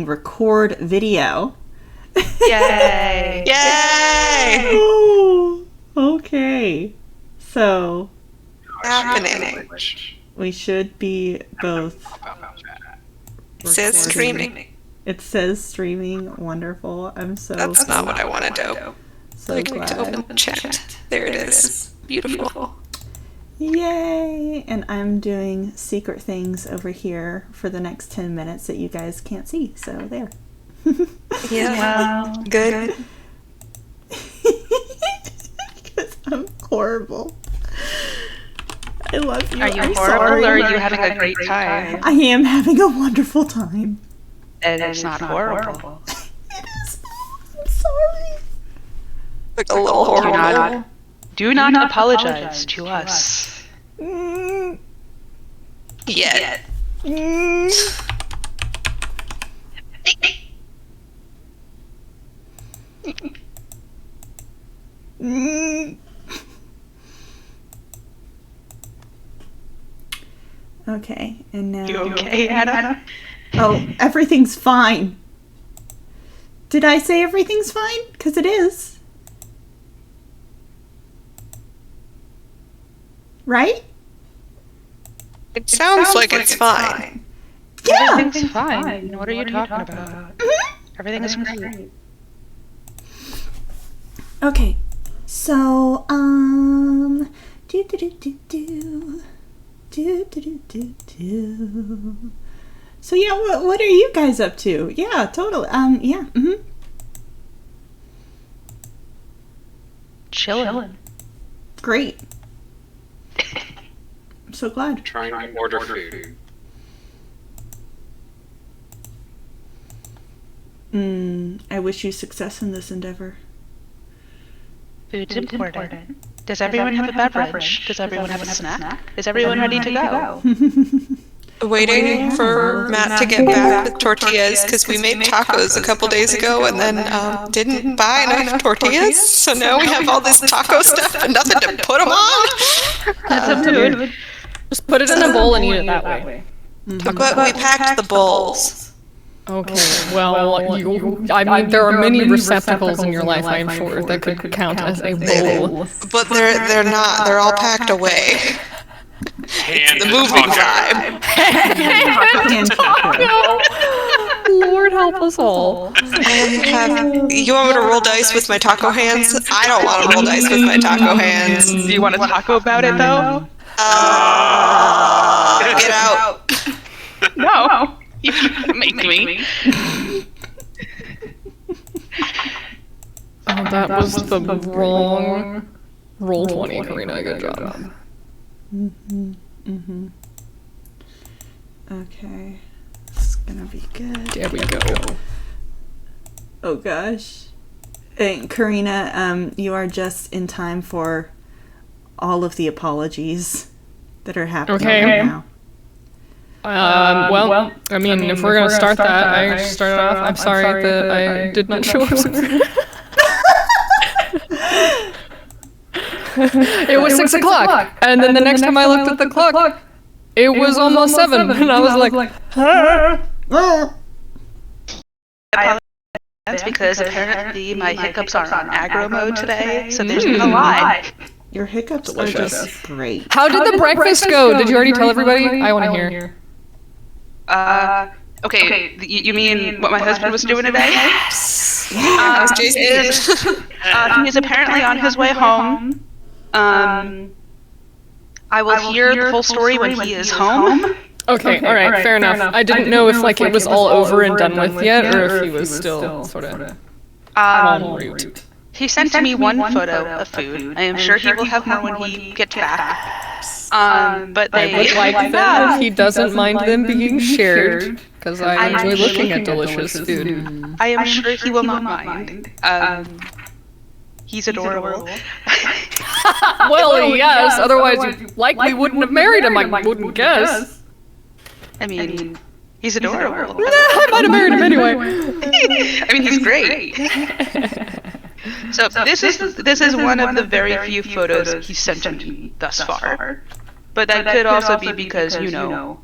record video. Yay! Yay! Oh, okay. So Happening. we should be both. It says streaming. It says streaming. Wonderful. I'm so. That's not what I want to do. So I'd like to glad. open the chat. There it is. Beautiful. Yay! And I'm doing secret things over here for the next 10 minutes that you guys can't see. So there. Yeah. Wow. Good. Because I'm horrible. I love you. Are you I'm horrible sorry. or are you having a great time? I am having a wonderful time. And it's not horrible. It is. I'm sorry. Like a little horrible. Do not apologize to us. Mm, Yeah. mm. Mm. Okay, and now. You okay, Anna? Oh, everything's fine. Did I say everything's fine? Because it is. Right? It sounds like it's fine. Yeah. Everything's fine. What are you talking about? Everything is great. Okay. So, do do do do do. Do do do do do. So yeah, what are you guys up to? Yeah, totally. Yeah. Mhm. Chilling. Great. I'm so glad. Trying to order food. I wish you success in this endeavor. Food's important. Does everyone have a beverage? Does everyone have a snack? Is everyone ready to go? Waiting for Matt to get back with tortillas because we made tacos a couple days ago and then didn't buy enough tortillas. So now we have all this taco stuff and nothing to put them on. That's a food. Just put it in a bowl and eat it that way. But we packed the bowls. Okay, well, I mean, there are many receptacles in your life, I'm sure, that could count as a bowl. But they're not. They're all packed away. The moving vibe. Lord help us all. You want me to roll dice with my taco hands? I don't want to roll dice with my taco hands. Do you want to talk about it though? Get out. No. You can't make me. Oh, that was the wrong roll 20, Karina. Good job. Okay. It's gonna be good. There we go. Oh gosh. And Karina, you are just in time for all of the apologies that are happening right now. Well, I mean, if we're gonna start that, I started off. I'm sorry that I did not show up sooner. It was 6 o'clock, and then the next time I looked at the clock, it was almost 7, and I was like, That's because apparently my hiccups are on aggro mode today, so there's no lie. Your hiccups are just great. How did the breakfast go? Did you already tell everybody? I want to hear. Okay, you mean what my husband was doing today? How's Jason? He is apparently on his way home. I will hear the full story when he is home. Okay, alright, fair enough. I didn't know if like it was all over and done with yet, or if he was still sort of en route. He sent me one photo of food. I am sure he will have more when he gets back. But I would like that if he doesn't mind them being shared, because I enjoy looking at delicious food. I am sure he will not mind. He's adorable. Well, yes, otherwise you likely wouldn't have married him, I wouldn't guess. I mean, he's adorable. I might have married him anyway. I mean, he's great. So this is one of the very few photos he sent to me thus far. But that could also be because, you know,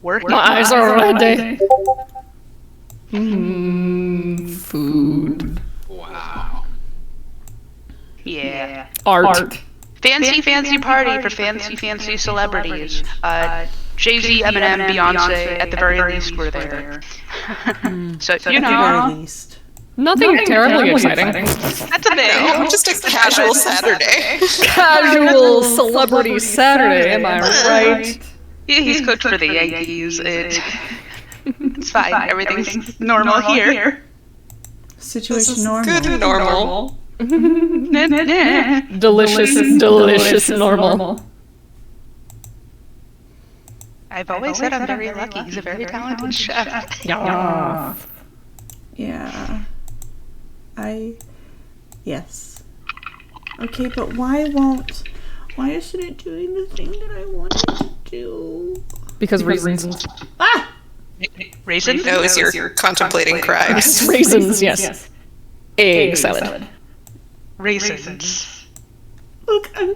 working. My eyes are red. Food. Wow. Yeah. Art. Fancy party for fancy celebrities. Jay-Z, Eminem, Beyonce, at the very least, were there. So, At the very least. Nothing terribly exciting. That's a thing. No, just a casual Saturday. Casual celebrity Saturday, am I right? He's cooked for the Yankees. It's fine. Everything's normal here. Situation normal. Good and normal. Delicious normal. I've always said I'm very lucky. He's a very talented chef. Yeah. Yeah. Yes. Okay, but why isn't it doing the thing that I wanted to do? Because reasons. Ah! Raisins? No, it's you're contemplating crimes. Raisins, yes. Egg salad. Raisins. Look, I'm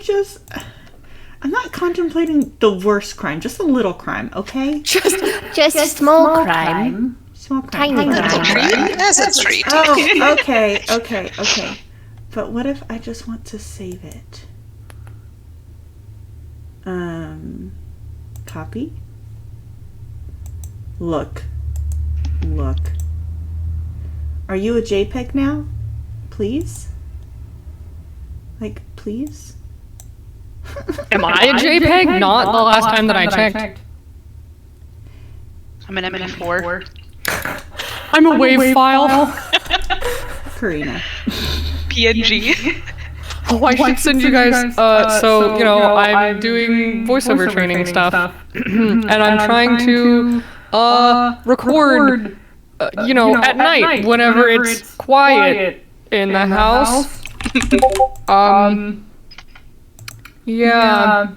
not contemplating the worst crime, just a little crime, okay? Just a small crime. Small crime. Tiny crime. As a treat. Oh, okay. But what if I just want to save it? Copy. Look. Are you a JPEG now? Please? Like, please? Am I a JPEG? Not the last time that I checked. I'm an MP4. I'm a WAV file. Karina. PNG. Oh, I should send you guys. So, I'm doing voiceover training stuff, and I'm trying to record, at night whenever it's quiet in the house. Yeah.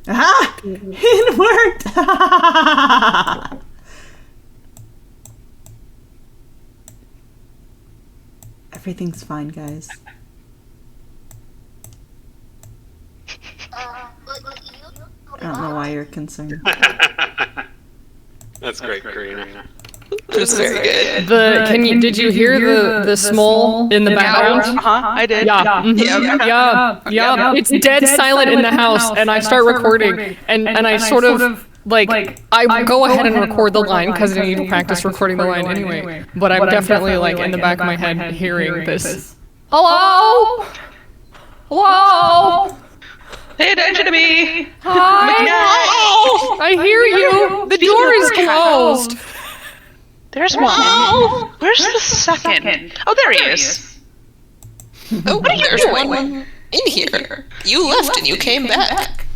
Aha! It worked! Everything's fine, guys. I don't know why you're concerned. That's great, Karina. Just very good. Did you hear the small in the background? I did. Yeah. Yeah. It's dead silent in the house, and I start recording, and I sort of I go ahead and record the line because I need to practice recording the line anyway. But I'm definitely in the back of my head hearing this. Hello. Pay attention to me. Hi. I hear you. The door is closed. There's one. Where's the second? Oh, there he is. Oh, there's one in here. You left and you came back.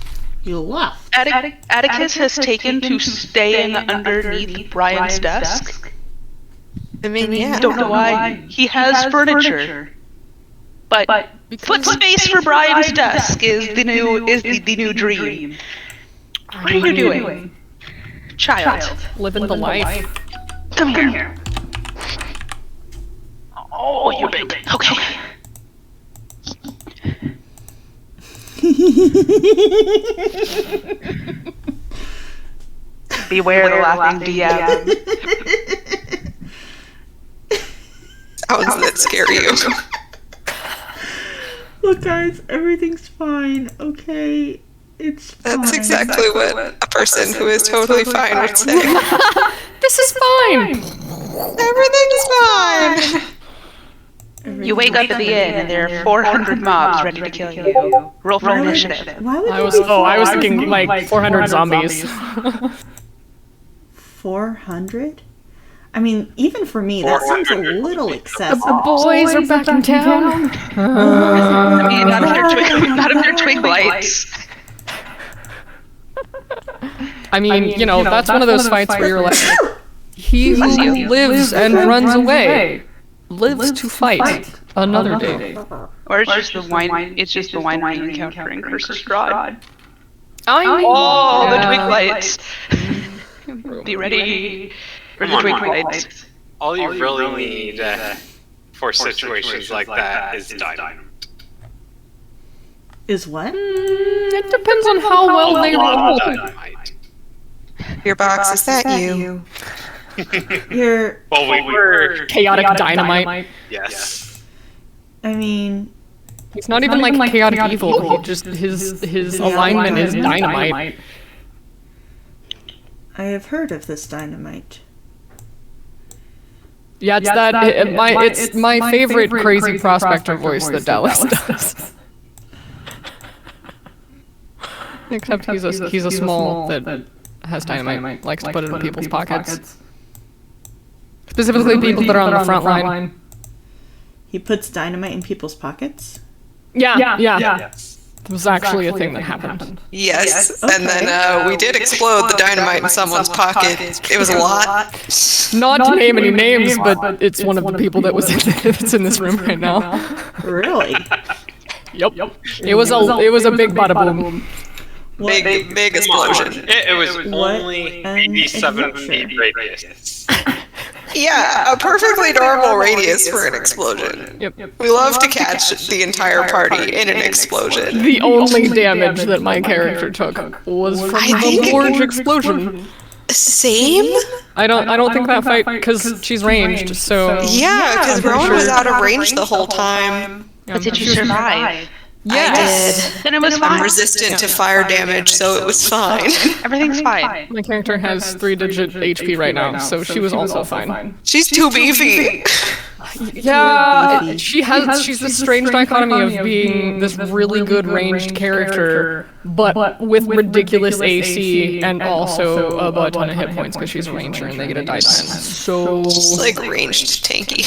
You left. Atticus has taken to staying underneath Brian's desk. I mean, yeah. Don't know why. He has furniture. But foot space for Brian's desk is the new dream. What are you doing? Child. Living the life. Come here. Oh, you're big. Okay. Beware the laughing DM. How does that scare you? Look, guys, everything's fine, okay? It's fine. That's exactly what a person who is totally fine would say. This is fine. Everything's fine. You wake up at the inn and there are 400 mobs ready to kill you. Roll for initiative. Why would I was thinking 400 zombies. 400? I mean, even for me, that seems a little excessive. The boys are back in town. I mean, not if they're twig lights. I mean, that's one of those fights where you're like, he who lives and runs away lives to fight another day. Or it's just the wine. It's just the wine we're encountering versus Strahd. Oh, the twig lights. Be ready for the twig lights. All you really need for situations like that is dynamite. Is what? It depends on how well they roll. Dynamite. Gearbox, is that you? You're. Well, we were. Chaotic dynamite. Yes. I mean, He's not even like chaotic evil. He just his alignment is dynamite. I have heard of this dynamite. Yeah, it's my favorite crazy prospector voice that Dallas does. Except he's a small that has dynamite, likes to put it in people's pockets. Specifically people that are on the front line. He puts dynamite in people's pockets? Yeah. It was actually a thing that happened. Yes, and then we did explode the dynamite in someone's pocket. It was a lot. Not to name any names, but it's one of the people that's in this room right now. Really? Yep. It was a big bada boom. Big explosion. It was only 87 feet radius. Yeah, a perfectly normal radius for an explosion. Yep. We love to catch the entire party in an explosion. The only damage that my character took was from the large explosion. Same? I don't think that fight, because she's ranged, so... Yeah, because Rowan was out of range the whole time. But did you survive? Yes. Then it was fine. I'm resistant to fire damage, so it was fine. Everything's fine. My character has 3-digit HP right now, so she was also fine. She's too beefy. Yeah, she's this strange dichotomy of being this really good ranged character, but with ridiculous AC and also a butt ton of hit points because she's a ranger and they get a die 10. So Like ranged tanky.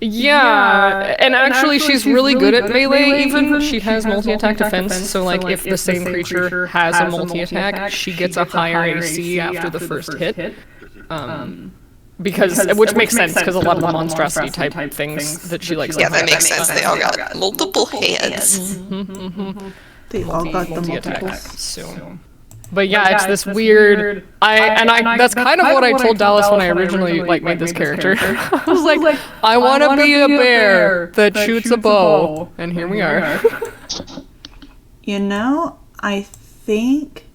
yeah, and actually she's really good at melee even. She has multi-attack defense, so like if the same creature has a multi-attack, she gets a higher AC after the first hit. Which makes sense, because a lot of the monstrosity type things that she likes. Yeah, that makes sense. They all got multiple hands. They all got the multi-attack. multiples. So. But yeah, it's this weird. That's kind of what I told Dallas when I originally made this character. I was like, I want to be a bear that shoots a bow, and here we are. You know, I think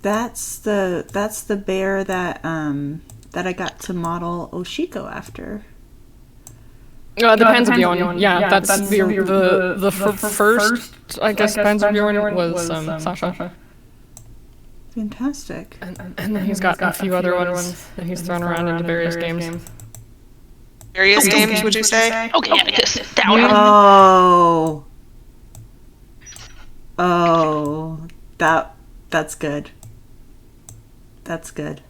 that's the bear that I got to model Oshiko after. The Pans of Bjorn. Yeah, that's the first. I guess Pans of Bjorn was Sasha. Fantastic. And then he's got a few other ones that he's thrown around into various games. Various games, would you say? Okay, just down. Oh, that's good. That's good.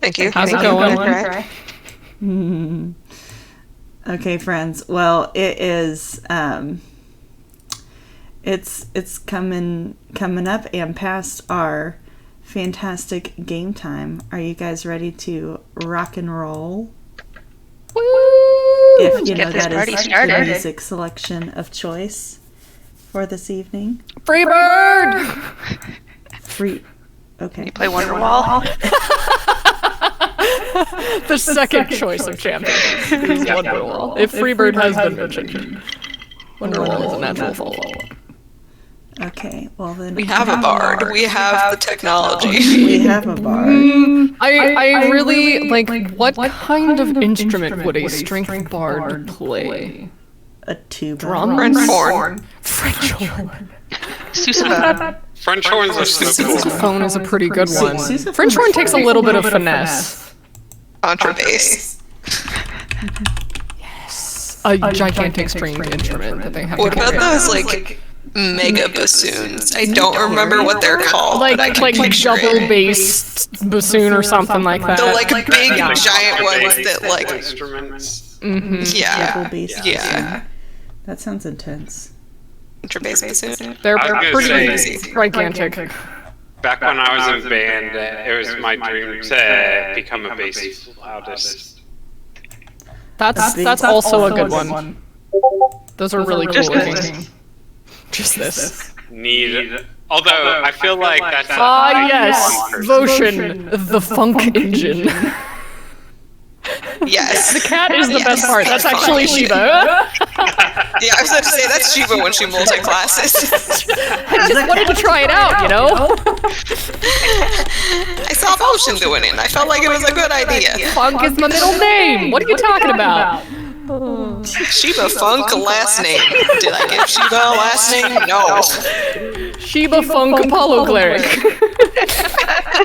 Thank you. How's it going? Okay, friends. Well, it is. It's coming up and past our fantastic game time. Are you guys ready to rock and roll? Woo! If you know that is the music selection of choice for this evening. Freebird! Okay. You play Wonderwall? The second choice of champion is Wonderwall. If Freebird has been mentioned, Wonderwall is a natural follow-up. Okay, well then... We have a bard. We have the technology. We have a bard. I really, what kind of instrument would a strength bard play? A tuba. Drum? French horn. French horn. Sousaphone. French horns are so cool. Sousaphone is a pretty good one. Sousaphone French horn takes a little bit of finesse. Contrabass. A gigantic stringed instrument that they have. What about those, mega bassoons? I don't remember what they're called. Like double bass bassoon or something like that. The big giant ones that instruments. Yeah. Double bass. Yeah. That sounds intense. Contrabass bassoon. They're I was pretty gonna say, gigantic. Back when I was in band, it was my dream to become a bass flautist. That's also a good one. Those are really cool looking. Just this. Although I feel like that's yes, Votion, the funk engine. Yes. The cat is the Yes. best part. That's actually Shiba. Yeah, I was about to say that's Shiba when she multi-classes. I just wanted to try it out, you know? I saw Potion doing it, and I felt like it was a good idea. Funk is my middle name. What are you talking about? Shiba Funk last name. Did I give Shiba a last name? No. Shiba Funk Apollo Cleric.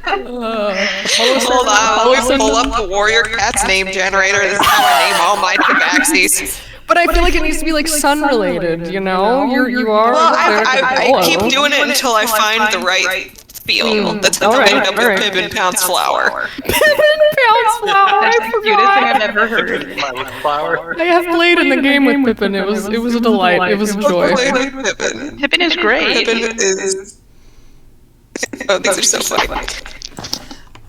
Hold on, let me pull up the warrior cat's name generator. This is how I name all my tabaxis. But I feel like it needs to be like sun related, you know? You are. Well, I keep Hello. doing it until I find the right feel. That's how I end up with Pippin Pounce Flower. Pippin Pounce Flower. That's the cutest thing I've ever heard. Flower. I have played in the game with Pippin. It was a delight. It was a joy. Pippin. Pippin is great. Pippin is. Oh, these are so funny.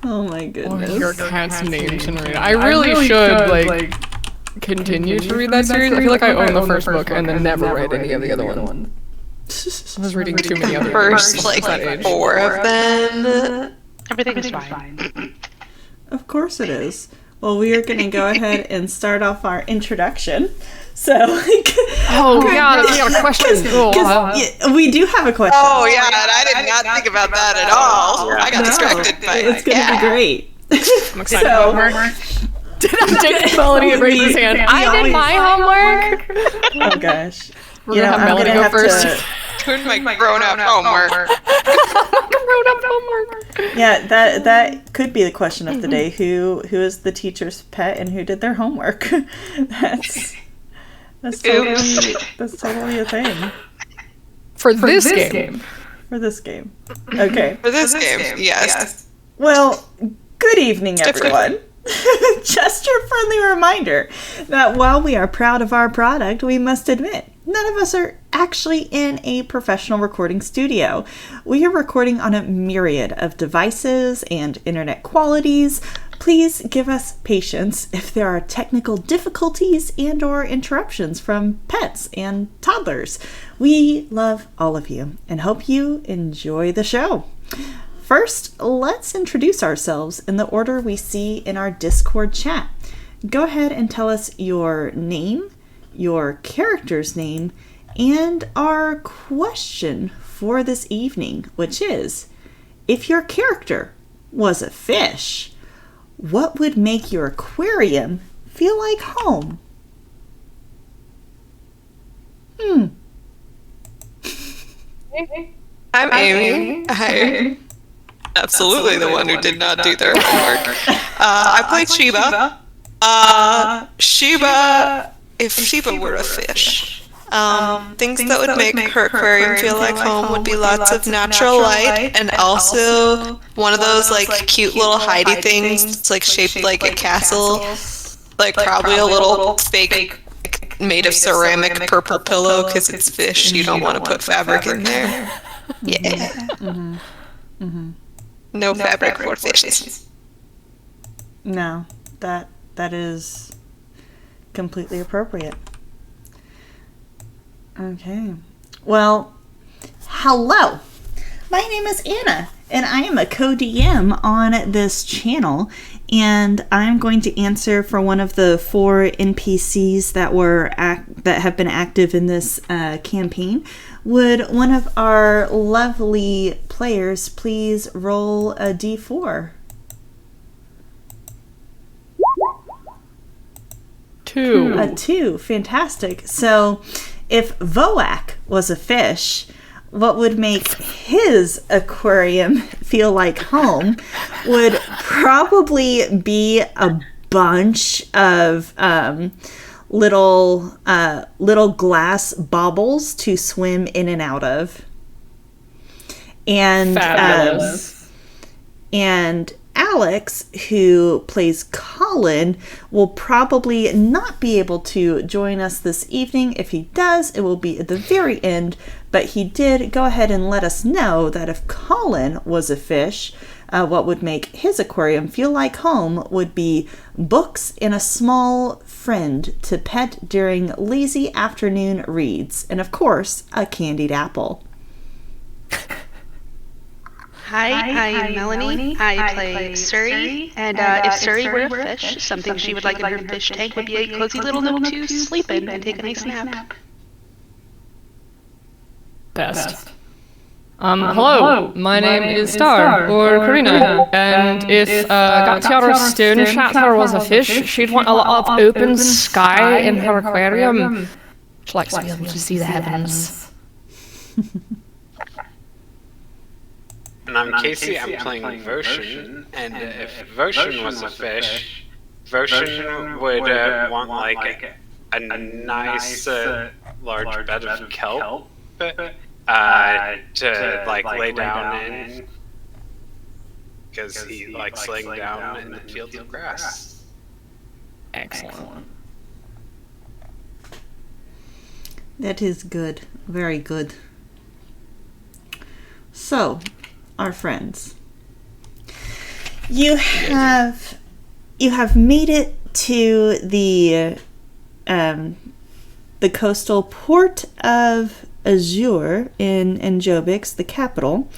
Oh my goodness. Your cat's name generator. I really should like continue to read that series. I feel like I own the first book and then never read any of the other ones. I was reading too many other First, books like, at that age. 4 of them. Everything is fine. Of course it is. Well, we are going to go ahead and start off our introduction. So, Oh yeah, we have a question. we do have a question. Oh, yeah, and I did not think about that at all. I got distracted by It's going to be great. I'm excited. So, Jake's Melody and raised his hand. I did my homework. oh gosh. We're gonna have Melody go first. Doing my grown-up homework. Grown-up homework. Yeah, that could be the question of the day. Who is the teacher's pet and who did their homework? That's totally a thing. For this game. For this game. Okay. For this game, yes. Well, good evening, everyone. Just your friendly reminder that while we are proud of our product, we must admit, none of us are actually in a professional recording studio. We are recording on a myriad of devices and internet qualities. Please give us patience if there are technical difficulties and or interruptions from pets and toddlers. We love all of you and hope you enjoy the show. First, let's introduce ourselves in the order we see in our Discord chat. Go ahead and tell us your name, your character's name, and our question for this evening, which is, if your character was a fish, what would make your aquarium feel like home? I'm Amy. Hi. Absolutely the one who did not do their homework. I played Shiba. Shiba, if Shiba were a fish, things that would make her aquarium feel like home would be lots of natural light, and also one of those like cute little hidey things. It's like shaped like a castle, like probably a little fake made of ceramic purple pillow because it's fish. You don't want to put fabric in there. Yeah. No fabric for fishes. No, that is completely appropriate. Okay. Well, hello. My name is Anna, and I am a co-DM on this channel, and I'm going to answer for one of the 4 NPCs that have been active in this campaign. Would one of our lovely players please roll a d4? 2. A 2. Fantastic. So, if Voak was a fish, what would make his aquarium feel like home would probably be a bunch of little glass baubles to swim in and out of. And and Alex, who plays Colin, will probably not be able to join us this evening. If he does, it will be at the very end. But he did go ahead and let us know that if Colin was a fish, what would make his aquarium feel like home would be books and a small friend to pet during lazy afternoon reads. And of course, a candied apple. Hi, I'm Melanie. I play Surrey, and if Surrey were a fish, something she would like in her fish tank would be a cozy little nook to sleep in and take a nice nap. Best. Hello. My name is Star, or Karina, and if Gatiara Stone Shatter was a fish, she'd want a lot of open sky in her aquarium. She likes to be able to see the heavens. And I'm Casey, I'm playing Version, and if Version was a fish, Version would want like a nice large bed of kelp to like lay down in, because he likes laying down in the fields of grass. Excellent. That is good. Very good. So, our friends, you have made it to the coastal port of Azure in Jobix, the capital,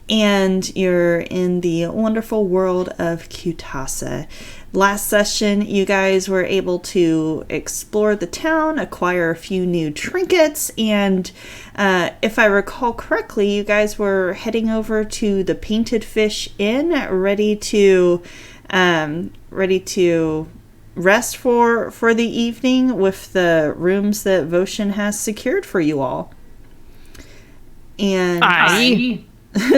and you're in the wonderful world of Kutasa. Last session, you guys were able to explore the town, acquire a few new trinkets, and if I recall correctly, you guys were heading over to the Painted Fish Inn, ready to rest for the evening with the rooms that Voshin has secured for you all. And Aye.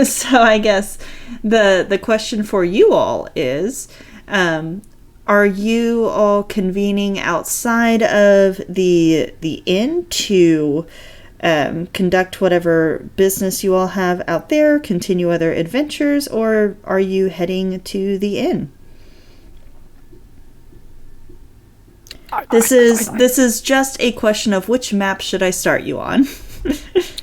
so I guess the question for you all is, are you all convening outside of the inn to conduct whatever business you all have out there, continue other adventures, or are you heading to the inn? This is just a question of which map should I start you on.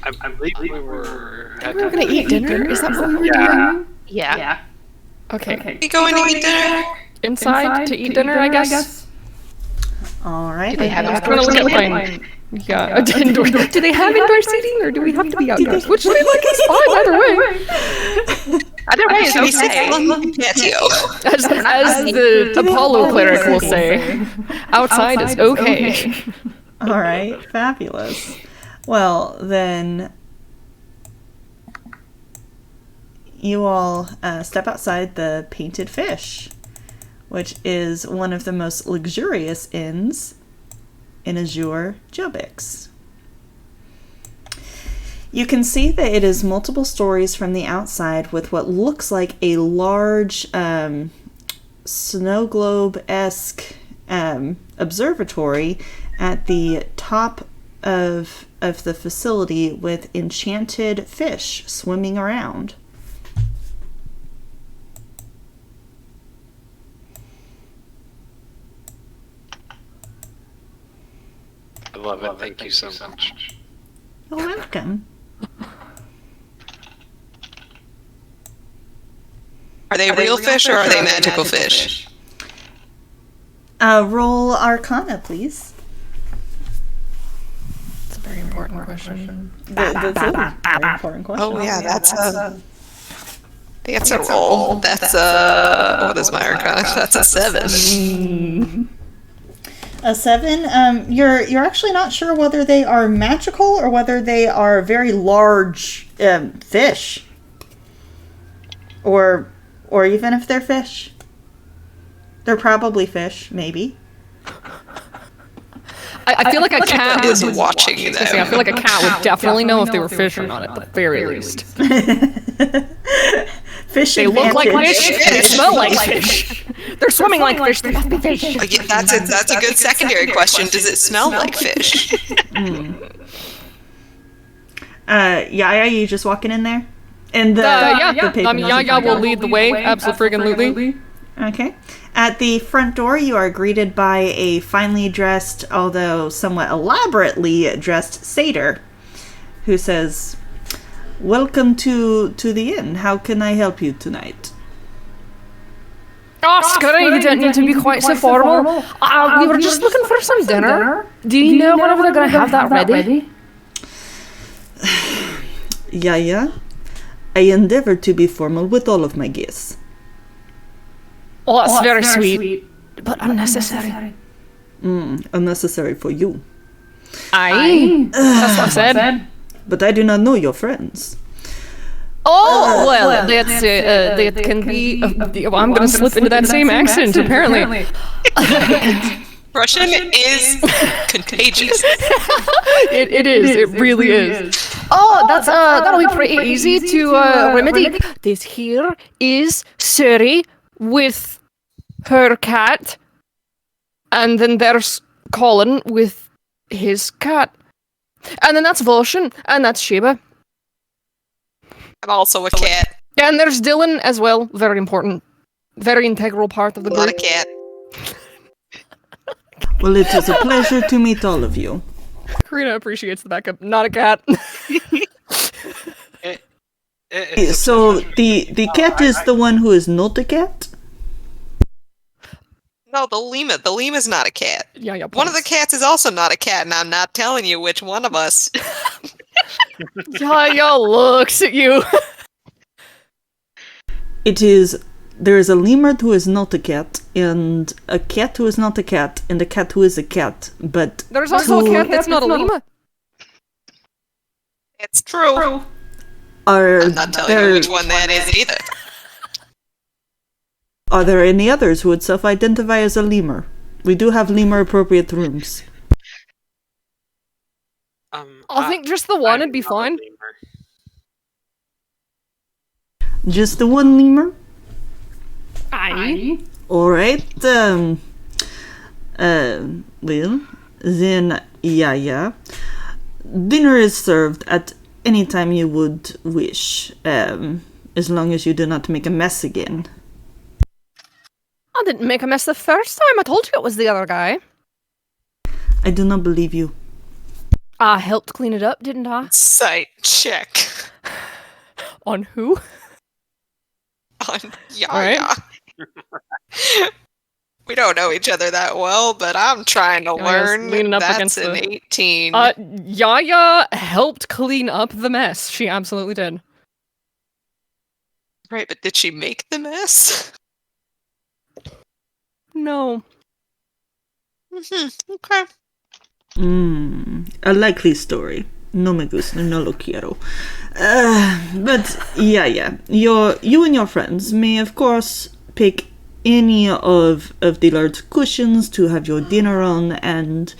I believe we were gonna eat dinner? Is that what we were doing? Yeah. Okay. We going to eat dinner? Inside to eat dinner, I guess? All right. Do they have I'm gonna look at mine. Yeah. Do they have indoor seating, or do we have to be outdoors? Which we like is fine either way. Either way is okay. As the Apollo cleric will say, outside is okay. All right, fabulous. Well, then you all step outside the Painted Fish, which is one of the most luxurious inns in Azure Jobix. You can see that it is multiple stories from the outside with what looks like a large snow globe-esque observatory at the top of the facility with enchanted fish swimming around. I love it. Thank you so much. You're welcome. Are they real fish or are they magical fish? Roll Arcana, please. It's a very important question. That's a very important question. Oh yeah, that's a roll. That's what is my Arcana? That's a 7. A 7. You're actually not sure whether they are magical or whether they are very large fish, or even if they're fish. They're probably fish, maybe. I feel like a cat is watching them. I feel like a cat would definitely know if they were fish or not, at the very least. Fish. They look like fish. They smell like fish. They're swimming like fish. They must be fish. Yeah, that's a good secondary question. Does it smell like fish? Yaya, you just walking in there? And Yaya will lead the way. Absolutely. Okay. At the front door, you are greeted by a finely dressed, although somewhat elaborately dressed satyr, who says, "Welcome to the inn. How can I help you tonight?" Oh, Scotty, you don't need to be quite so formal. We were just looking for some dinner. Do you know whenever they're going to have that ready? Yeah. I endeavor to be formal with all of my guests. Oh, that's very sweet. But unnecessary. Unnecessary for you. Aye. That's what I said. But I do not know your friends. Oh, well, that can be... I'm going to slip into that same accent, apparently. Russian is contagious. It is. It really is. Oh, that'll be pretty easy to remedy. This here is Suri with her cat. And then there's Colin with his cat. And then that's Volshin, and that's Sheba. I'm also a cat. And there's Dylan as well. Very important. Very integral part of the group. Not a cat. Well, it is a pleasure to meet all of you. Karina appreciates the backup. Not a cat. So, the cat is the one who is not a cat? No, the lemur. The lemur's not a cat. Yeah. One of the cats is also not a cat, and I'm not telling you which one of us. Yeah, looks at you. There is a lemur who is not a cat, and a cat who is not a cat, and a cat who is a cat, but... There's also a cat that's not a lemur. It's true. I'm not telling you which one that is either. Are there any others who would self-identify as a lemur? We do have lemur-appropriate rooms. I think just the one would be fine. Just the one lemur? Aye. Alright, well, then, yeah. Dinner is served at any time you would wish, as long as you do not make a mess again. I didn't make a mess the first time. I told you it was the other guy. I do not believe you. I helped clean it up, didn't I? Sight check. On who? On Yaya. Right. We don't know each other that well, but I'm trying to learn. Leaning up That's against an the... 18. Yaya helped clean up the mess. She absolutely did. Right, but did she make the mess? No. Okay. A likely story. No me gusta, no lo quiero. But, yeah. You and your friends may, of course, pick any of the large cushions to have your dinner on, and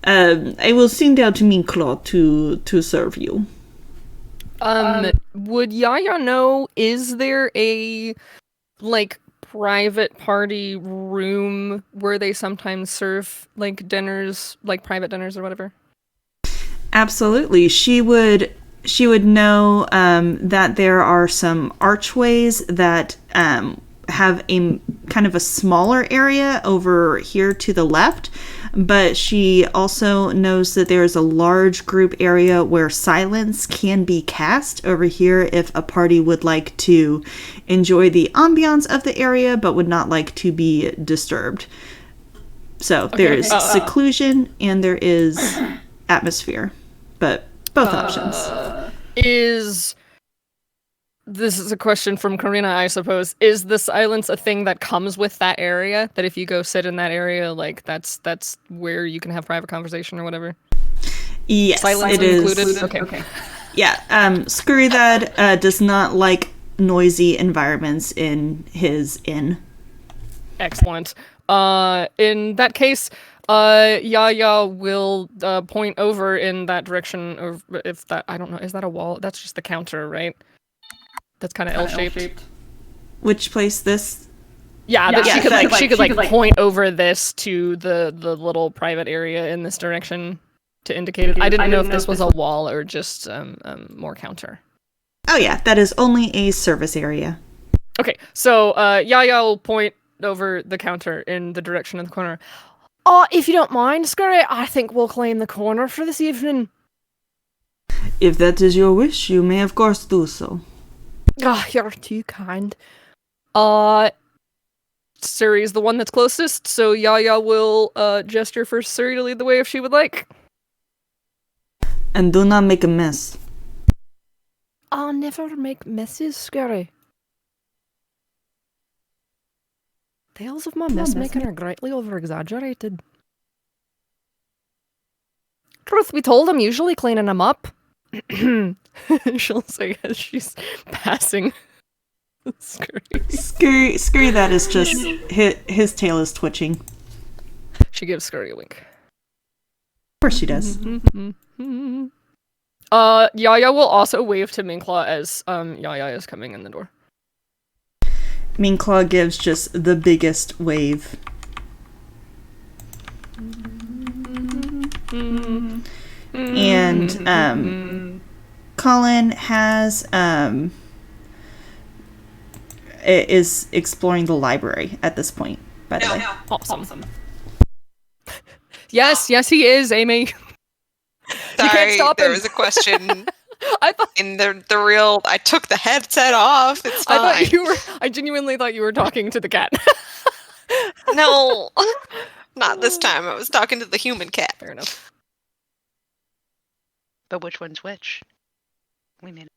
I will send out Minkla to serve you. Would Yaya know, is there a, private party room where they sometimes serve, dinners, private dinners or whatever? Absolutely. She would know that there are some archways that have a kind of a smaller area over here to the left, but she also knows that there's a large group area where silence can be cast over here if a party would like to enjoy the ambiance of the area but would not like to be disturbed. So there is seclusion and there is atmosphere, but both options. This is a question from Karina, I suppose. Is the silence a thing that comes with that area? That if you go sit in that area, that's where you can have private conversation or whatever? Yes, silence it is. Included? Okay. Yeah, Skuridad does not like noisy environments in his inn. Excellent. In that case, Yaya will point over in that direction, or if that, I don't know, is that a wall? That's just the counter, right? That's kind of L-shaped. Which place this? Yeah, she could point over this to the little private area in this direction to indicate it. I didn't know if this was a wall or just more counter. Oh yeah, that is only a service area. Okay, so Yaya will point over the counter in the direction of the corner. Oh, if you don't mind, Scurry, I think we'll claim the corner for this evening. If that is your wish, you may of course do so. Ah, you're too kind. Suri's the one that's closest, so Yaya will gesture for Suri to lead the way if she would like. And do not make a mess. I'll never make messes, Scary. Tales of my messmaking are greatly over-exaggerated. Truth be told, I'm usually cleaning them up. She'll say as she's passing Scurry. Scurry that is just, his tail is twitching. She gives Scurry a wink. Of course she does. Yaya will also wave to Minclaw as Yaya is coming in the door. Minclaw gives just the biggest wave. And Colin has is exploring the library at this point, by the way. Awesome. Yes, he is, Amy. Sorry, you can't stop there him. was a question. I thought In the real, I took the headset off. It's fine. I genuinely thought you were talking to the cat. No, not this time. I was talking to the human cat. Fair enough. But which one's which? We made it.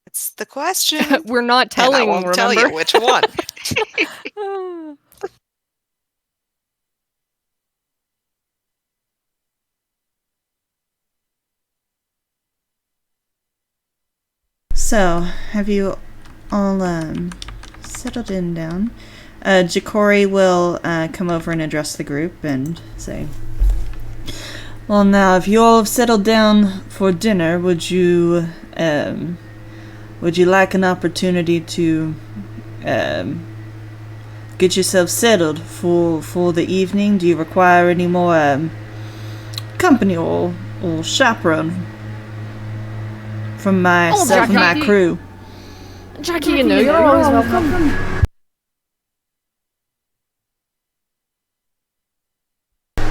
It's the question. We're not telling. And I won't tell remember? you which one. So, have you all settled in down? Ja'Cory will come over and address the group and say, "Well, now, if you all have settled down for dinner, would you like an opportunity to get yourself settled for the evening? Do you require any more company or chaperone from myself and my crew?" Jackie, you know you're always welcome.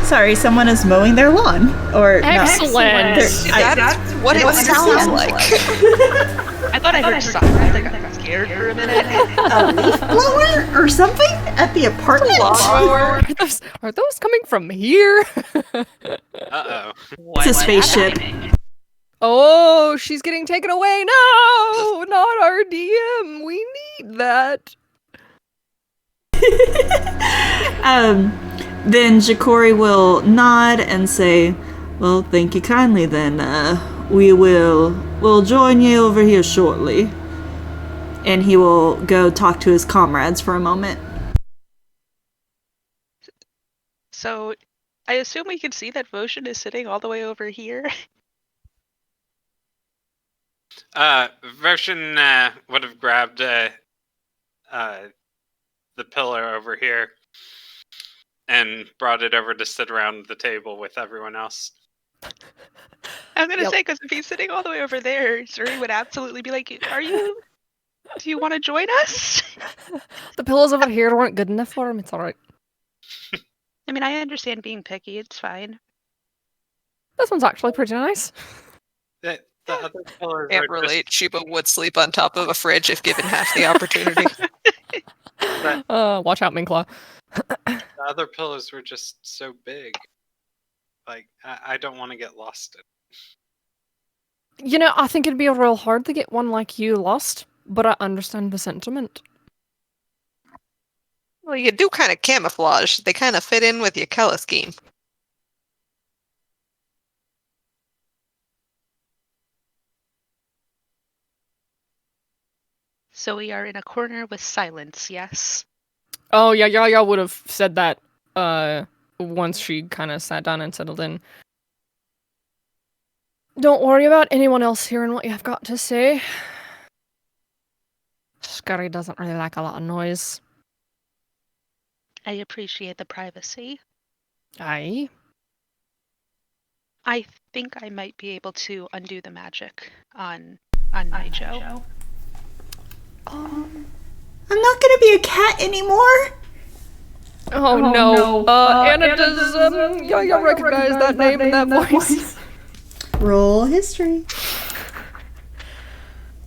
Sorry, someone is mowing their lawn. Or Excellent. That's what it sounds like. I thought I heard sirens. I got scared for a minute. a leaf blower or something at the apartment. Are those coming from here? Uh-oh. It's a spaceship. Oh, she's getting taken away. No, not our DM. We need that. Then Ja'Cory will nod and say, "Well, thank you kindly then. We'll join you over here shortly." And he will go talk to his comrades for a moment. So, I assume we can see that Votion is sitting all the way over here. Version would have grabbed the pillar over here and brought it over to sit around the table with everyone else. I'm gonna say, because if he's sitting all the way over there, Suri would absolutely be like, do you want to join us? The pillows over here weren't good enough for him. It's alright. I mean, I understand being picky. It's fine. This one's actually pretty nice. The other pillars Can't are relate. Sheba would sleep on top of a fridge if given half the opportunity. Watch out, Minclaw. The other pillars were just so big. Like, I don't want to get lost in. You know, I think it'd be real hard to get one like you lost, but I understand the sentiment. Well, you do kind of camouflage. They kind of fit in with your color scheme. So we are in a corner with silence, yes? Oh, yeah, Yaya would have said that once she kind of sat down and settled in. Don't worry about anyone else hearing what you've got to say. Scurry doesn't really like a lot of noise. I appreciate the privacy. Aye. I think I might be able to undo the magic on Naijo. I'm not gonna be a cat anymore. Oh no. Anna, does Yaya recognize that name and that voice? Roll history.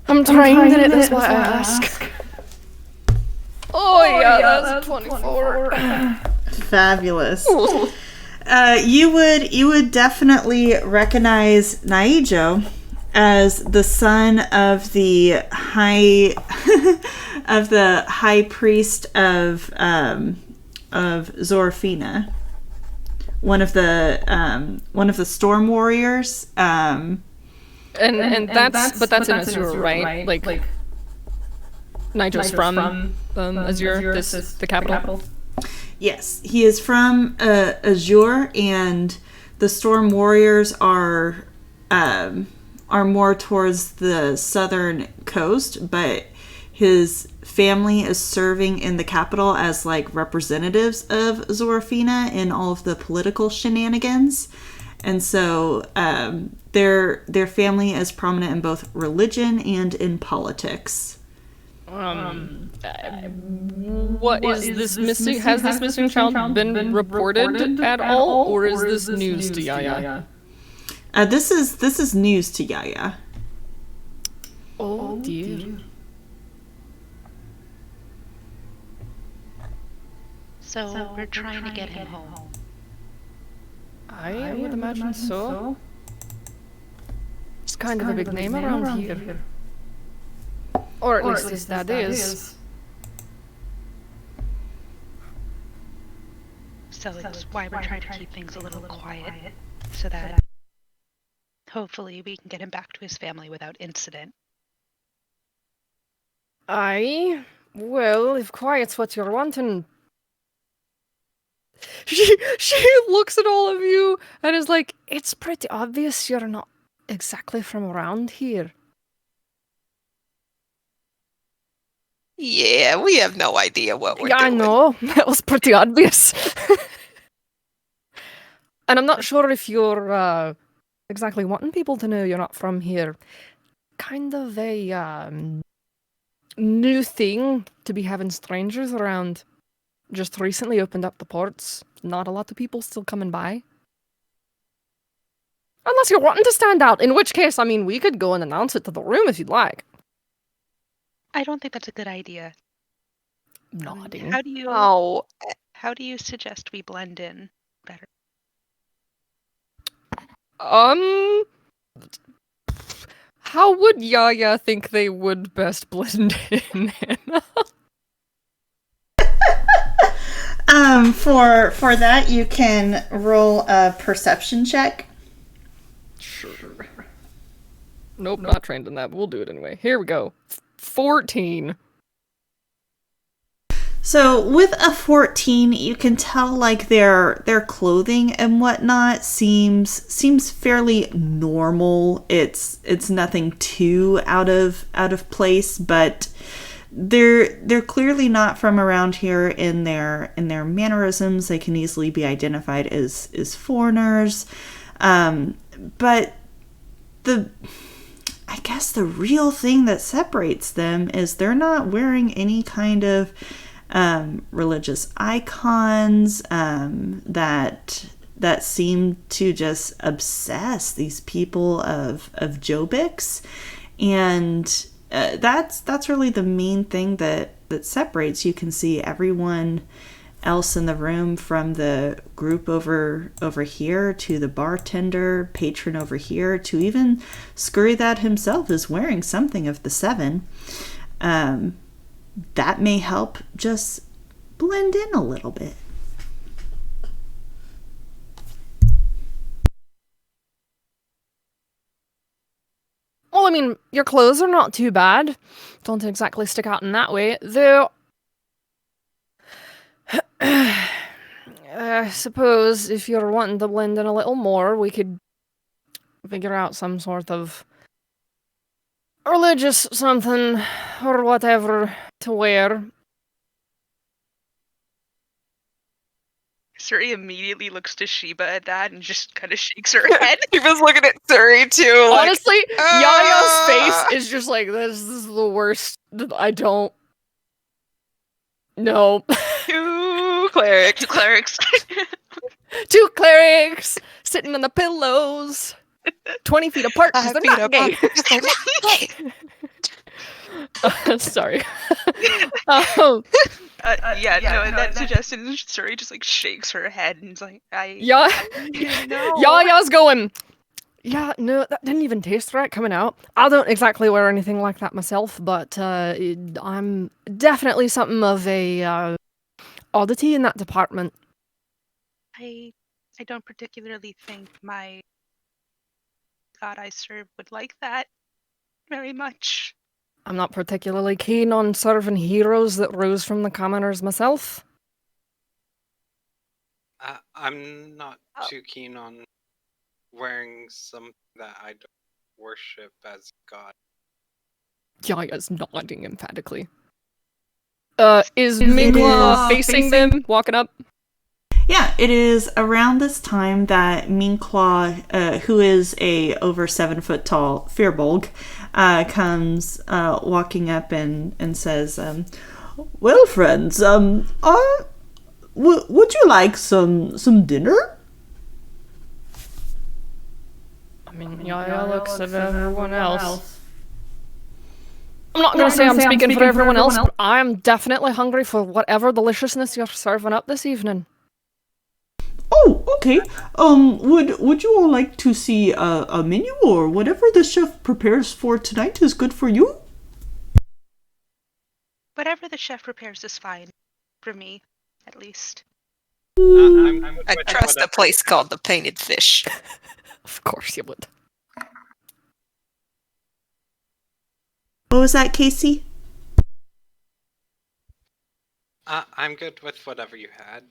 I'm trained in it, that's why I ask. Oh yeah, that's 24. Fabulous. You would definitely recognize Naijo. as the son of the high high priest of Zorfina, one of the storm warriors. And that's in Azure, right? Like Nigel's from Azure, the capital. Yes, he is from Azure, and the storm warriors are more towards the southern coast, but his family is serving in the capital as like representatives of Zorfina in all of the political shenanigans. And so their family is prominent in both religion and in politics. What is this missing? Has this missing child been reported at all, or is this news to Yaya? This is news to Yaya. Oh dear. So we're trying to get him home. I would imagine so. It's kind of a big name around here. Or at least his dad is. So it's why we're trying to keep things a little quiet, so that hopefully we can get him back to his family without incident. Well, if quiet's what you're wanting... She looks at all of you and is like, it's pretty obvious you're not exactly from around here. Yeah, we have no idea what we're doing. I know. That was pretty obvious. And I'm not sure if you're exactly wanting people to know you're not from here. Kind of a new thing to be having strangers around. Just recently opened up the ports. Not a lot of people still coming by. Unless you're wanting to stand out, in which case, I mean, we could go and announce it to the room if you'd like. I don't think that's a good idea. Nodding. How do you suggest we blend in better? How would Yaya think they would best blend in? For that, you can roll a perception check. Sure. Nope, not trained in that, but we'll do it anyway. Here we go. 14. So with a 14, you can tell like their clothing and whatnot seems fairly normal. It's nothing too out of place, but they're clearly not from around here in their mannerisms. They can easily be identified as foreigners. But I guess the real thing that separates them is they're not wearing any kind of religious icons that seem to just obsess these people of Jobbix, and that's really the main thing that separates. You can see everyone else in the room, from the group over here to the bartender patron over here to even Scurry that himself is wearing something of the 7. That may help just blend in a little bit. Well, I mean, your clothes are not too bad. Don't exactly stick out in that way, though. I suppose if you're wanting to blend in a little more, we could figure out some sort of religious something or whatever to wear. Suri immediately looks to Sheba at that and just kind of shakes her head. He was looking at Suri too. Like, honestly, Yaya's face is just like, this is the worst. I don't. No. Two clerics. Two clerics sitting on the pillows, 20 feet apart because they're not gay. Sorry. And that suggestion, Suri just like shakes her head and is like, Yaya's going, Yeah, no, that didn't even taste right coming out. I don't exactly wear anything like that myself, but I'm definitely something of a oddity in that department. I don't particularly think my god I serve would like that very much. I'm not particularly keen on serving heroes that rose from the commoners myself. I'm not too keen on wearing something that I don't worship as God. Yaya's nodding emphatically. Is Mingla facing them, walking up? Yeah, it is around this time that Mean Claw, who is a over 7 foot tall Fearbolg, comes walking up and says, "Well, friends, would you like some dinner?" I mean, Yaya looks at everyone else. I'm not going to say I'm speaking for everyone else, but I'm definitely hungry for whatever deliciousness you're serving up this evening. Oh, okay. Would you all like to see a menu, or whatever the chef prepares for tonight is good for you? Whatever the chef prepares is fine. For me, at least. I trust a place called the Painted Fish. Of course you would. What was that, Casey? I'm good with whatever you had.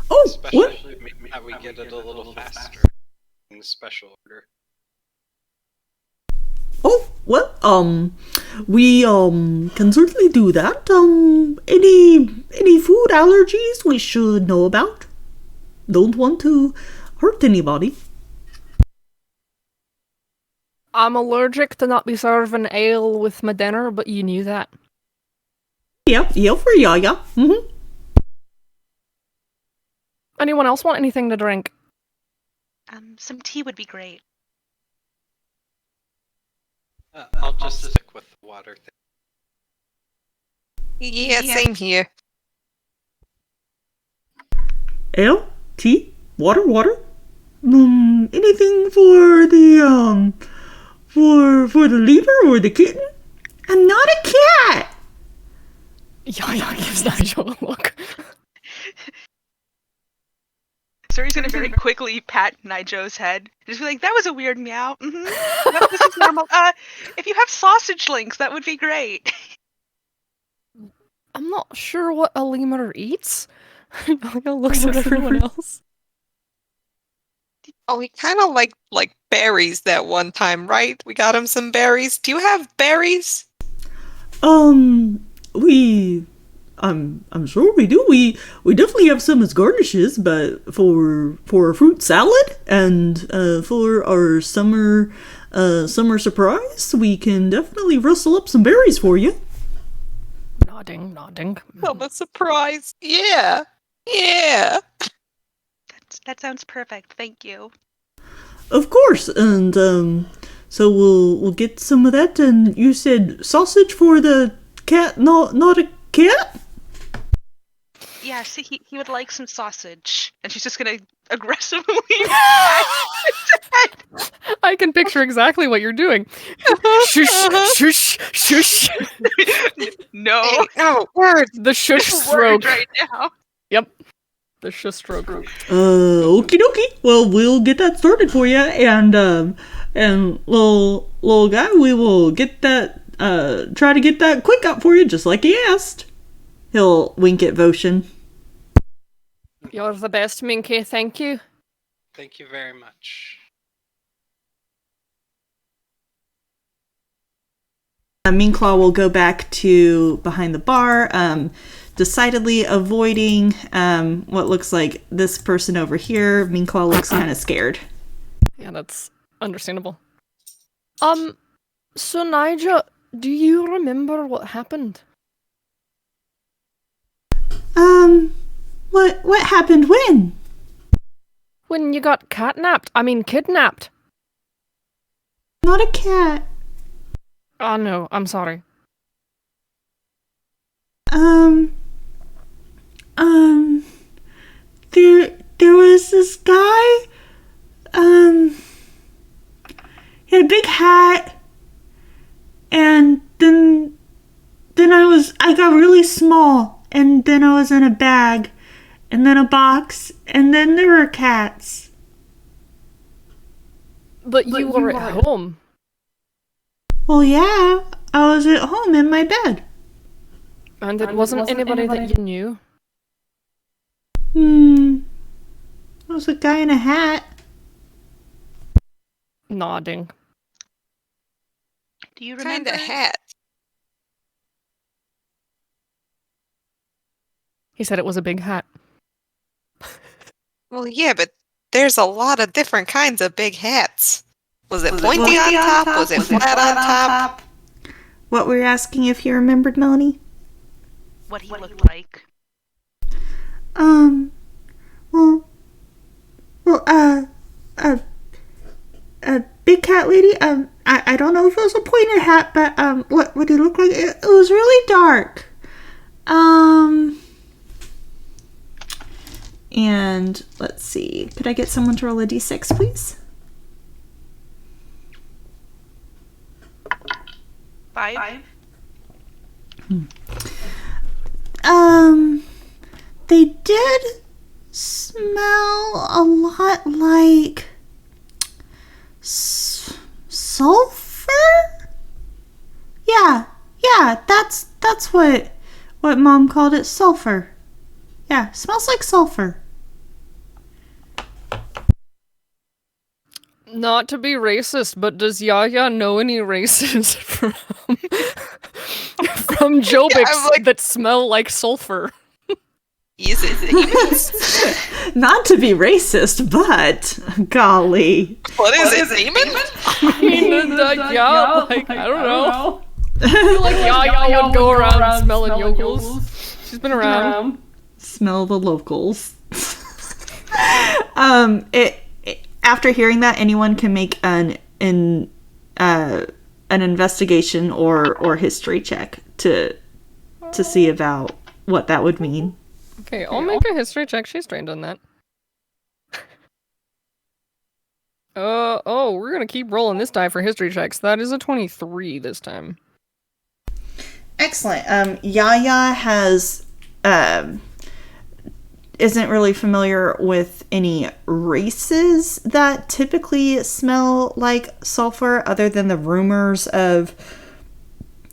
Oh, Especially what? maybe that we get it a little faster in the special order. Oh, well, we, can certainly do that. Any food allergies we should know about? Don't want to hurt anybody. I'm allergic to not be serving ale with my dinner, but you knew that. Yeah, for Yaya. Mm-hmm. Anyone else want anything to drink? Some tea would be great. I'll just stick with the water thing. Yeah, same here. Ale, tea, water. Anything for the, for the lemur or the kitten? I'm not a cat! Yaya gives Nigel a look. Suri's gonna very quickly pat Nijo's head. Just be like, that was a weird meow. Mm-hmm. This is normal. If you have sausage links, that would be great. I'm not sure what a lemur eats. Yaya looks at everyone else. Oh, we kind of like berries that one time, right? We got him some berries. Do you have berries? I'm sure we do. We definitely have some as garnishes, but for a fruit salad and for our summer surprise, we can definitely rustle up some berries for you. Nodding. Oh, a surprise! Yeah. That sounds perfect. Thank you. Of course, and so we'll get some of that. And you said sausage for the cat, not a cat? Yeah, see, he would like some sausage. And she's just gonna aggressively pat his head. I can picture exactly what you're doing. Shush. No. No, word. The shush Word stroke. right now. Yep. The shush stroke. Okie dokie. Well, we'll get that started for you, and little guy, we will get that, try to get that quick out for you, just like he asked. He'll wink at Voshin. You're the best, Minky, thank you. Thank you very much. Meanclaw will go back to behind the bar, decidedly avoiding what looks like this person over here. Meanclaw looks kind of scared. Yeah, that's understandable. So Nigel, do you remember what happened? What happened when? When you got kidnapped. Not a cat. Oh no, I'm sorry. There was this guy, small, and then I was in a bag, and then a box, and then there were cats. But you were at home. Well, yeah, I was at home in my bed. And it wasn't anybody that you knew? It was a guy in a hat. Nodding. Do you remember? Kinda hat. He said it was a big hat. Well, yeah, but there's a lot of different kinds of big hats. Was it pointy on top? Was it flat on top? What were you asking if you remembered, Melanie? What he looked like. Big cat lady, I don't know if it was a pointed hat, but, what did he look like? It was really dark. And, let's see, could I get someone to roll a d6, please? 5. They did smell a lot like sulfur? Yeah, that's what Mom called it, sulfur. Yeah, smells like sulfur. Not to be racist, but does Yaya know any races from Jobics that smell like sulfur? Is it? Not to be racist, but golly. What is it, demon? I don't know. I feel like Yaya would go around smelling yokels. She's been around. Smell the locals. After hearing that, anyone can make an investigation or history check to see about what that would mean. Okay, I'll make a history check. She's trained on that. We're gonna keep rolling this die for history checks. That is a 23 this time. Excellent. Yaya isn't really familiar with any races that typically smell like sulfur, other than the rumors of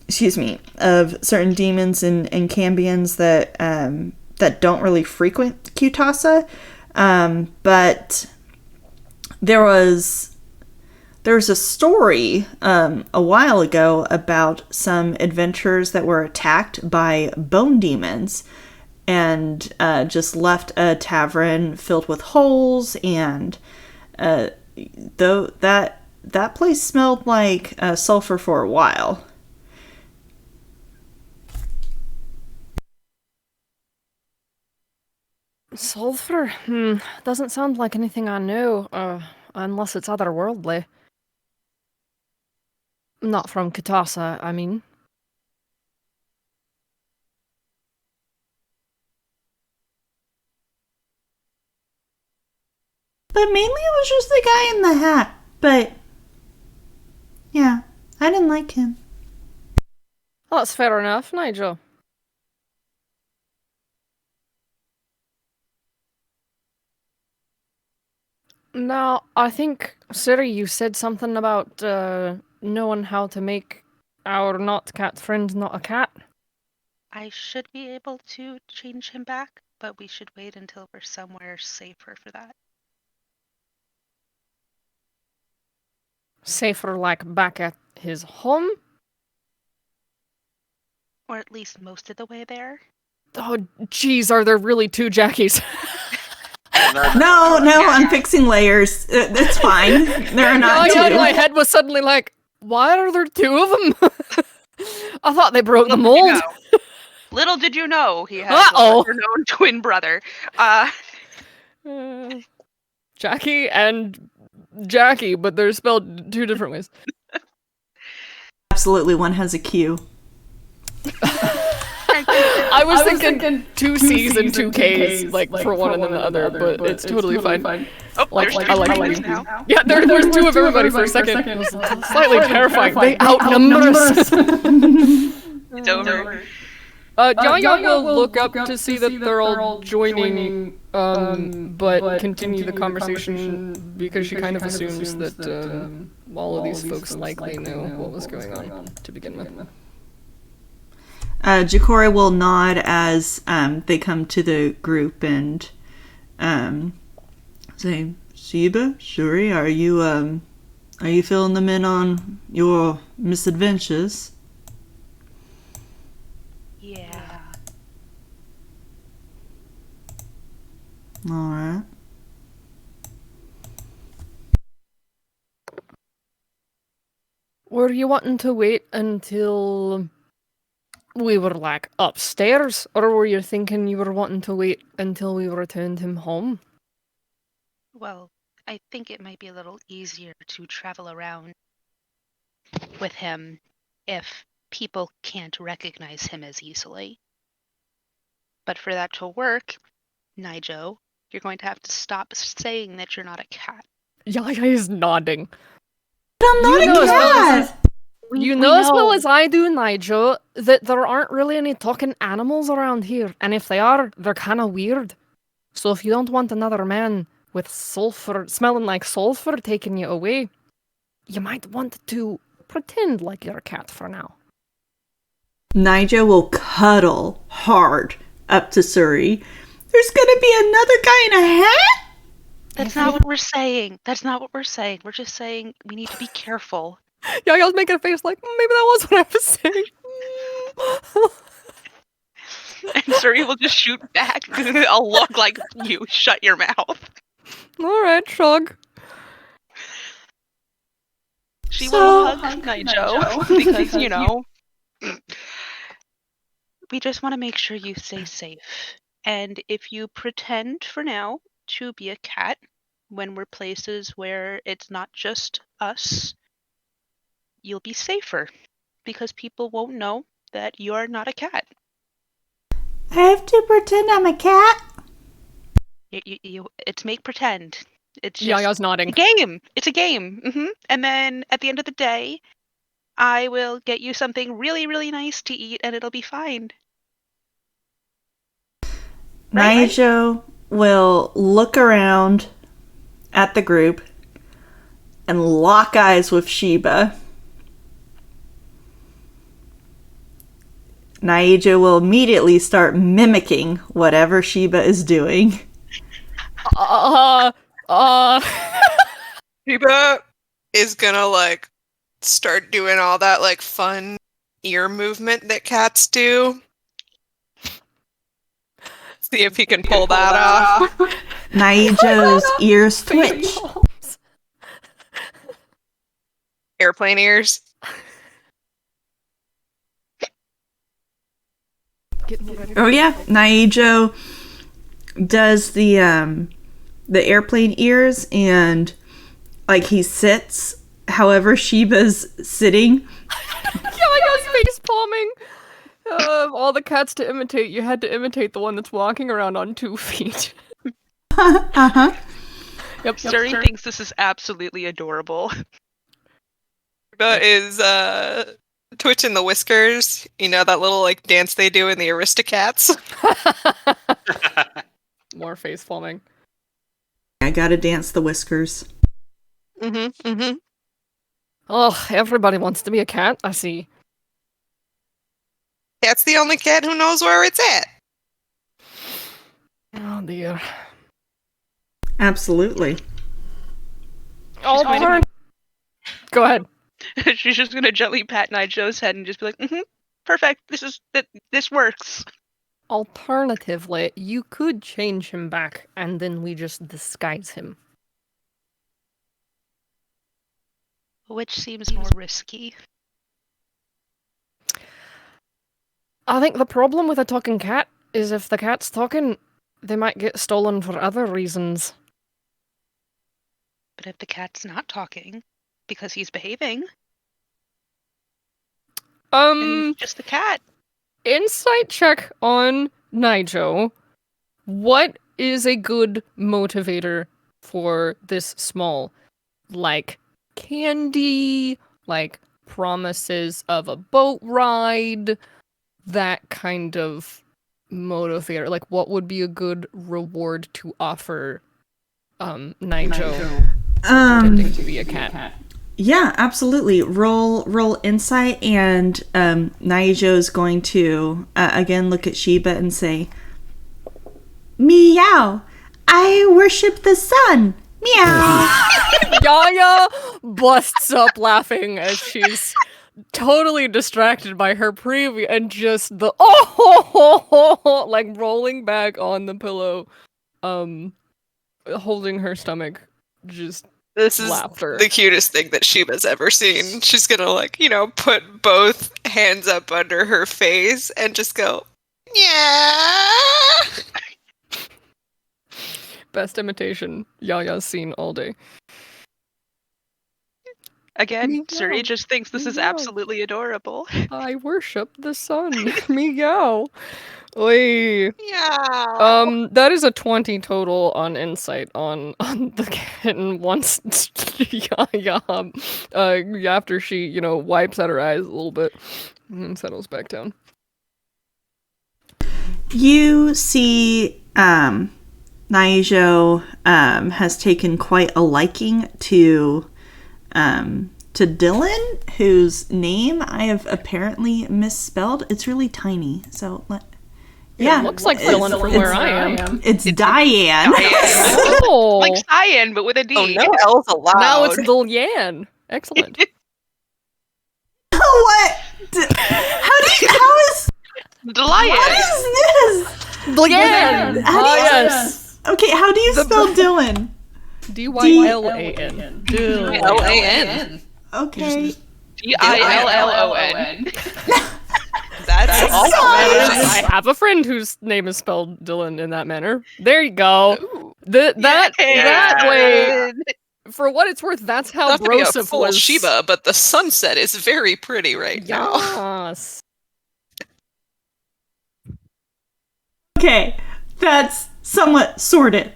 certain demons and cambions that don't really frequent Kutasa. But there was a story a while ago about some adventurers that were attacked by bone demons and just left a tavern filled with holes, and though that place smelled like sulfur for a while. Sulfur? Doesn't sound like anything I know, unless it's otherworldly. Not from Kitasa, I mean. But mainly it was just the guy in the hat. But, yeah, I didn't like him. That's fair enough, Nigel. Now, I think, Siri, you said something about knowing how to make our not cat friend not a cat. I should be able to change him back, but we should wait until we're somewhere safer for that. Safer, like back at his home? Or at least most of the way there. Oh, jeez, are there really two Jackies? No, I'm fixing layers. It's fine. There are not two. My head was suddenly like, why are there two of them? I thought they broke the mold. Little did you know he has a lesser-known twin brother. Jackie and Jackie, but they're spelled two different ways. Absolutely, one has a Q. I was thinking two C's and two K's, like for one and then the other, but it's totally fine. Oh, like, there's I like two now. Yeah, there's two of everybody for a second. It was slightly terrifying. They outnumber us. It's over. Yaya will look up to see that they're all joining, but continue the conversation because she kind of assumes that all of these folks likely know what was going on to begin with. Jacori will nod as they come to the group and say, Sheba, Shuri, are you filling them in on your misadventures? Yeah. Alright. Were you wanting to wait until we were, like, upstairs? Or were you thinking you were wanting to wait until we returned him home? Well, I think it might be a little easier to travel around with him if people can't recognize him as easily. But for that to work, Nigel, you're going to have to stop saying that you're not a cat. Yaya is nodding. But I'm not a cat! You know as well as I do, Nigel, that there aren't really any talking animals around here. And if they are, they're kind of weird. So if you don't want another man with sulfur, smelling like sulfur taking you away, you might want to pretend like you're a cat for now. Nigel will cuddle hard up to Suri. There's gonna be another guy in a hat? That's not what we're saying. That's not what we're saying. We're just saying we need to be careful. Yeah, I was making a face like, maybe that was what I was saying. And Suri will just shoot back. I'll look like you. Shut your mouth. Alright, shrug. She will hug Nigel because, you know, we just want to make sure you stay safe. And if you pretend for now to be a cat when we're places where it's not just us, you'll be safer because people won't know that you're not a cat. I have to pretend I'm a cat? It's make pretend. It's just Yaya's nodding. a game. It's a game. And then at the end of the day, I will get you something really, really nice to eat and it'll be fine. Nigel will look around at the group and lock eyes with Sheba. Nigel will immediately start mimicking whatever Sheba is doing. Sheba is gonna, like, start doing all that, like, fun ear movement that cats do. See if he can pull that off. Nigel's ears twitch. Airplane ears. Oh yeah, Nigel does the airplane ears and like he sits however Sheba's sitting. Yaya's face palming. All the cats to imitate, you had to imitate the one that's walking around on 2 feet. Uh-huh. Yep, Suri thinks this is absolutely adorable. Sheba is twitching the whiskers. You know that little like dance they do in the Aristocats? More face palming. I gotta dance the whiskers. Oh, everybody wants to be a cat, I see. That's the only cat who knows where it's at. Oh dear. Absolutely. Oh, go ahead. She's just gonna gently pat Nigel's head and just be like, perfect, this works. Alternatively, you could change him back, and then we just disguise him. Which seems more risky. I think the problem with a talking cat is if the cat's talking, they might get stolen for other reasons. But if the cat's not talking, because he's behaving, and he's just a cat. Insight check on Nigel. What is a good motivator for this small? Like candy, like promises of a boat ride, that kind of moto theater? Like, what would be a good reward to offer Nigel pretending to be a cat? Yeah, absolutely. Roll insight, and Naijo's going to again look at Sheba and say, "Meow, I worship the sun. Meow." Yaya busts up laughing as she's totally distracted by her preview and just the like rolling back on the pillow, holding her stomach, just This is laughter. the cutest thing that Sheba's ever seen. She's gonna, like, put both hands up under her face and just go, yeah. Best imitation Yaya's seen all day. Again, Suri just thinks this is absolutely adorable. I worship the sun. Meow. Oy. Yeah. That is a 20 total on insight on the kitten once Yaya, after she, wipes at her eyes a little bit and settles back down. You see, Naijo has taken quite a liking to Dylan, whose name I have apparently misspelled. It's really tiny, so yeah, it looks like Dylan from where I am. It's Diane. Oh, Like Cyan, but with a D. Oh, no L's allowed. now it's Dilyan. Excellent. What? How is Delian. what is this? Dilyan. Yes. Okay, how do you spell Dylan? Dylan. Dylan. L-A-N. Okay. Dillon. That's awesome. I have a friend whose name is spelled Dylan in that manner. There you go. That way, for what it's worth, that's how Not to be a Broseph full was. Sheba, but the sunset is very pretty right now. Yes. Okay, that's somewhat sorted.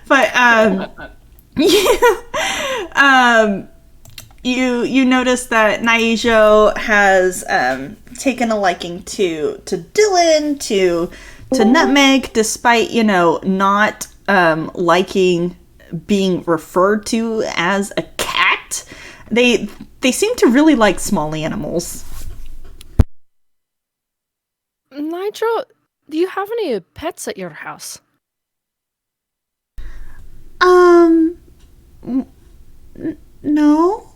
But you notice that Naijo has taken a liking to Dylan, to Nutmeg, despite not liking being referred to as a cat. They seem to really like small animals. Nigel, do you have any pets at your house? No.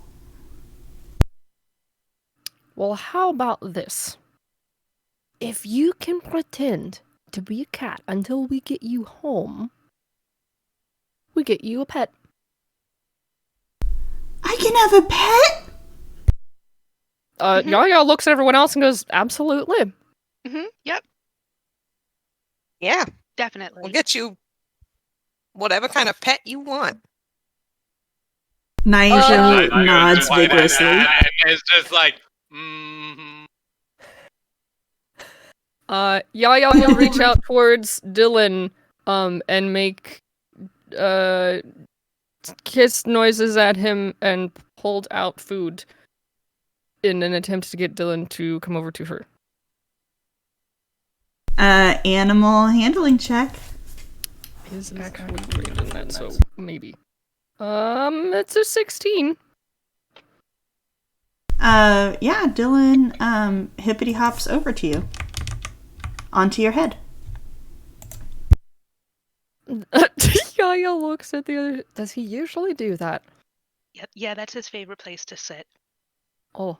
Well, how about this? If you can pretend to be a cat until we get you home, we get you a pet. I can have a pet? Yaya looks at everyone else and goes, absolutely. Yep, Yeah, definitely. we'll get you whatever kind of pet you want. Naijo nods White and vigorously. and it's just like, Yaya will reach out towards Dylan, and make, kiss noises at him and hold out food in an attempt to get Dylan to come over to her. Animal handling check. Is actually great in that, so maybe. It's a 16. Yeah, Dylan, hippity hops over to you. Onto your head. Yaya looks at the other. Does he usually do that? Yep, yeah, that's his favorite place to sit. Oh.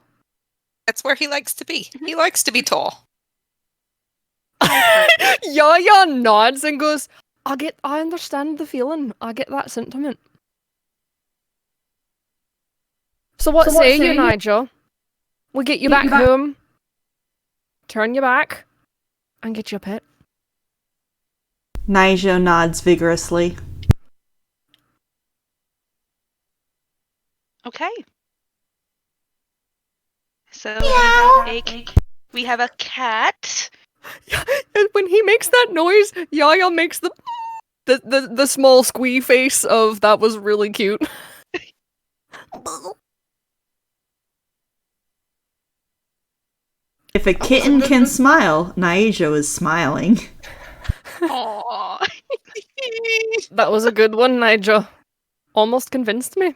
That's where he likes to be. He likes to be tall. Yaya nods and goes, I understand the feeling. I get that sentiment. So what say you, Nigel? We get you back home, turn you back, and get you a pet. Naijo nods vigorously. Okay. So we have a cat. And when he makes that noise, Yaya makes the small squee face of that was really cute. If a kitten can smile, Naijo is smiling. Aww. That was a good one, Nigel. Almost convinced me.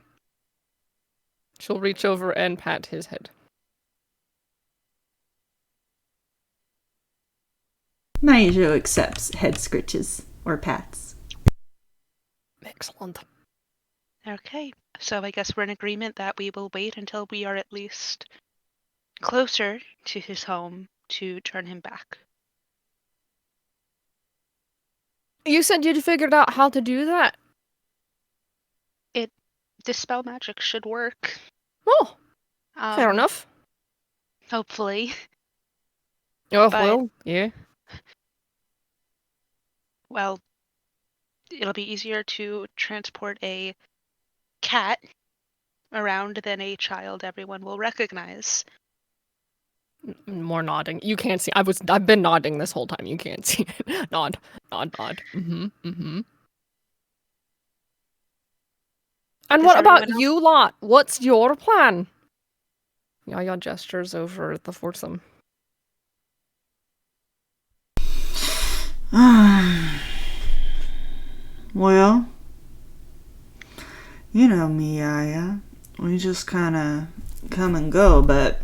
She'll reach over and pat his head. Naijo accepts head scritches or pats. Excellent. Okay, so I guess we're in agreement that we will wait until we are at least closer to his home to turn him back. You said you'd figured out how to do that. Dispel magic should work. Oh, fair enough. Hopefully. Oh, but- well, yeah. Well, it'll be easier to transport a cat around than a child everyone will recognize. More nodding. You can't see. I've been nodding this whole time. You can't see it. Nod. And what about you lot? What's your plan? Yaya gestures over at the foursome. Well, you know me, Yaya. We just kind of come and go, but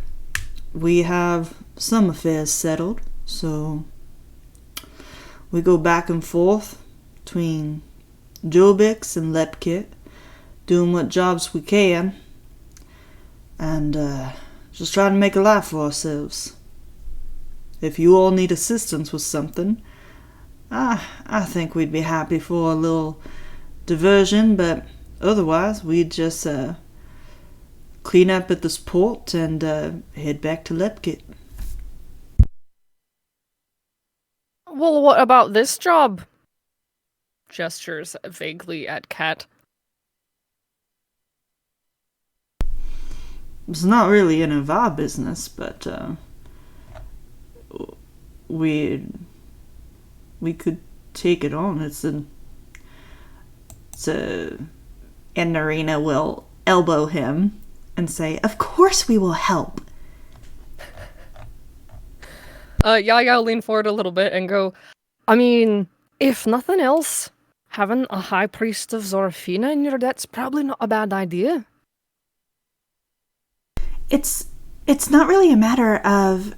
we have some affairs settled, so we go back and forth between Jobix and Lepkit, doing what jobs we can, and just trying to make a life for ourselves. If you all need assistance with something, I think we'd be happy for a little diversion, but otherwise we'd just clean up at this port and head back to Lepkit. Well, what about this job? Gestures vaguely at Kat. It's not really any of our business, but we could take it on. And Narina will elbow him and say, "Of course we will help." Yaya will lean forward a little bit and go, I mean, if nothing else, having a high priest of Zorfina in your debt's probably not a bad idea. It's not really a matter of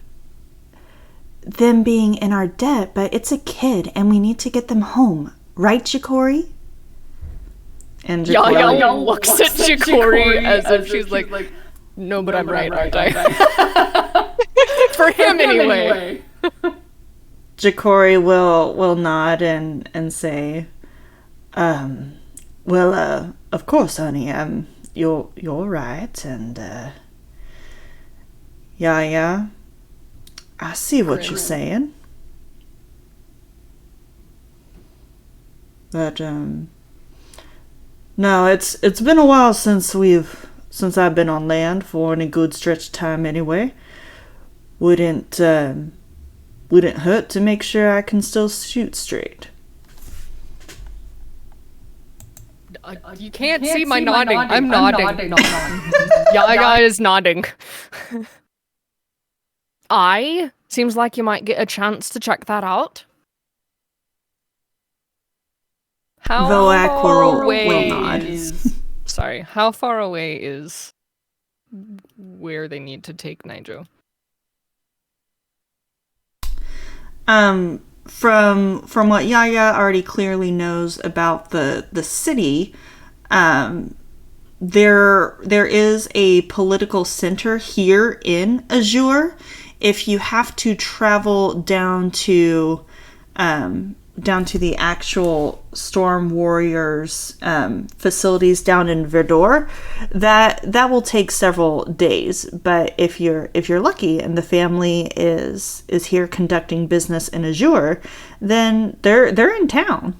them being in our debt, but it's a kid and we need to get them home. Right, Jikori? And Yaya looks at Jikori as if she's like, no, but I'm right, aren't I? For him, anyway. Jikori will nod and say, well, of course, honey, you're right, and, yeah, I see what you're saying. But, no, it's been a while since I've been on land for any good stretch of time anyway. Wouldn't hurt to make sure I can still shoot straight. You can't see my nodding. I'm nodding. Yaya is nodding. Seems like you might get a chance to check that out. How far away will nod. Sorry, how far away is where they need to take Naijo? From what Yaya already clearly knows about the city, there is a political center here in Azure. If you have to travel down to the actual Storm Warriors facilities down in Verdor, that will take several days. But if you're lucky and the family is here conducting business in Azure, then they're in town.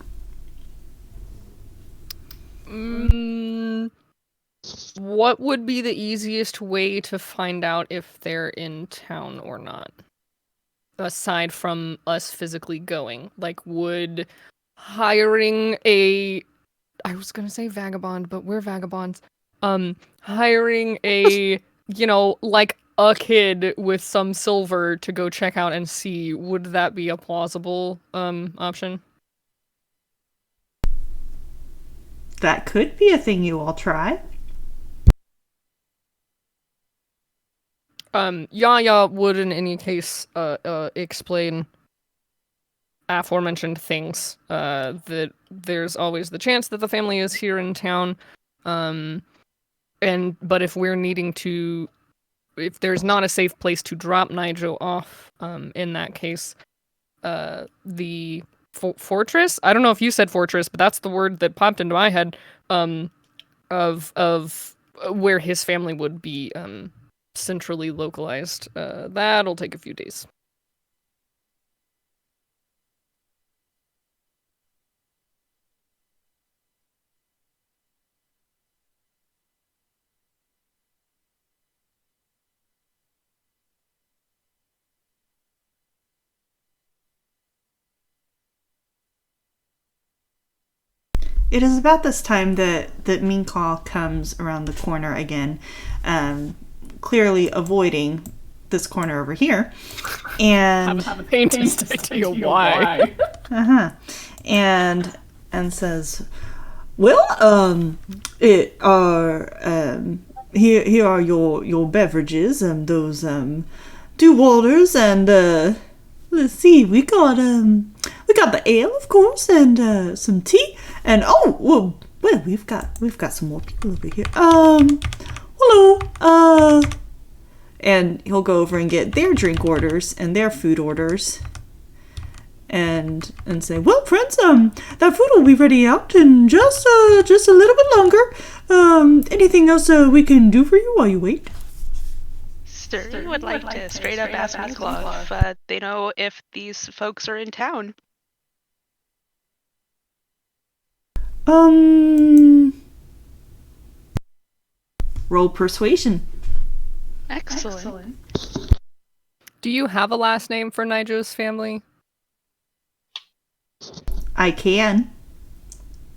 What would be the easiest way to find out if they're in town or not? Aside from us physically going, like, would hiring I was gonna say vagabond, but we're vagabonds. Hiring a, like a kid with some silver to go check out and see, would that be a plausible option? That could be a thing you all try. Yaya would in any case explain aforementioned things. That there's always the chance that the family is here in town. But if we're needing to, if there's not a safe place to drop Nigel off, in that case, the fortress. I don't know if you said fortress, but that's the word that popped into my head. Of where his family would be centrally localized. That'll take a few days. It is about this time that Meancaw comes around the corner again, clearly avoiding this corner over here. And have a faintest idea why. And says, "Well, here are your beverages and those 2 waters and let's see, we got the ale, of course, and some tea, and well, we've got some more people over here. Hello. And he'll go over and get their drink orders and their food orders, and say, well, friends, that food will be ready out in just a little bit longer. Anything else we can do for you while you wait? Sturdy would like to straight up ask Meancaw if they know if these folks are in town. Roll persuasion. Excellent. Do you have a last name for Nigel's family? I can.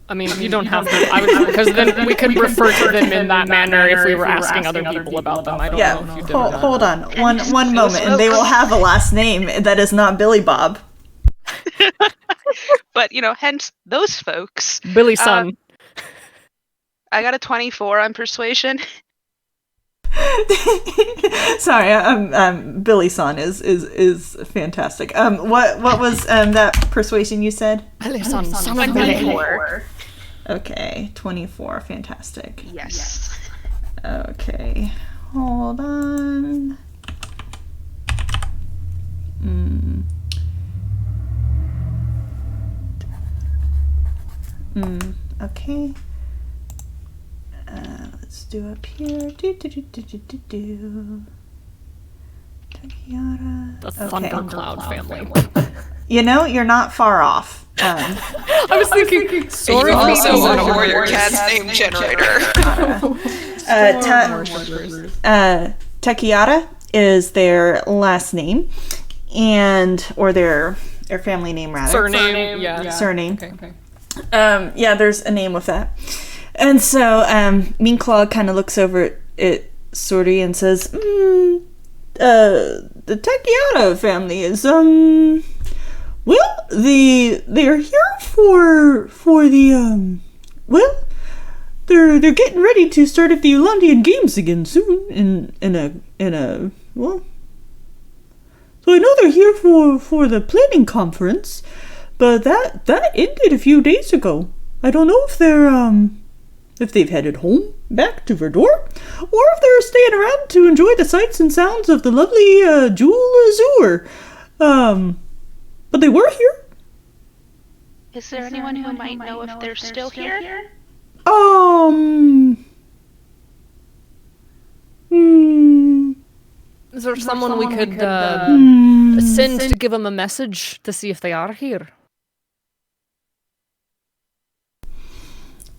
I mean, you don't have to. Because then we could refer to them in that manner if we were asking other people about them. I don't know if you did. Hold on. One moment, and they will have a last name that is not Billy Bob. But, hence those folks. Billy Son. I got a 24 on persuasion. Sorry, Billy Son is fantastic. What was that persuasion you said? Billy Son, son of Billy. Okay, 24, fantastic. Yes. Okay, hold on. Okay. Let's do up here. The Thundercloud family. You're not far off. I was thinking, you also want a warrior cat's name generator. Tekiata is their last name, or their family name rather. Surname, yeah. Surname. Okay. There's a name with that. And so, Meancaw kind of looks over at Sorty and says, the Tekiata family is, well, they're here for the, well, they're getting ready to start at the Ulandian Games again soon, in a, well, so I know they're here for the planning conference, but that ended a few days ago. I don't know if they've headed home, back to Verdor, or if they're staying around to enjoy the sights and sounds of the lovely Jewel Azure. But they were here. Is there anyone who might know if they're still here? Is there someone we could send to give them a message to see if they are here?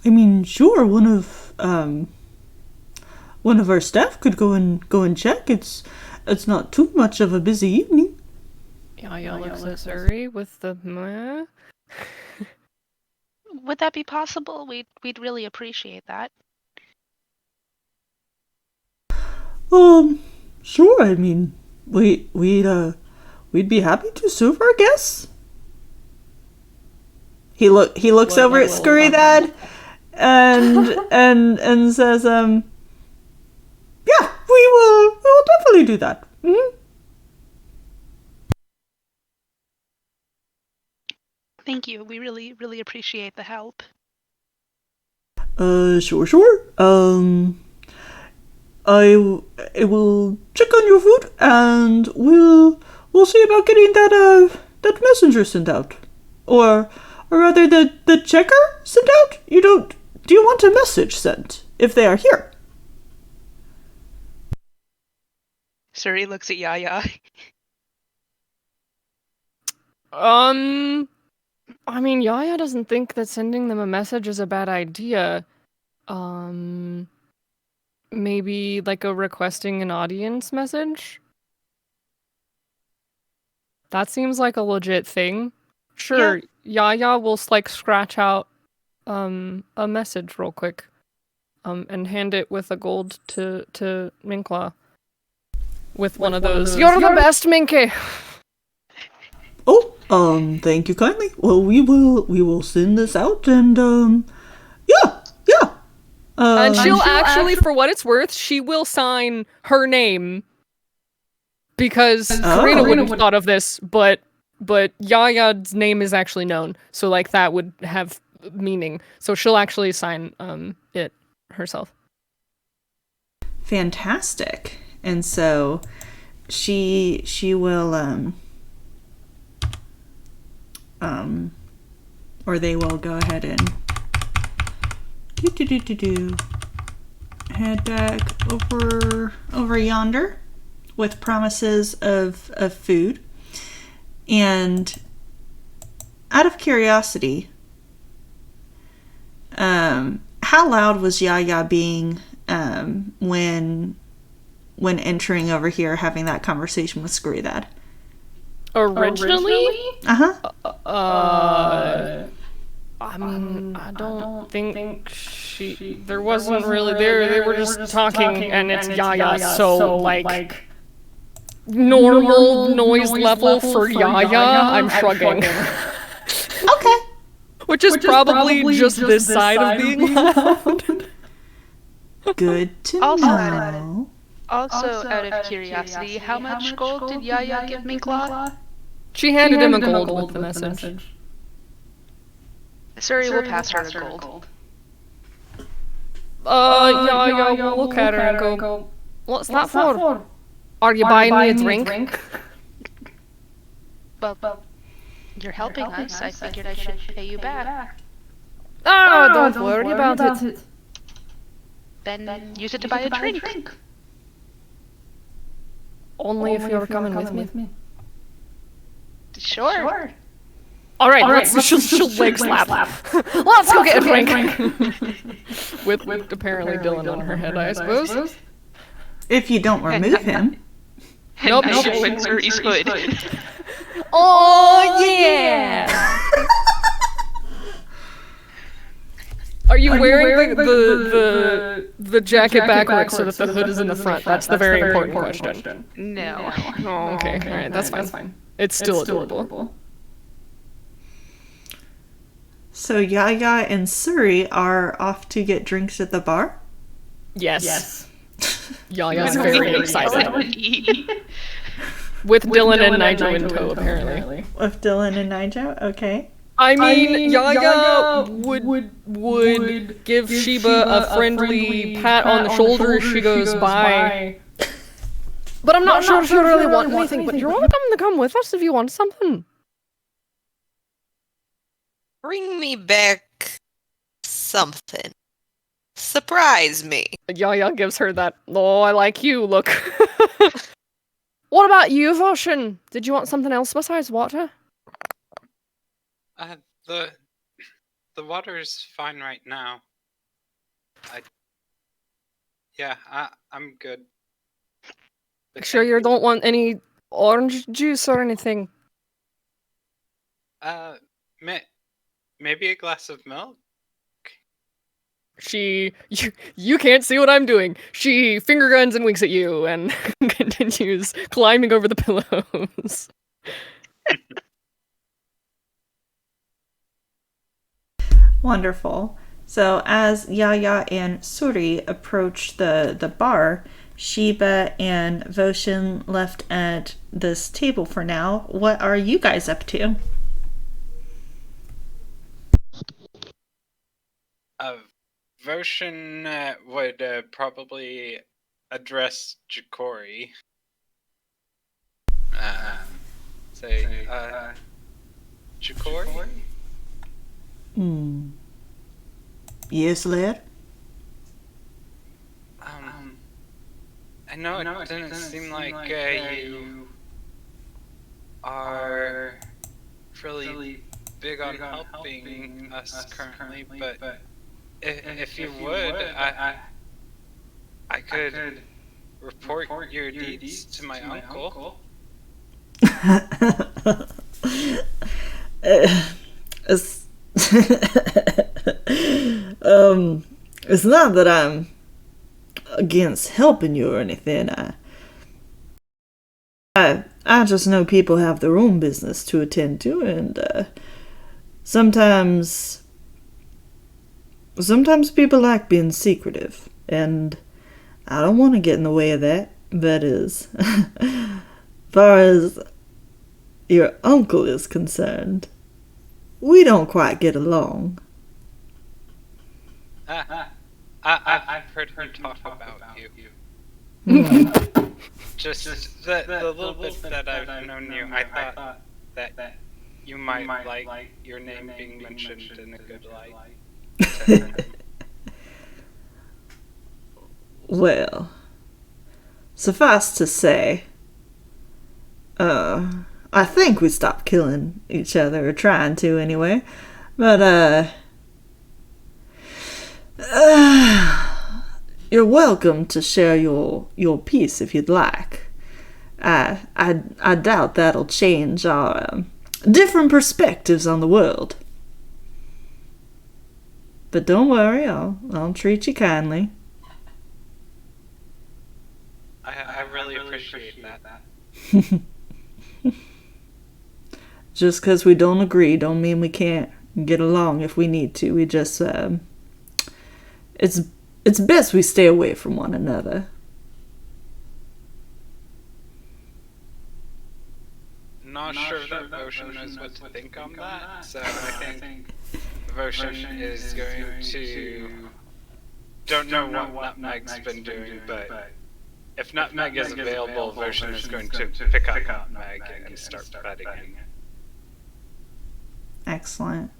I mean, sure. One of our staff could go and check. It's not too much of a busy evening. Yeah, looks at Suri with the meh. Would that be possible? We'd really appreciate that. Sure, I mean, we'd be happy to serve our guests. He looks over at Scurrydad and says, yeah, we will definitely do that. Mm-hmm. Thank you. We really, really appreciate the help. Sure. I will check on your food and we'll see about getting that messenger sent out. Or rather the checker sent out? Do you want a message sent if they are here? Suri looks at Yaya. I mean, Yaya doesn't think that sending them a message is a bad idea. Maybe like a requesting an audience message? That seems like a legit thing. Sure, Yaya will like scratch out a message real quick. And hand it with a gold to Minkla. With one of those. You're the best, Minky! Oh, thank you kindly. Well, we will send this out and yeah. And she'll actually, for what it's worth, she will sign her name. Because Karina wouldn't have thought of this, but Yaya's name is actually known. So like that would have meaning. So she'll actually sign it herself. Fantastic. And so she will or they will go ahead and head back over yonder with promises of food. And out of curiosity, how loud was Yaya being when entering over here, having that conversation with Scurrydad? Originally? Uh-huh. I don't think there wasn't really there. They were just talking, and it's Yaya, so like normal noise level for Yaya, I'm shrugging. Okay. Which is probably just this side of being loud. Good to know. Also, out of curiosity, how much gold did Yaya give Minkla? She handed him a gold with the message. Suri will pass her a gold. Yaya will look at her and go, what's that for? Are you buying me a drink? Well, you're helping us. I figured I should pay you back. Oh, don't worry about it. Then use it to buy a drink. Only if you're coming with me. Sure. All right, she'll leg slap. Let's go get a drink. with apparently Dylan on her head, I suppose. If you don't remove him. Nope. When Suri's hood. Oh yeah. Are you wearing the jacket backwards so that the hood is in the front? That's the very important question. No. Oh, okay. All right, that's fine. It's still adorable. So Yaya and Suri are off to get drinks at the bar? Yes. Yaya's very excited. With Dylan and Nigel in tow, apparently. With Dylan and Nigel? Okay. I mean, Yaya would give Sheba a friendly pat on the shoulder as she goes by. But I'm not sure if you really want anything, but you're welcome to come with us if you want something. Bring me back something. Surprise me. Yaya gives her that, oh, I like you look. What about you, Voshin? Did you want something else besides water? The water's fine right now. I'm good. But Sure you don't want any orange juice or anything? Maybe a glass of milk? You can't see what I'm doing. She finger guns and winks at you and continues climbing over the pillows. Wonderful. So as Yaya and Suri approach the bar, Sheba and Voshin left at this table for now. What are you guys up to? Voshin would probably address Jikori. Say, Jikori? Yes, lad? I know it didn't seem like you are really big on helping us currently, but if you would, I could report your deeds to my uncle. It's it's not that I'm against helping you or anything. I just know people have their own business to attend to, and sometimes people like being secretive, and I don't want to get in the way of that. That is, as far as your uncle is concerned, we don't quite get along. I've heard him talk about you. Just the little bit that I've known you, I thought that you might like your name being mentioned in a good light. Well, suffice to say, I think we stopped killing each other, or trying to anyway. But, you're welcome to share your piece if you'd like. I doubt that'll change our different perspectives on the world. But don't worry, I'll treat you kindly. I really appreciate that. Just because we don't agree don't mean we can't get along if we need to. We just, it's best we stay away from one another. Not sure that Voshin knows what to think on that, so I think Voshin is going to... Don't know what Nutmeg's been doing, but if Nutmeg is available, Voshin is going to pick up Nutmeg and start petting it. Excellent.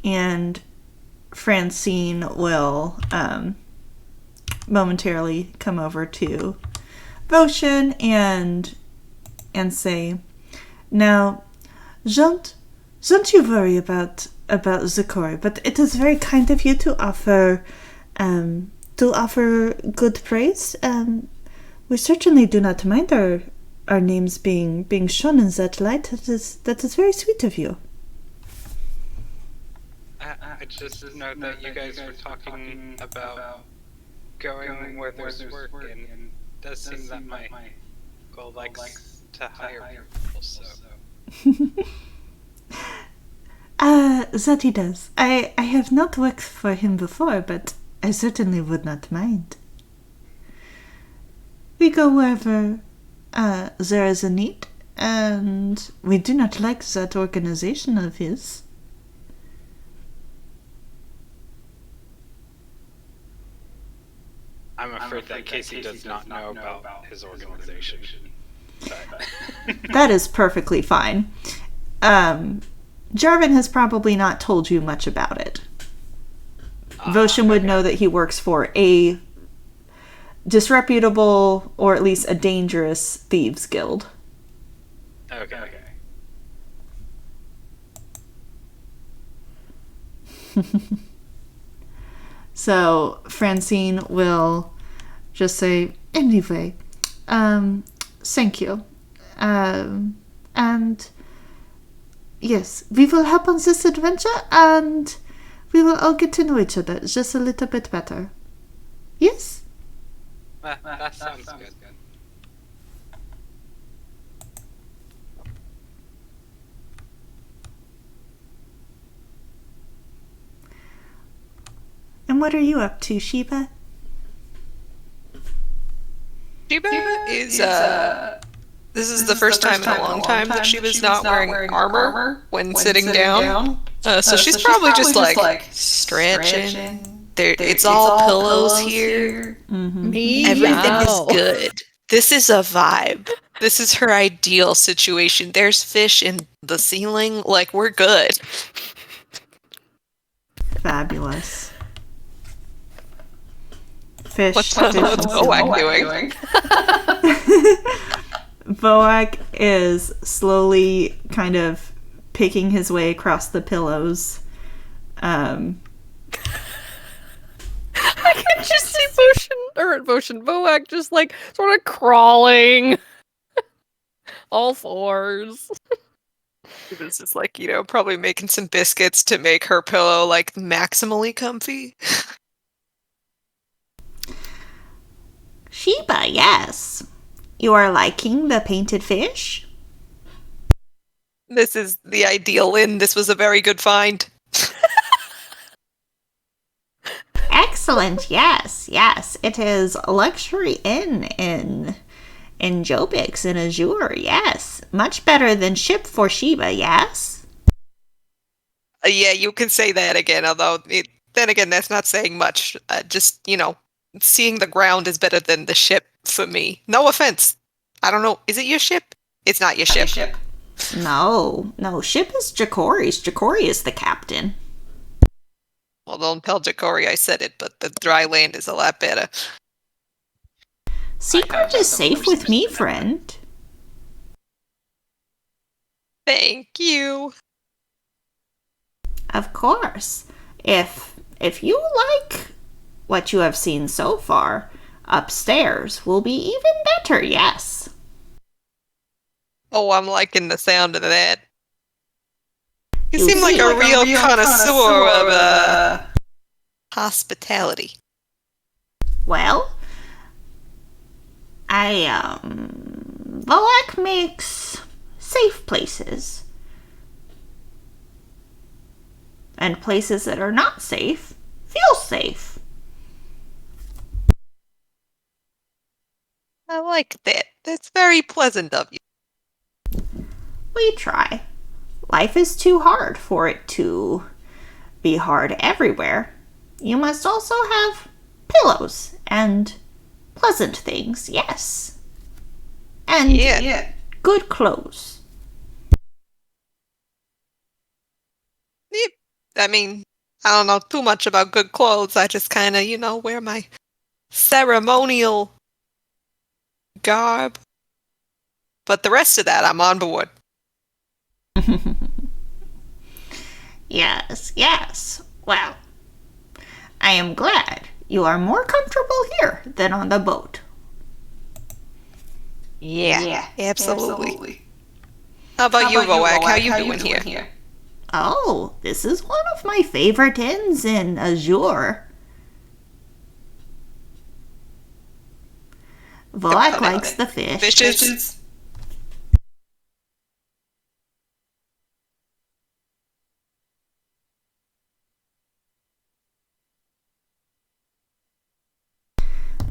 And Francine will momentarily come over to Voshin and say, "Now, don't you worry about Zikori, but it is very kind of you to offer good praise. We certainly do not mind our names being shown in that light. That is very sweet of you." I just know that you guys were talking about going where there's work, and it does seem that my uncle likes to hire people, so... That he does. I have not worked for him before, but I certainly would not mind. We go wherever there is a need, and we do not like that organization of his. I'm afraid that Casey does not know about his organization. That is perfectly fine. Jarvan has probably not told you much about it. Voshin would know that he works for a disreputable, or at least a dangerous, thieves guild. Okay. So Francine will just say, "Anyway, thank you. And Yes, we will help on this adventure, and we will all get to know each other just a little bit better. Yes? That sounds good. And what are you up to, Sheba? Sheba is, this is the first time in a long time that Sheba's not wearing armor when sitting down. So she's probably just like stretching. It's all pillows here. Me? Everything is good. This is a vibe. This is her ideal situation. There's fish in the ceiling. Like, we're good. Fabulous. Fish. What's Boak doing? Boak is slowly kind of picking his way across the pillows. I can just see Boak just like sort of crawling. All fours. This is like, probably making some biscuits to make her pillow like maximally comfy. Sheba, yes. You are liking the painted fish? This is the ideal inn. This was a very good find. Excellent, yes. It is a luxury inn in Jobix in Azure, yes. Much better than ship for Sheba, yes? Yeah, you can say that again, although then again, that's not saying much. Just, seeing the ground is better than the ship for me. No offense. I don't know. Is it your ship? It's not your ship. No, ship is Jacori's. Jacori is the captain. Well, don't tell Jacori I said it, but the dry land is a lot better. Secret is safe with me, friend. Thank you. Of course. If you like what you have seen so far, upstairs will be even better, yes. Oh, I'm liking the sound of that. You seem like a real connoisseur of hospitality. Well, Volak makes safe places. And places that are not safe feel safe. I like that. That's very pleasant of you. We try. Life is too hard for it to be hard everywhere. You must also have pillows and pleasant things, yes. And good clothes. I mean, I don't know too much about good clothes. I just kind of, wear my ceremonial garb. But the rest of that, I'm on board. Yes. Well, I am glad you are more comfortable here than on the boat. Yeah, absolutely. How about you, Voak? How you doing here? Oh, this is one of my favorite inns in Azure. Voak likes the fish. Fishes?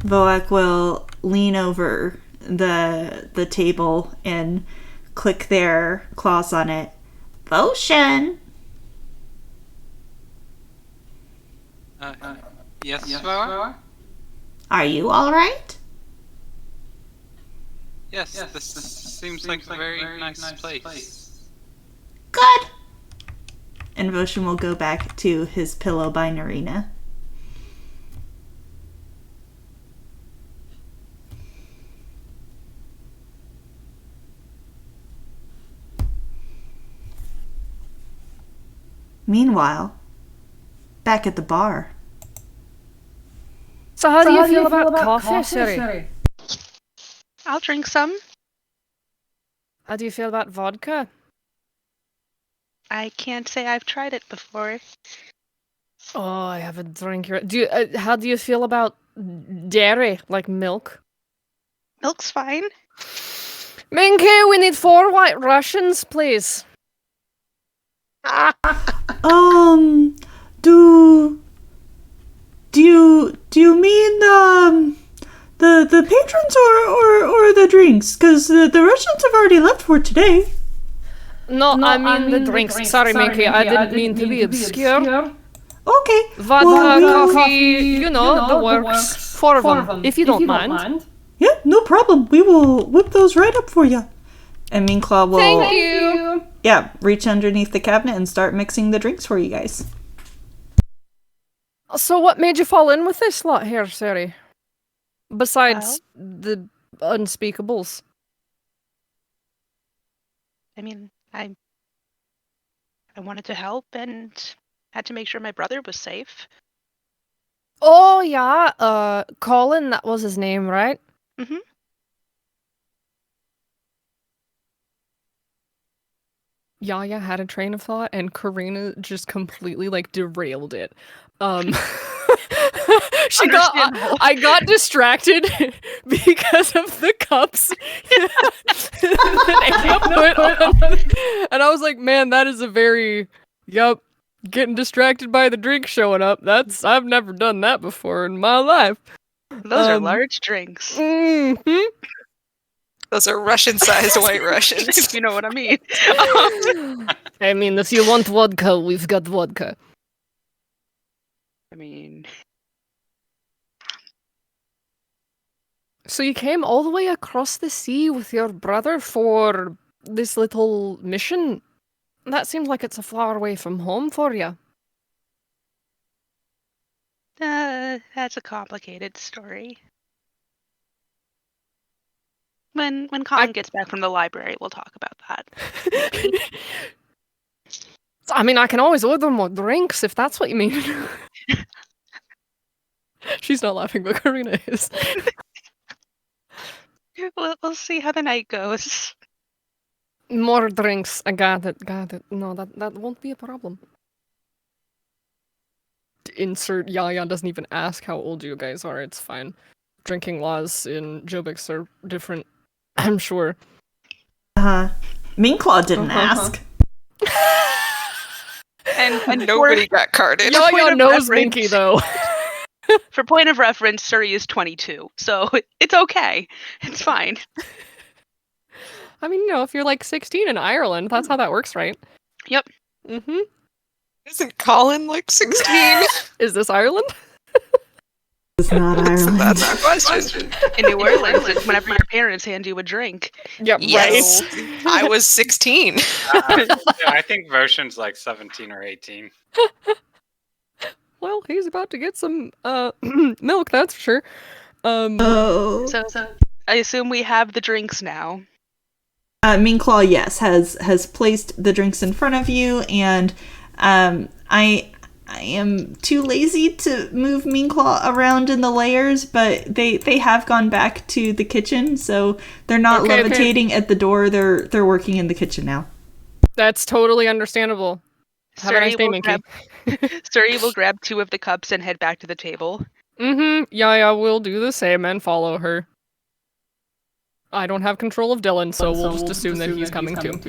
Voak will lean over the table and click their claws on it. Potion! Yes, Flower? Are you alright? Yes, this seems like a very nice place. Good! And Voshan will go back to his pillow by Narina. Meanwhile, back at the bar. So how do you feel about coffee, Siri? I'll drink some. How do you feel about vodka? I can't say I've tried it before. Oh, I have a drink here. How do you feel about dairy, like milk? Milk's fine. Minky, we need 4 white Russians, please. Do you mean the patrons or the drinks? Because the Russians have already left for today. No, I mean the drinks. Sorry, Minky, I didn't mean to be obscure. Okay. Vodka, coffee, you know, the works. 4 of them, if you don't mind. Yeah, no problem. We will whip those right up for you. And Meanclaw will... Thank you! Yeah, reach underneath the cabinet and start mixing the drinks for you guys. So what made you fall in with this lot here, Sari? Besides the unspeakables. I mean, I wanted to help and had to make sure my brother was safe. Oh, yeah, Colin, that was his name, right? Mm-hmm. Yaya had a train of thought, and Karina just completely, like, derailed it. I got distracted because of the cups. And I was like, man, that is a very, getting distracted by the drink showing up. I've never done that before in my life. Those are large drinks. Mm-hmm. Those are Russian-sized white Russians. If you know what I mean. I mean, if you want vodka, we've got vodka. I mean... So you came all the way across the sea with your brother for this little mission? That seems like it's a far away from home for you. That's a complicated story. When Colin gets back from the library, we'll talk about that. I mean, I can always order more drinks if that's what you mean. She's not laughing, but Karina is. We'll see how the night goes. More drinks. I got it. No, that won't be a problem. Insert Yaya doesn't even ask how old you guys are. It's fine. Drinking laws in Jobix are different, I'm sure. Meanclaw didn't ask. And nobody got carded. Yaya knows Minky, though. For point of reference, Suri is 22, so it's okay. It's fine. I mean, if you're like 16 in Ireland, that's how that works, right? Yep. Mm-hmm. Isn't Colin like 16? Is this Ireland? It's not Ireland. That's our question. In New Orleans, it's whenever your parents hand you a drink. Yep, Yes. I was 16. I think Roshan's like 17 or 18. Well, he's about to get some milk, that's for sure. So I assume we have the drinks now. Meanclaw, yes, has placed the drinks in front of you, and I am too lazy to move Meanclaw around in the layers, but they have gone back to the kitchen, so they're not levitating at the door. They're working in the kitchen now. That's totally understandable. Have a nice day, Minky. Suri will grab 2 of the cups and head back to the table. Mm-hmm. Yaya will do the same and follow her. I don't have control of Dylan, so we'll just assume that he's coming too.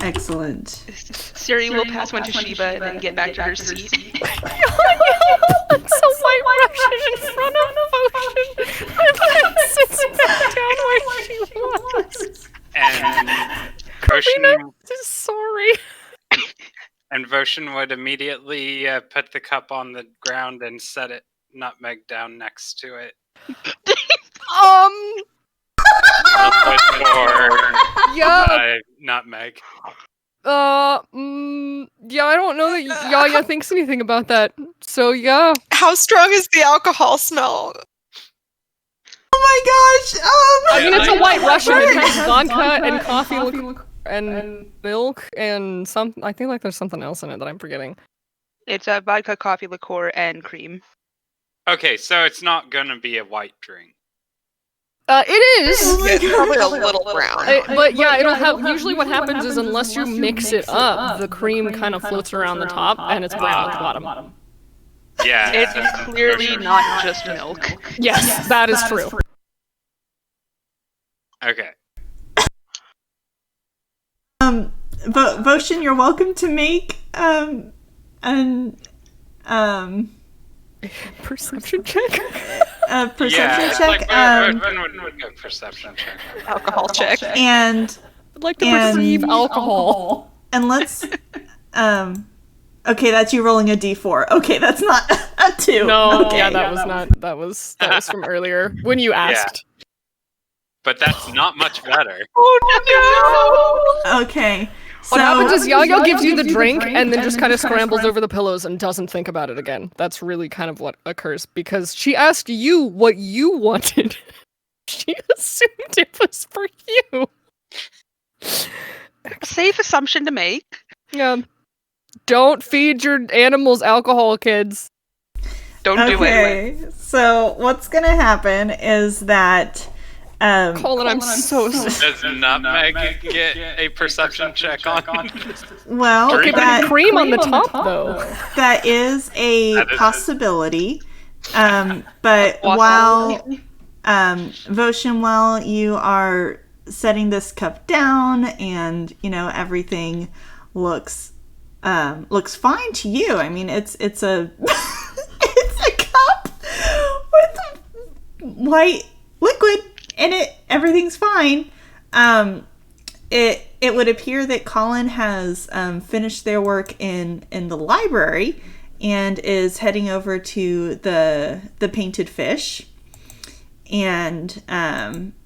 Excellent. Suri will pass one to Shiva and then get back to her seat. That's a white Russian in front of Ocean. And then sits back down where she was. And Karina Roshan, is sorry. and Roshan would immediately put the cup on the ground and set it nutmeg down next to it. Nutmeg. Yeah, I don't know that Yaya thinks anything about that. So yeah. How strong is the alcohol smell? Oh my gosh! I mean, it's a white Russian. It has vodka and coffee and milk and some. I think there's something else in it that I'm forgetting. It's a vodka, coffee, liqueur, and cream. Okay, so it's not gonna be a white drink. It is. It's probably a little brown. But yeah, it'll have. Usually, what happens is unless you mix it up, the cream kind of floats around the top, and it's brown at the bottom. Yeah. It's clearly not just milk. Yes, that is true. Okay. Voshin, you're welcome to make Perception check. Perception check. Would go perception check. Alcohol check. And I'd like to perceive alcohol. And let's okay, that's you rolling a d4. Okay, that's not a 2. No, okay. yeah, that was not. That was from earlier when you asked. But that's not much better. Oh no! Okay. What happens is Yayo gives you the drink and then just kind of scrambles over the pillows and doesn't think about it again. That's really kind of what occurs because she asked you what you wanted. She assumed it was for you. A safe assumption to make. Yeah. Don't feed your animals alcohol, kids. Don't do it anyway. Okay. So what's gonna happen is that Colin, I'm so sorry. Does Nutmeg get a perception check on? well, Okay, but cream on the top, though. that is a That is- possibility. But while Voshin, while you are setting this cup down and everything looks fine to you. I mean, it's a it's a cup with white liquid in it. Everything's fine. It would appear that Colin has finished their work in the library and is heading over to the painted fish, and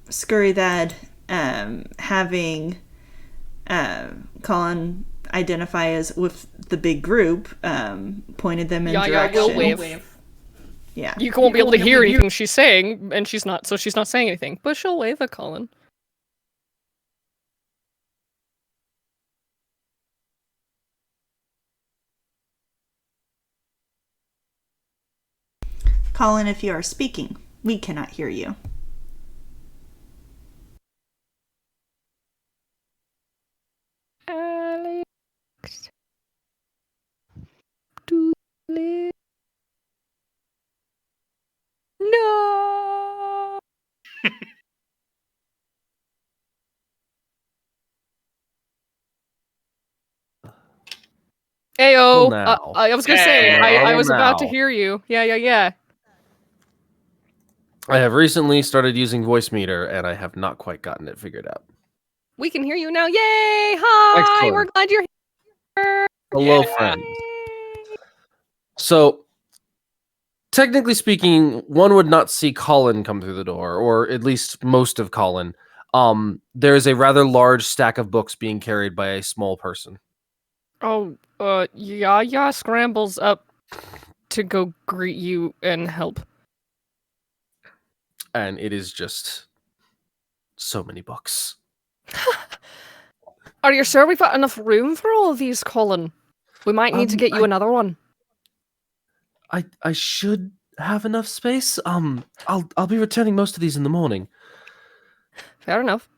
Scurrydad having Colin identify as with the big group, pointed them in direction. Will wave. Yeah. You won't be able to hear anything she's saying, and she's not saying anything. But she'll wave at Colin. Colin, if you are speaking, we cannot hear you. Alex. Do live. No. Ayo. I was gonna say, I was about to hear you. Yeah. I have recently started using voice meter, and I have not quite gotten it figured out. We can hear you now. Yay! Hi! Excellent. We're glad you're here. Hello, friend. So, technically speaking, one would not see Colin come through the door, or at least most of Colin. There is a rather large stack of books being carried by a small person. Oh, Yaya scrambles up to go greet you and help. And it is just so many books. Are you sure we've got enough room for all of these, Colin? We might need to get you another one. I should have enough space. I'll be returning most of these in the morning. Fair enough.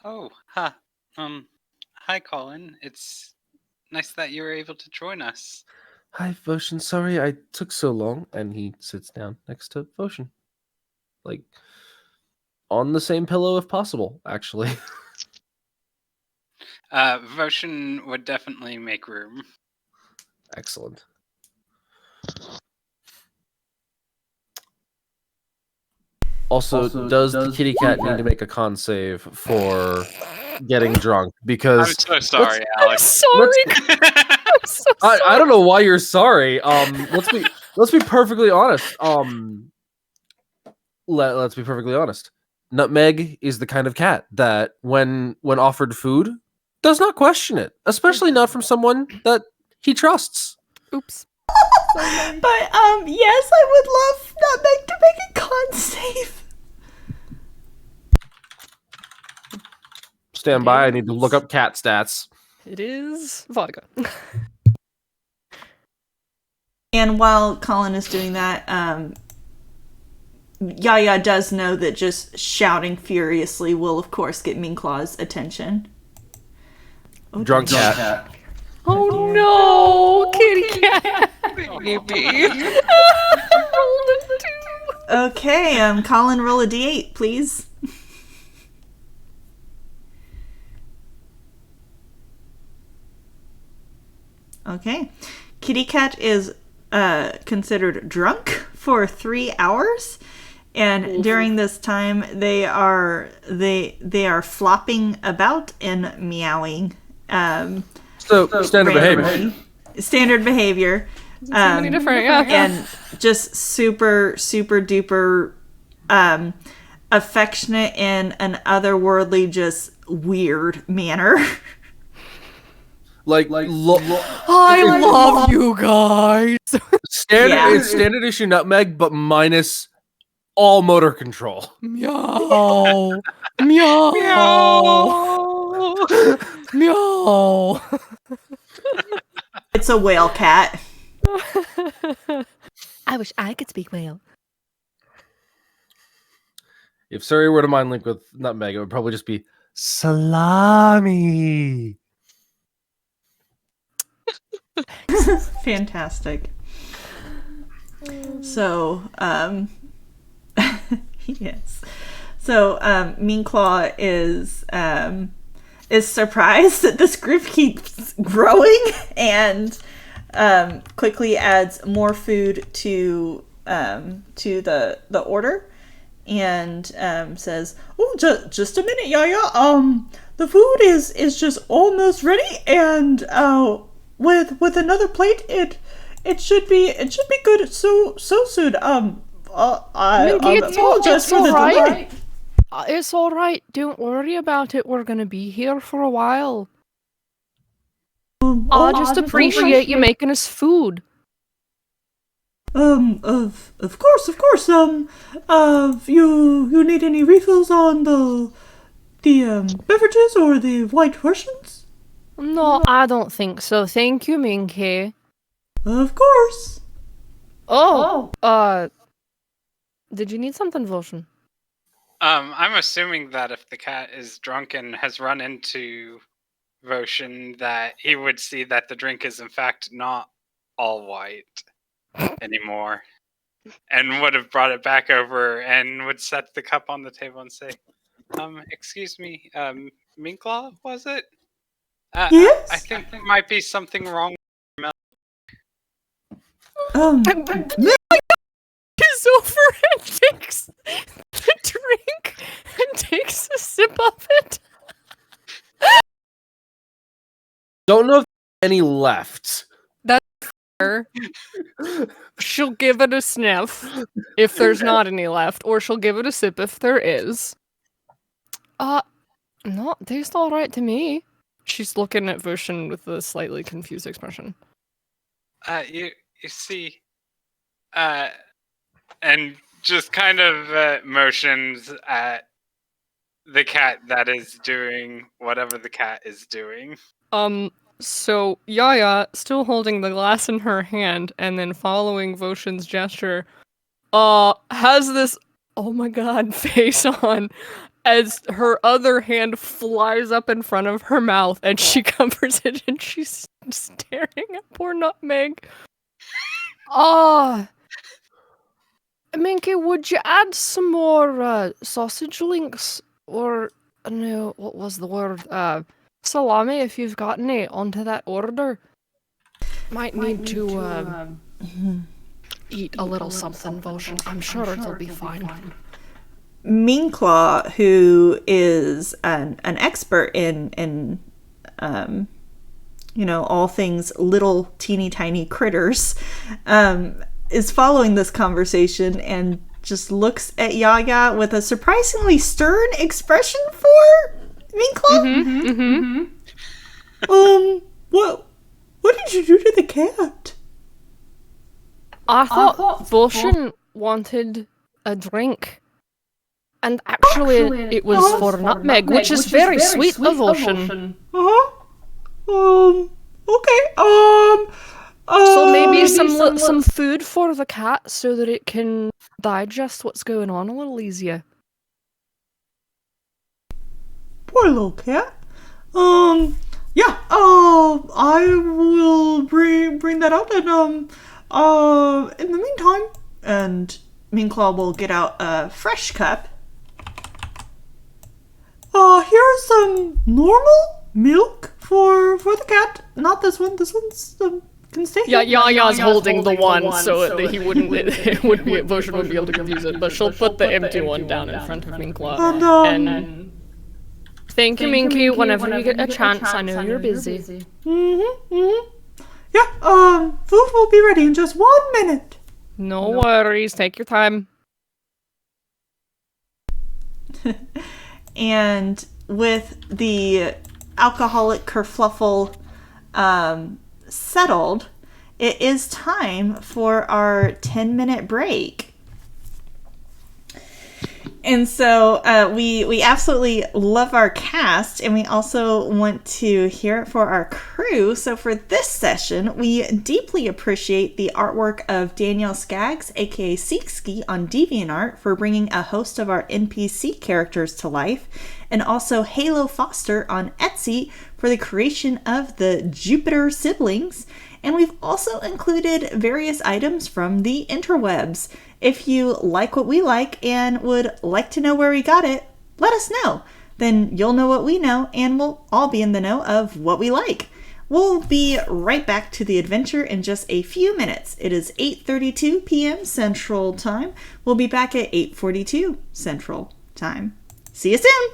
Oh, huh. Hi, Colin. It's nice that you were able to join us. Hi, Voshin. Sorry I took so long. And he sits down next to Voshin. Like, on the same pillow if possible, actually. Voshin would definitely make room. Excellent. Also, does the kitty cat need to make a con save for getting drunk? Because I'm so sorry, Alex. Sorry. I'm so sorry. I don't know why you're sorry. Let's be perfectly honest. Let's be perfectly honest. Nutmeg is the kind of cat that when offered food does not question it, especially not from someone that he trusts. Oops. But yes, I would love Nutmeg to make a con save. Stand by. I need to look up cat stats. It is vodka. And while Colin is doing that, Yaya does know that just shouting furiously will, of course, get Meanclaw's attention. Oh, Drunk cat. Oh no, kitty cat. Baby. Rolled a 2. Okay, Colin, roll a d8, please. Okay. Kitty cat is considered drunk for 3 hours, and during this time they are flopping about and meowing. So standard behavior. randomly. Standard behavior. So many different, yeah. And just super duper affectionate in an otherworldly, just weird manner. I love you guys. It's standard issue nutmeg, but minus all motor control. Meow. Meow. Meow. It's a whale cat. I wish I could speak whale. If Surrey were to mind link with nutmeg, it would probably just be salami. Fantastic. So, yes. So, Meanclaw is surprised that this group keeps growing and quickly adds more food to the order and says, "Oh, just a minute, Yaya. The food is just almost ready, and with another plate, it should be good so soon. I apologize for the delay." It's alright. Don't worry about it. We're gonna be here for a while. I just appreciate you making us food. Of course. You need any refills on the beverages or the white Russians? No, I don't think so. Thank you, Minky. Of course. Did you need something, Voshin? I'm assuming that if the cat is drunk and has run into Roshan, that he would see that the drink is in fact not all white anymore, and would have brought it back over and would set the cup on the table and say, excuse me, Meanclaw, was it? Yes? I think there might be something wrong with Is over and takes the drink and takes a sip of it. Don't know if there's any left. She'll give it a sniff if there's not any left, or she'll give it a sip if there is. No, tastes alright to me. She's looking at Voshin with a slightly confused expression. You see, and just kind of motions at the cat that is doing whatever the cat is doing. So Yaya, still holding the glass in her hand, and then following Voshin's gesture, has this oh my god face on as her other hand flies up in front of her mouth and she covers it and she's staring at poor Nutmeg. Minky, would you add some more sausage links or no, what was the word? Salami, if you've got any, onto that order. Might need to eat a little something, Voshin. I'm sure it'll be fine. Meanclaw, who is an expert in all things little teeny tiny critters, is following this conversation and just looks at Yaya with a surprisingly stern expression for Meanclaw. What did you do to the cat? I thought Voshin wanted a drink. And actually it was for Nutmeg, which is very sweet of Voshin. Okay. So maybe some food for the cat so that it can digest what's going on a little easier. Poor little cat. Yeah. I will bring that up, and in the meantime, and Meanclaw will get out a fresh cup. Here's some normal milk for the cat. Not this one. This one's can stay here. Yeah, Yaya's holding the one so that he wouldn't. It would be Version would be able to confuse it, but she'll put the empty one down in front of Meanclaw. And thank you, Minky. Whenever you get a chance, I know you're busy. Yeah. Food will be ready in just 1 minute. No worries. Take your time. And with the alcoholic kerfluffle settled, it is time for our 10-minute break. And so we absolutely love our cast, and we also want to hear it for our crew. So for this session, we deeply appreciate the artwork of Danielle Skaggs, aka Seekski, on DeviantArt for bringing a host of our NPC characters to life, and also Halo Foster on Etsy for the creation of the Jupiter siblings. And we've also included various items from the interwebs. If you like what we like and would like to know where we got it, let us know. Then you'll know what we know, and we'll all be in the know of what we like. We'll be right back to the adventure in just a few minutes. It is 8:32 p.m. Central Time. We'll be back at 8:42 Central Time. See you soon!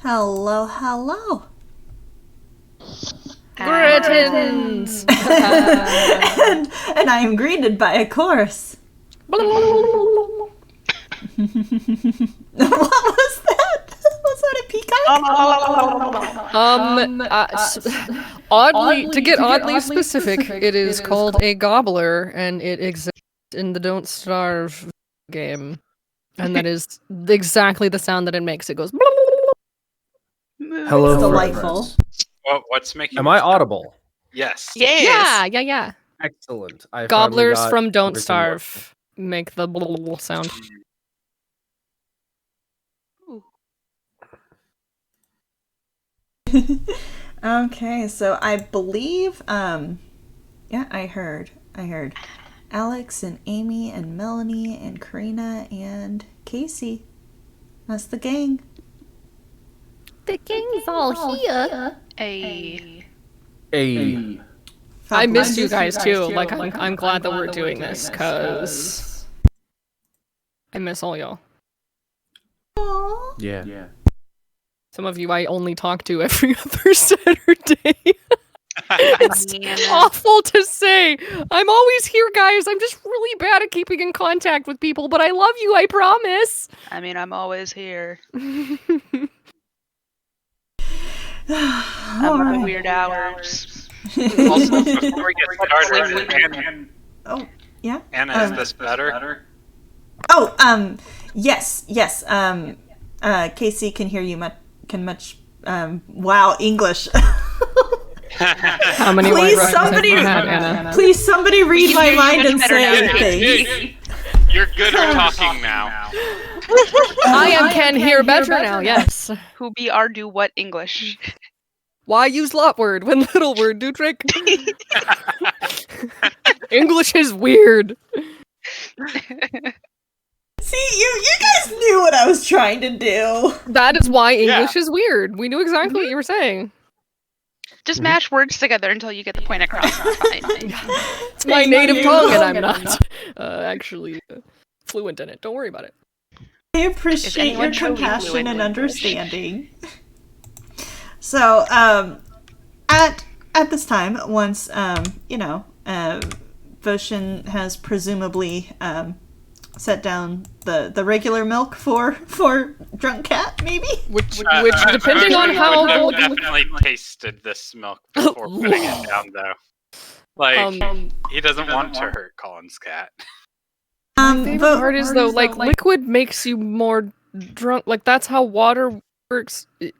Hello, hello. Greetings! and I am greeted by a chorus. What was that? Was that a peacock? Oddly, to get oddly specific, it is called a gobbler, and it exists in the Don't Starve game. And that is exactly the sound that it makes. It goes. Hello, It's delightful. Well, what's making? Am I audible? Yes. Yeah. Excellent. I Gobblers finally got from Don't everything Starve make the sound. Okay, so I believe, I heard Alex and Amy and Melanie and Karina and Casey. That's the gang. The gang's all here. A I missed you guys too. Like, I'm glad that we're doing this, because I miss all y'all. Aww. Yeah. Some of you I only talk to every other Saturday. It's awful to say. I'm always here, guys. I'm just really bad at keeping in contact with people, but I love you, I promise. I mean, I'm always here. I'm on weird hours. Also, before we get started, Oh, yeah? Anna, is this better? Oh, yes. Casey can hear you wow, English. How many please white somebody, rice have you had, Anna? Please somebody read my mind and say anything. You're good at talking now. I can hear better now, yes. Who be are do what English? Why use lot word when little word do trick? English is weird. See, you guys knew what I was trying to do. That is why English is weird. We knew exactly what you were saying. Just mash words together until you get the point across. It's fine. It's my native tongue, and I'm not actually fluent in it. Don't worry about it. I appreciate your compassion and understanding. So, at this time, once Voshin has presumably set down the regular milk for Drunk Cat, maybe? Which depending on how old... definitely tasted this milk before putting it down, though. Like, he doesn't want to hurt Colin's cat. My favorite part is, though, like, liquid makes you more drunk. Like, that's how water works. It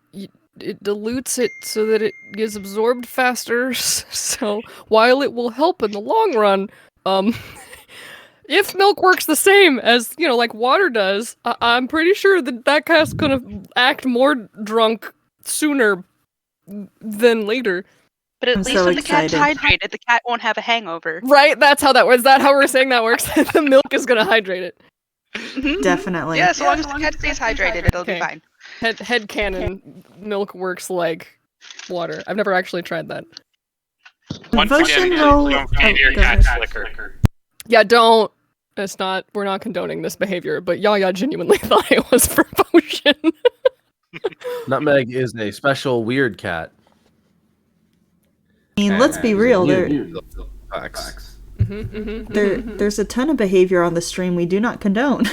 dilutes it so that it gets absorbed faster. So, while it will help in the long run, if milk works the same as, like water does, I'm pretty sure that cat's gonna act more drunk sooner than later. But at least when the cat's hydrated, the cat won't have a hangover. Right? That's how that works. Is that how we're saying that works? The milk is gonna hydrate it. Definitely. Yeah, as long as the cat stays hydrated, it'll be fine. Head canon, milk works like water. I've never actually tried that. Once again, don't feed your cat liquor. Yeah, don't. We're not condoning this behavior, but Yaya genuinely thought it was for potion. Nutmeg is a special weird cat. I mean, let's be real. Facts. There's a ton of behavior on the stream we do not condone.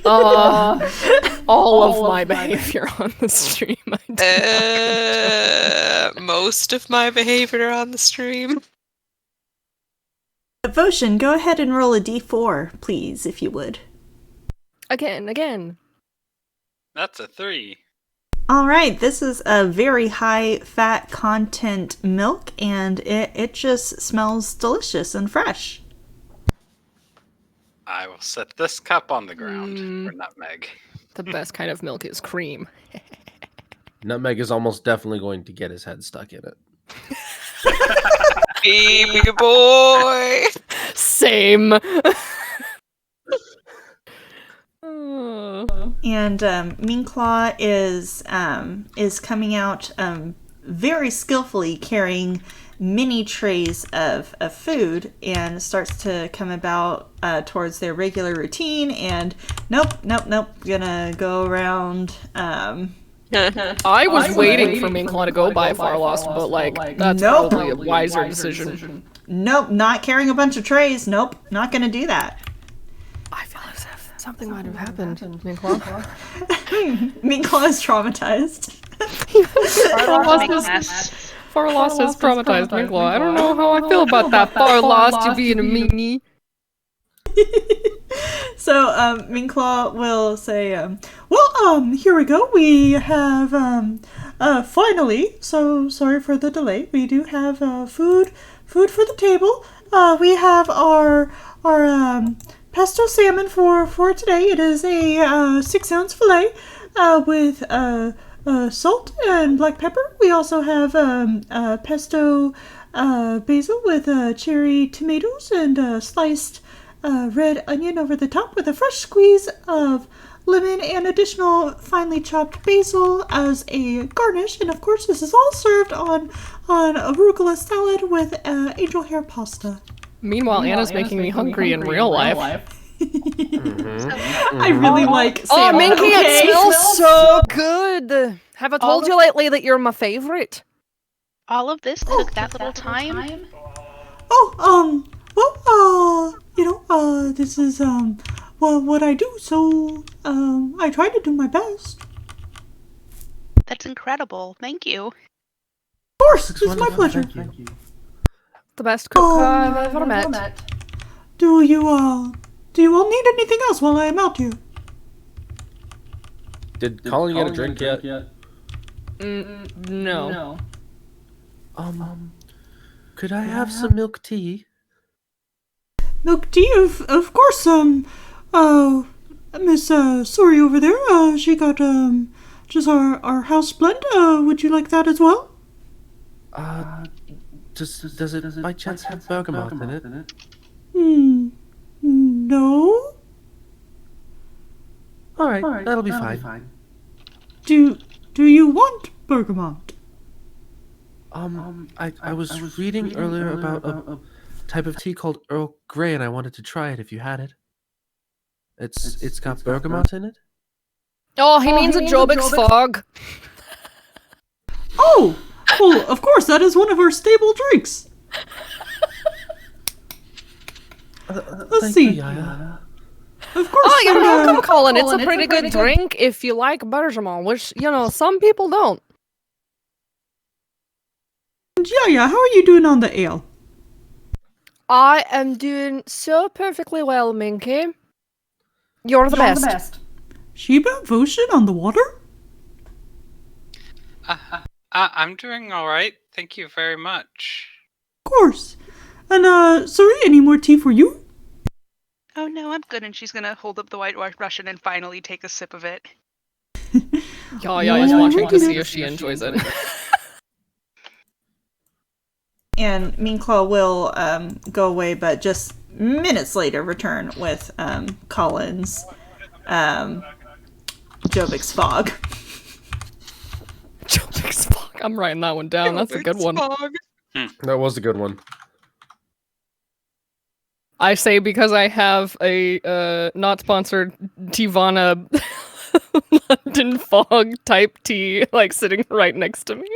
All of my behavior on the stream. Most of my behavior on the stream. Devotion, go ahead and roll a d4, please, if you would. Again. That's a 3. All right, this is a very high fat content milk, and it just smells delicious and fresh. I will set this cup on the ground for Nutmeg. The best kind of milk is cream. Nutmeg is almost definitely going to get his head stuck in it. Baby boy. And Same. Meanclaw is coming out very skillfully carrying mini trays of food and starts to come about towards their regular routine, and nope, gonna go around I was waiting for Minklaw to go by Far Lost, but that's Nope. probably a wiser decision. Nope, not carrying a bunch of trays. Nope, not gonna do that. I feel as if something might have happened, Minklaw. Minklaw is traumatized. Far Lost has traumatized Minklaw. I don't know how I feel about that. Far Lost, you being a meanie. So, Minklaw will say, here we go. We have, finally, so sorry for the delay. We do have, food for the table. We have our pesto salmon for today. It is a 6-ounce fillet, with, salt and black pepper. We also have, pesto, basil with, cherry tomatoes and, sliced red onion over the top with a fresh squeeze of lemon and additional finely chopped basil as a garnish. And of course, this is all served on arugula salad with angel hair pasta. Meanwhile, Anna's making me hungry in real life. I really like Oh, salmon. Minky, Okay. it smells so good. Have I told you lately that you're my favorite? All of this took that little time? This is, what I do, so, I try to do my best. That's incredible. Thank you. Of course, it's my pleasure. Thank you. The best cook I've ever met. Do you all need anything else while I am out here? Did Colin get a drink yet? No. Could I have some milk tea? Milk tea, of course, Miss, Suri over there, she got, just our house blend, would you like that as well? Does it by chance have bergamot in it? No? Alright, that'll be fine. Do you want bergamot? I was reading earlier about a type of tea called Earl Grey, and I wanted to try it if you had it. It's got bergamot in it? Oh, he means a Jobix fog. Oh! Well, of course, that is one of our staple drinks. Let's see. Yaya. Of course. Oh, you're welcome, Colin. It's a pretty good drink if you like bergamot, which, some people don't. Yeah, how are you doing on the ale? I am doing so perfectly well, Minky. You're the best. Sheba, Voshin on the water? I'm doing alright. Thank you very much. Of course. And, sorry, any more tea for you? Oh no, I'm good. And she's gonna hold up the White Russian and finally take a sip of it. Yaya is watching to see if she enjoys it. And Meanclaw will go away, but just minutes later return with Colin's Jobix Fog. Jobix Fog. I'm writing that one down. That's a good one. That was a good one. I say because I have a not sponsored Tivana London Fog type tea sitting right next to me.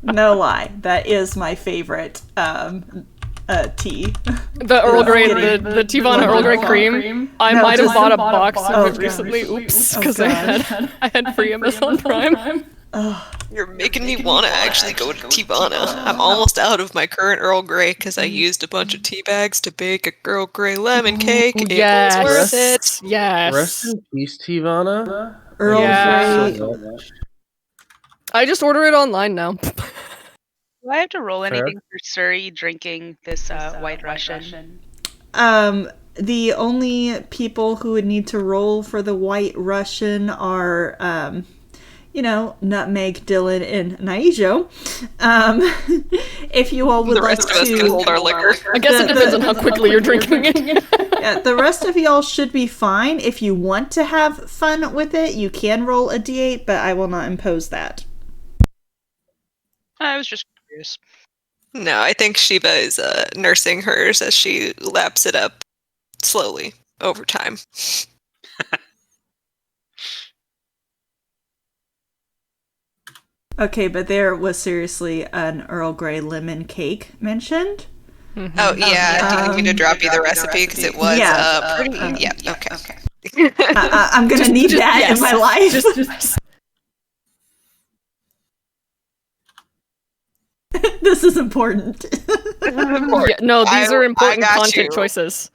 No lie, that is my favorite tea. The Earl Grey, the Tivana Earl Grey cream. I might have bought a box of it recently. Oops, because I had free Amazon Prime. You're making me want to actually go to Tivana. I'm almost out of my current Earl Grey because I used a bunch of tea bags to bake a Earl Grey lemon cake. Yes. It was worth it. Yes. Rest in peace, Tivana. Earl Yeah. Grey. I just order it online now. Do I have to roll Fair. anything for Suri drinking this White Russian? The only people who would need to roll for the White Russian are, Nutmeg, Dylan, and Naijo. If you all would The like rest of us can to... hold our liquor. I guess it depends on how quickly you're drinking it. Yeah, the rest of y'all should be fine. If you want to have fun with it, you can roll a d8, but I will not impose that. I was just curious. No, I think Shiva is nursing hers as she laps it up slowly over time. Okay, but there was seriously an Earl Grey lemon cake mentioned. Mm-hmm. Oh, yeah. Do you need me to drop you the recipe? Because it was pretty... yeah, okay. I'm going to need that in my life. This is important. Yeah, no, these are important content choices.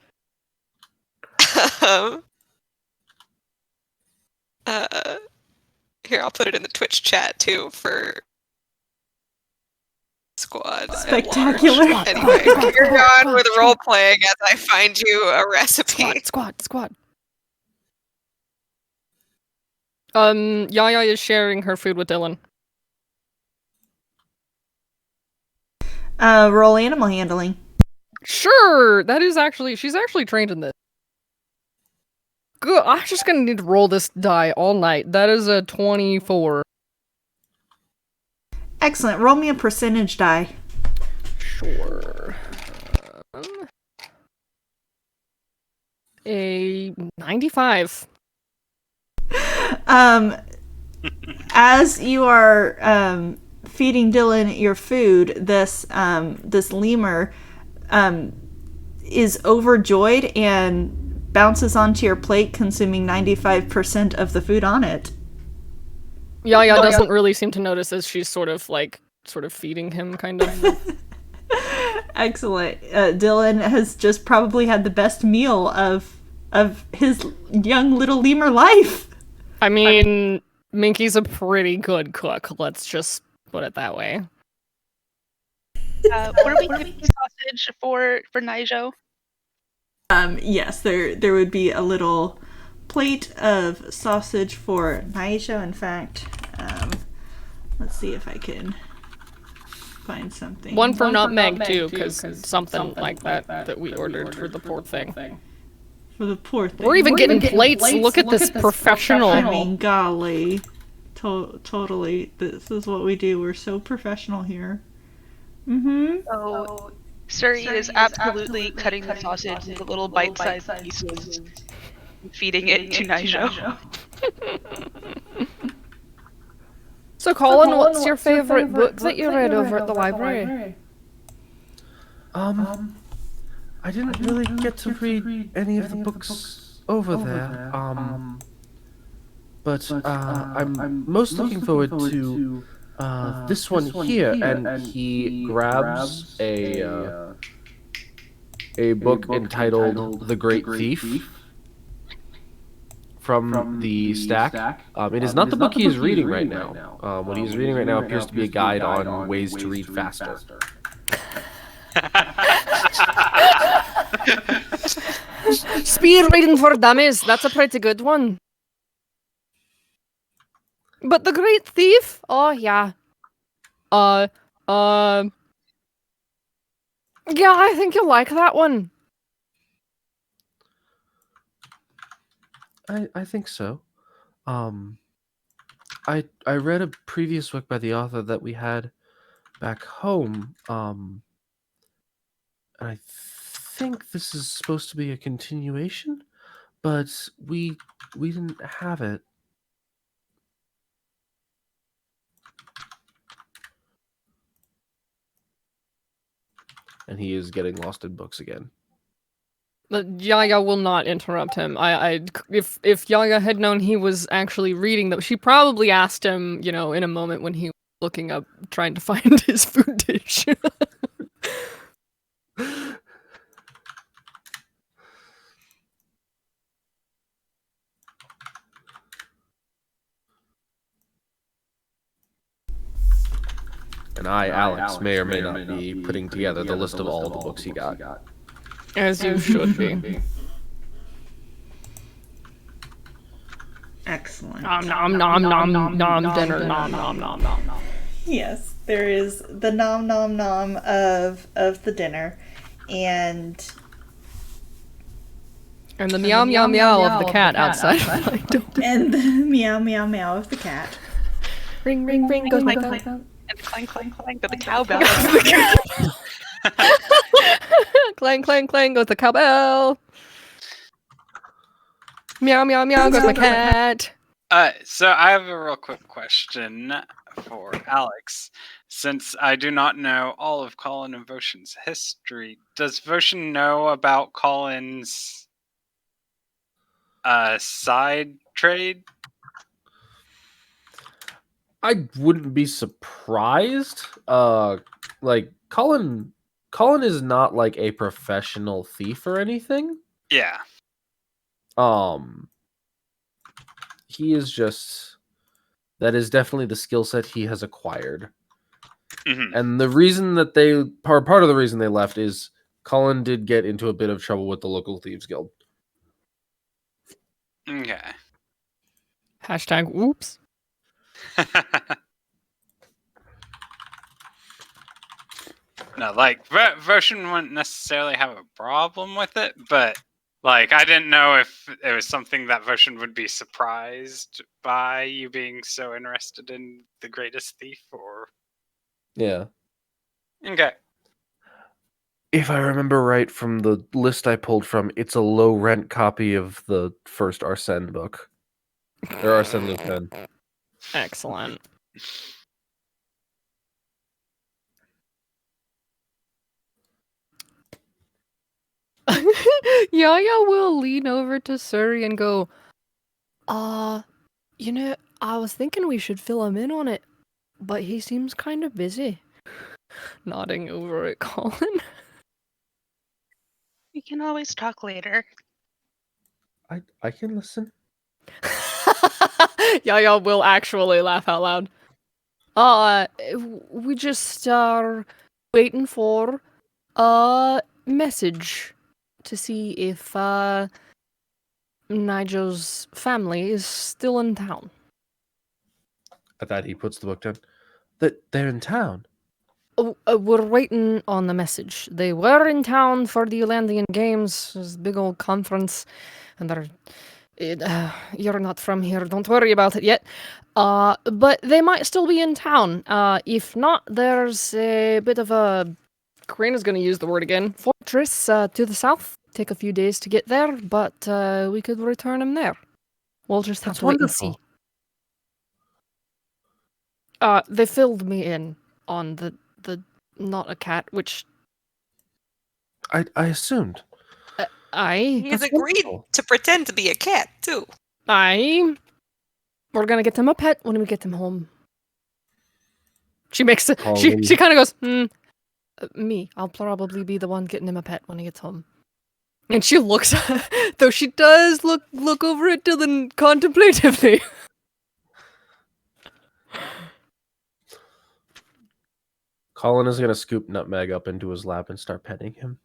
Here, I'll put it in the Twitch chat, too, for... Squad. Spectacular. Anyway, carry on with role playing as I find you a recipe. Squad. Yaya is sharing her food with Dylan. Roll animal handling. Sure, she's actually trained in this. Good. I'm just gonna need to roll this die all night. That is a 24. Excellent. Roll me a percentage die. Sure. A 95. As you are feeding Dylan your food, this lemur is overjoyed and bounces onto your plate, consuming 95% of the food on it. Yaya doesn't really seem to notice as she's sort of feeding him, kind of. Excellent. Dylan has just probably had the best meal of his young little lemur life. I mean, Minky's a pretty good cook. Let's just put it that way. Were we getting sausage for Nigel? Yes, there would be a little plate of sausage for Nigel. In fact, let's see if I can find something. One for nutmeg too, because something like that we ordered for the poor thing. For the poor thing. We're even getting plates. Look at this professional. I mean, golly. Totally. This is what we do. We're so professional here. Mm-hmm. So, Suri is absolutely cutting the sausage into little bite-sized pieces and feeding it to Nigel. So, Colin, what's your favorite book that you read over at the library? I didn't really get to read any of the books over there. But I'm most looking forward to this one here, and he grabs a book entitled "The Great Thief" from the stack. It is not the book he is reading right now. What he is reading right now appears to be a guide on ways to read faster. Speed reading for dummies. That's a pretty good one. But the Great Thief? Oh, yeah. Yeah, I think you'll like that one. I think so. I read a previous book by the author that we had back home. And I think this is supposed to be a continuation, but we didn't have it. And he is getting lost in books again. But Yaya will not interrupt him. If Yaya had known he was actually reading them, she probably asked him, in a moment when he was looking up, trying to find his food dish. And Alex, may or may not be putting together the list of all the books he got. As you should be. Excellent. Nom nom nom nom nom dinner nom nom nom nom. Yes, there is the nom nom nom of the dinner, and the meow meow meow of the cat outside. And the meow meow meow of the cat. Ring ring ring goes my bell. And clang clang clang goes the cowbell. Clang clang clang goes the cowbell. Meow meow meow goes my cat. So I have a real quick question for Alex. Since I do not know all of Colin and Voshin's history, does Voshin know about Colin's side trade? I wouldn't be surprised. Like Colin is not like a professional thief or anything. Yeah. He is just, that is definitely the skill set he has acquired. Mm-hmm. And the reason that part of the reason they left is Colin did get into a bit of trouble with the local thieves guild. Okay. Hashtag whoops. No, like, Voshin wouldn't necessarily have a problem with it, but, like, I didn't know if it was something that Voshin would be surprised by, you being so interested in the greatest thief, or... Yeah. Okay. If I remember right from the list I pulled from, it's a low rent copy of the first Arsene book. Or Arsene Lupin. Excellent. Yaya will lean over to Suri and go, You know, I was thinking we should fill him in on it, but he seems kind of busy. nodding over at Colin. We can always talk later. I can listen. Yaya will actually laugh out loud. We just are waiting for a message to see if Nigel's family is still in town. At that, he puts the book down. That they're in town. We're waiting on the message. They were in town for the Atlantean Games, this big old conference, and you're not from here, don't worry about it yet. But they might still be in town. If not, there's a bit of a... Karina's gonna use the word again. fortress to the south. Take a few days to get there, but we could return him there. We'll just have That's to wait and see. wonderful. They filled me in on the not a cat, which I assumed. He's agreed to pretend to be a cat, too. we're gonna get him a pet when we get him home. She makes it. Colin. She kind of goes, Me, I'll probably be the one getting him a pet when he gets home. and she looks. Though she does look over at Dylan contemplatively. Colin is gonna scoop Nutmeg up into his lap and start petting him.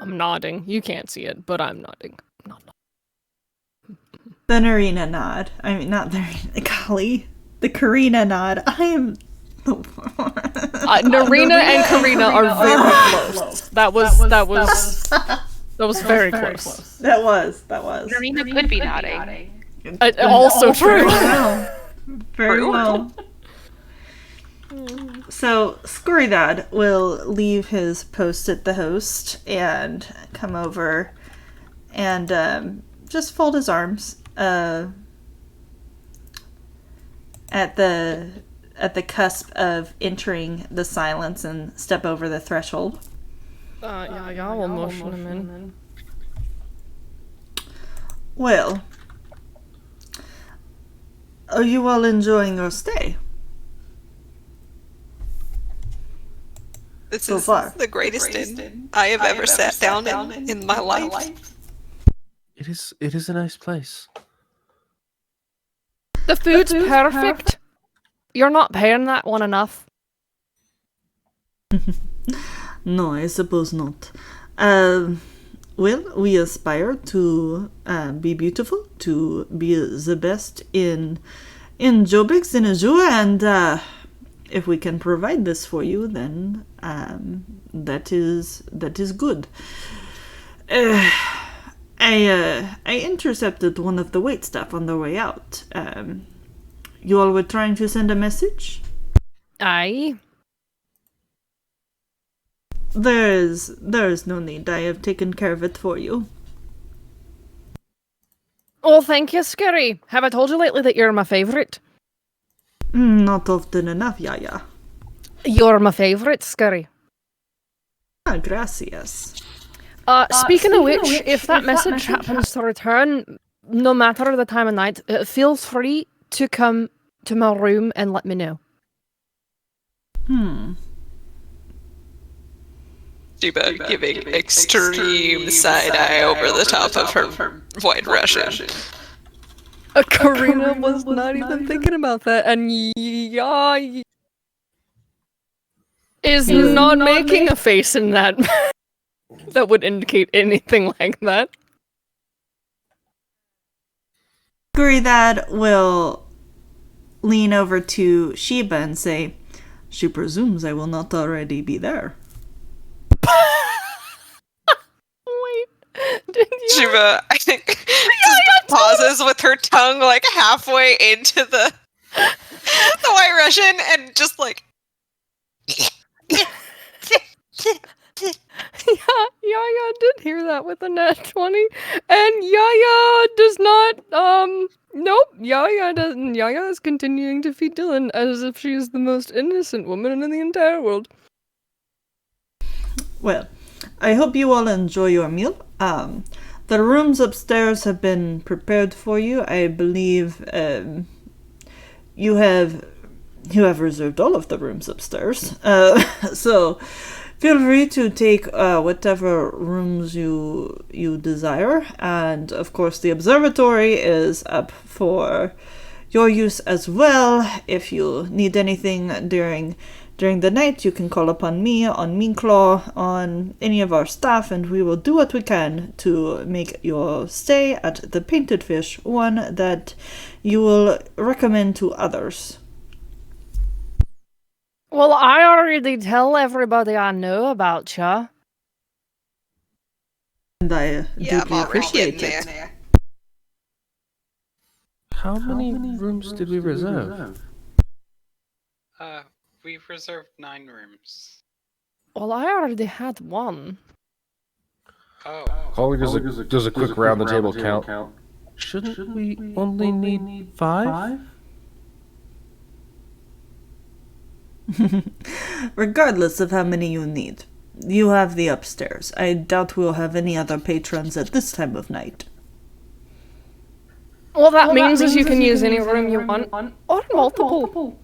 I'm nodding. You can't see it, but I'm nodding. The Narina nod. I mean, not the golly. The Karina nod. I am the Narina and Karina are very close. That was very close. That was. Marina could be nodding. Also true. Very well. So Skuridad will leave his post at the host and come over and just fold his arms at the cusp of entering the silence and step over the threshold. Yeah, we'll motion him in. Well, are you all enjoying your stay? This So is far. the greatest inn I have ever sat down in my life. It is a nice place. The food's perfect. You're not paying that one enough. No, I suppose not. Well, we aspire to be beautiful, to be the best in Jobix in Azure, and if we can provide this for you, then that is good. I intercepted one of the wait staff on the way out. You all were trying to send a message? Aye. There is no need. I have taken care of it for you. Oh, thank you, Scary. Have I told you lately that you're my favorite? Not often enough, Yaya. You're my favorite, Scary. Ah, gracias. Speaking of which, if that message happens to return, no matter the time of night, feel free to come to my room and let me know. Shiba giving extreme side-eye over the top of her white Russian. Karina was not even thinking about that, and yeah, is not making a face in that that would indicate anything like that. Guridad will lean over to Sheba and say, "She presumes I will not already be there." Wait, did you? Shiva, I think, just pauses with her tongue like halfway into the white Russian and just like. Yeah, Yaya did hear that with a nat 20, and Yaya does not, nope, Yaya doesn't. Yaya is continuing to feed Dylan as if she is the most innocent woman in the entire world. Well, I hope you all enjoy your meal. The rooms upstairs have been prepared for you. I believe you have reserved all of the rooms upstairs. So feel free to take whatever rooms you desire, and of course the observatory is up for your use as well. If you need anything during the night, you can call upon me, on Meanclaw, on any of our staff, and we will do what we can to make your stay at the Painted Fish one that you will recommend to others. Well, I already tell everybody I know about ya. And I deeply I'm appreciate already it. there. How many rooms did we reserve? We've reserved 9 rooms. Well, I already had one. Oh. Calling does a quick round the table count. Shouldn't we only need 5? Regardless of how many you need, you have the upstairs. I doubt we'll have any other patrons at this time of night. Well, that means you can use any room you want, or multiple.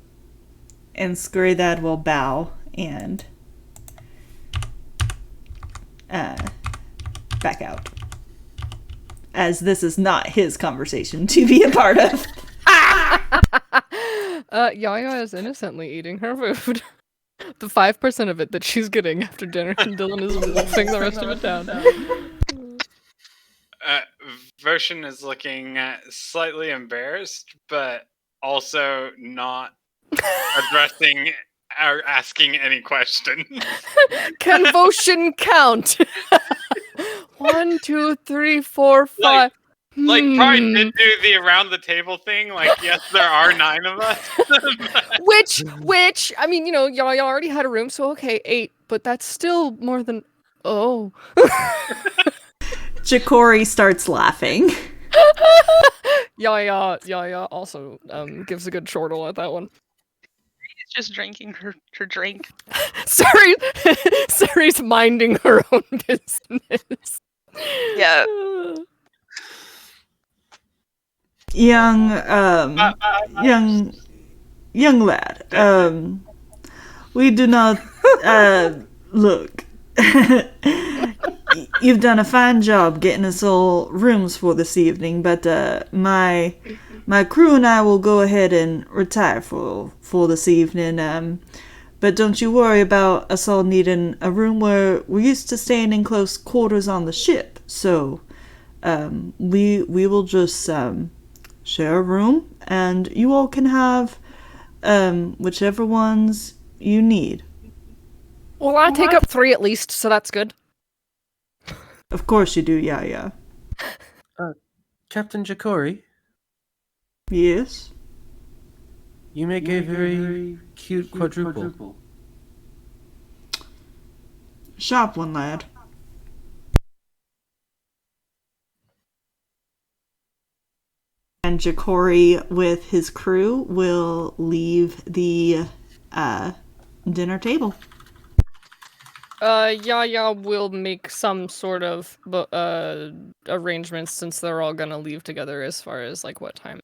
And Skuridad will bow and back out. As this is not his conversation to be a part of. Yaya is innocently eating her food. The 5% of it that she's getting after dinner, and Dylan is wolfing the rest of it down. Version is looking slightly embarrassed, but also not addressing or asking any questions. Can Voshin count? 1, 2, 3, 4, 5. Like, probably did do the around the table thing. Like, yes, there are 9 of us. Which, I mean, you know, y'all already had a room, so okay, 8, but that's still more than. Oh. Jikori starts laughing. Yaya also gives a good chortle at that one. She's just drinking her drink. Sari's minding her own business. Yeah. Young lad, we do not, look, you've done a fine job getting us all rooms for this evening, but, my crew and I will go ahead and retire for this evening, but don't you worry about us all needing a room where we're used to staying in close quarters on the ship, so, we will just, share a room, and you all can have whichever ones you need. Well, I take up 3 at least, so that's good. Of course you do, yeah. Captain Jikori, Yes? you make a very cute quadruple. Sharp one, lad. and Ja'Cory with his crew will leave the dinner table. Yaya will make some sort of arrangements since they're all gonna leave together as far as like what time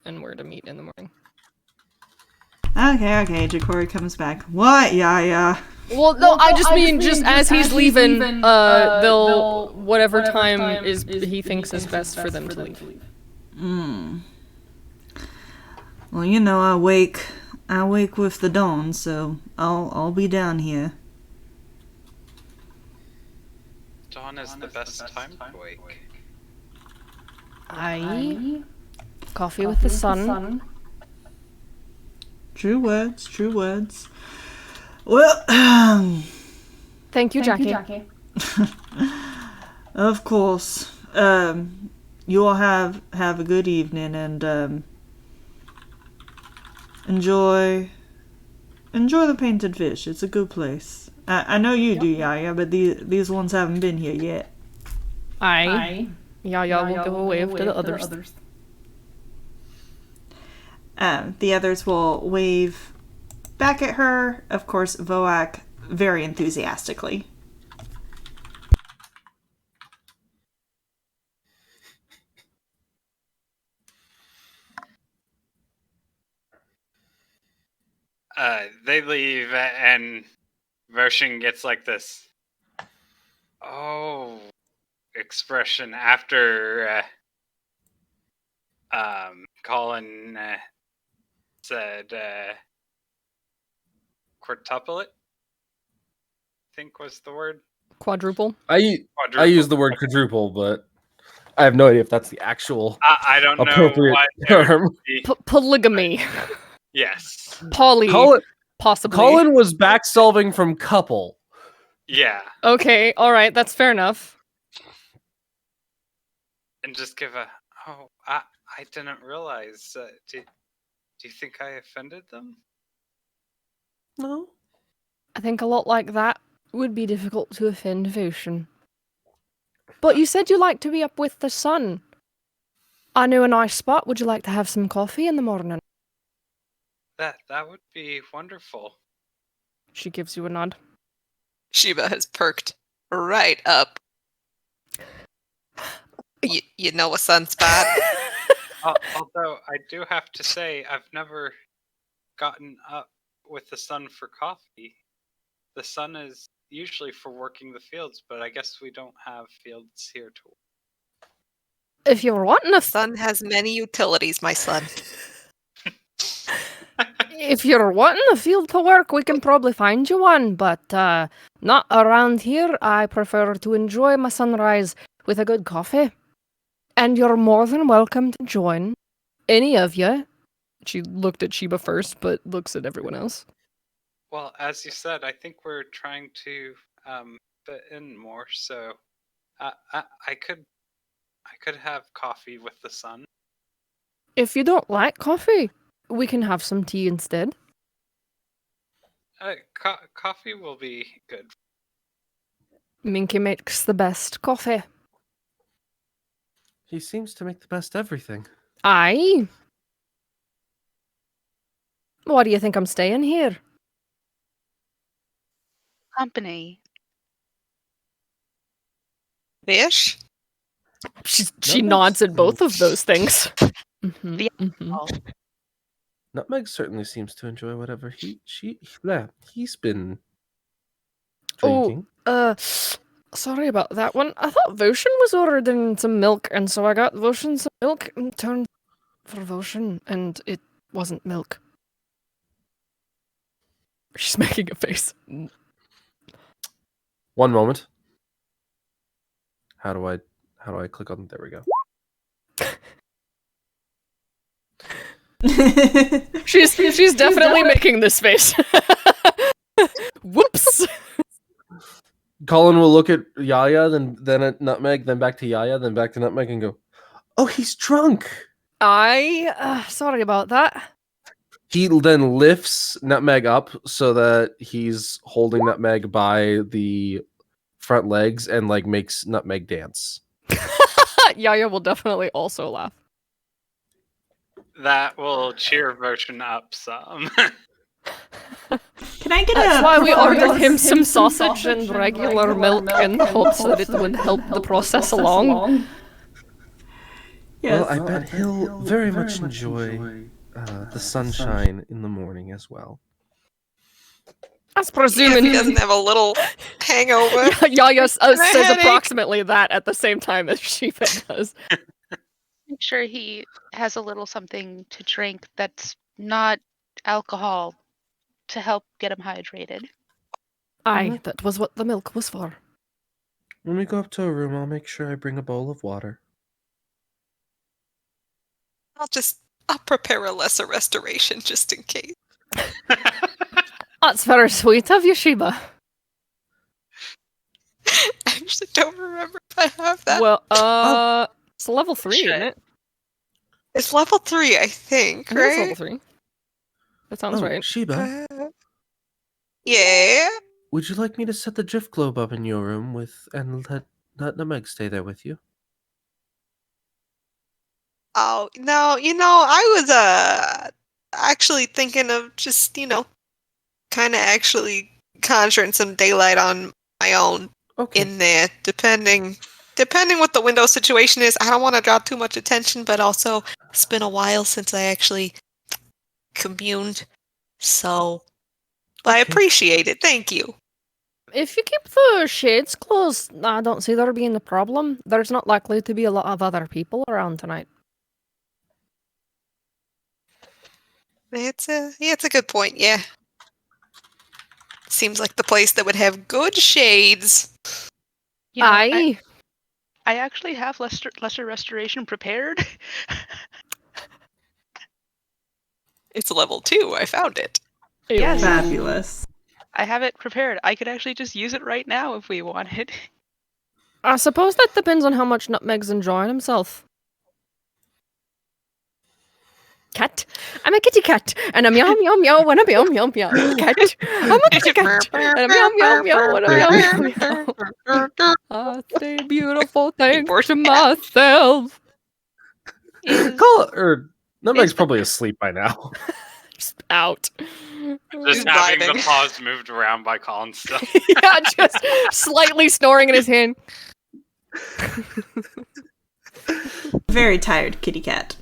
and where to meet in the morning. Okay, Ja'Cory comes back. What, Yaya? Well, no, I just mean as he's leaving, they'll whatever time is he thinks is best for them to leave. Well, you know, I wake with the dawn, so I'll be down here. Dawn is the best time to wake. Aye. Coffee with the sun. True words. Well, Thank you, Jackie. of course. You all have a good evening and enjoy the Painted Fish. It's a good place. I know you do, Yaya, but these ones haven't been here yet. Aye. Yaya will go away to the others. The others will wave back at her. Of course, Voak very enthusiastically. They leave, and Vershin gets like this expression after Colin said quintuplet, I think was the word. Quadruple. I use the word quadruple, but I have no idea if that's the actual I don't know appropriate what term. Polygamy. Yes. Possibly. Colin was back solving from couple. Yeah. Okay, alright, that's fair enough. And just give I didn't realize. Do you think I offended them? No. I think a lot like that would be difficult to offend Voshin. But you said you like to be up with the sun. I know a nice spot. Would you like to have some coffee in the morning? That would be wonderful. She gives you a nod. Sheba has perked right up. You know a sunspot. Although I do have to say, I've never gotten up with the sun for coffee. The sun is usually for working the fields, but I guess we don't have fields here to. If you're wanting a Sun has many utilities, my son. If you're wanting a field to work, we can probably find you one, but not around here. I prefer to enjoy my sunrise with a good coffee. And you're more than welcome to join. Any of you. She looked at Sheba first, but looks at everyone else. Well, as you said, I think we're trying to fit in more, so I could have coffee with the sun. If you don't like coffee, we can have some tea instead. Coffee will be good. Minky makes the best coffee. He seems to make the best everything. Aye. Why do you think I'm staying here? Company. Fish? She nods at both of those things. Nutmeg certainly seems to enjoy whatever he's been drinking. Sorry about that one. I thought Voshin was ordering some milk, and so I got Voshin some milk and turned for Voshin, and it wasn't milk. She's making a face. One moment. How do I click on? There we go. She's definitely making this face. Whoops. Colin will look at Yaya, then at Nutmeg, then back to Yaya, then back to Nutmeg, and go, "Oh, he's drunk." Sorry about that. He then lifts Nutmeg up so that he's holding Nutmeg by the front legs and like makes Nutmeg dance. Yaya will definitely also laugh. That will cheer Version up some. Can I get That's a why we ordered performance- him some sausage and regular milk in hopes that it would help the process along. Yes. Well, I bet he'll very much enjoy the sunshine in the morning as well. That's If presuming he doesn't have a little hangover. Yaya says headache. approximately that at the same time as Shiva does. Make sure he has a little something to drink that's not alcohol to help get him hydrated. Aye, that was what the milk was for. When we go up to a room, I'll make sure I bring a bowl of water. I'll prepare a lesser restoration just in case. That's very sweet of you, Shiba. I actually don't remember if I have that. Well, it's level 3, isn't it? It's level 3, I think, I think it's right? level 3. That sounds right. Sheba, Yeah. would you like me to set the drift globe up in your room and let Namek stay there with you? Oh, no, I was actually thinking of just, kind of actually conjuring some daylight on my own in there, depending what the window situation is. I don't want to draw too much attention, but also it's been a while since I actually communed, so I appreciate it. Thank you. If you keep the shades closed, I don't see there being a problem. There's not likely to be a lot of other people around tonight. It's a good point. Yeah, seems like the place that would have good shades. You know, Aye. I actually have lesser restoration prepared. It's level 2. I found it. Yes. Fabulous. I have it prepared. I could actually just use it right now if we wanted. I suppose that depends on how much Nutmeg's enjoying himself. Cat. I'm a kitty cat, and I'm meow meow meow when I'm meow meow meow. Cat. I'm a kitty cat, and I'm meow meow meow when I'm meow meow meow. I stay beautiful thanks to myself. Namek's probably asleep by now. Just out. Just having the paws moved around by Colin still. Yeah, just slightly snoring in his hand. Very tired kitty cat.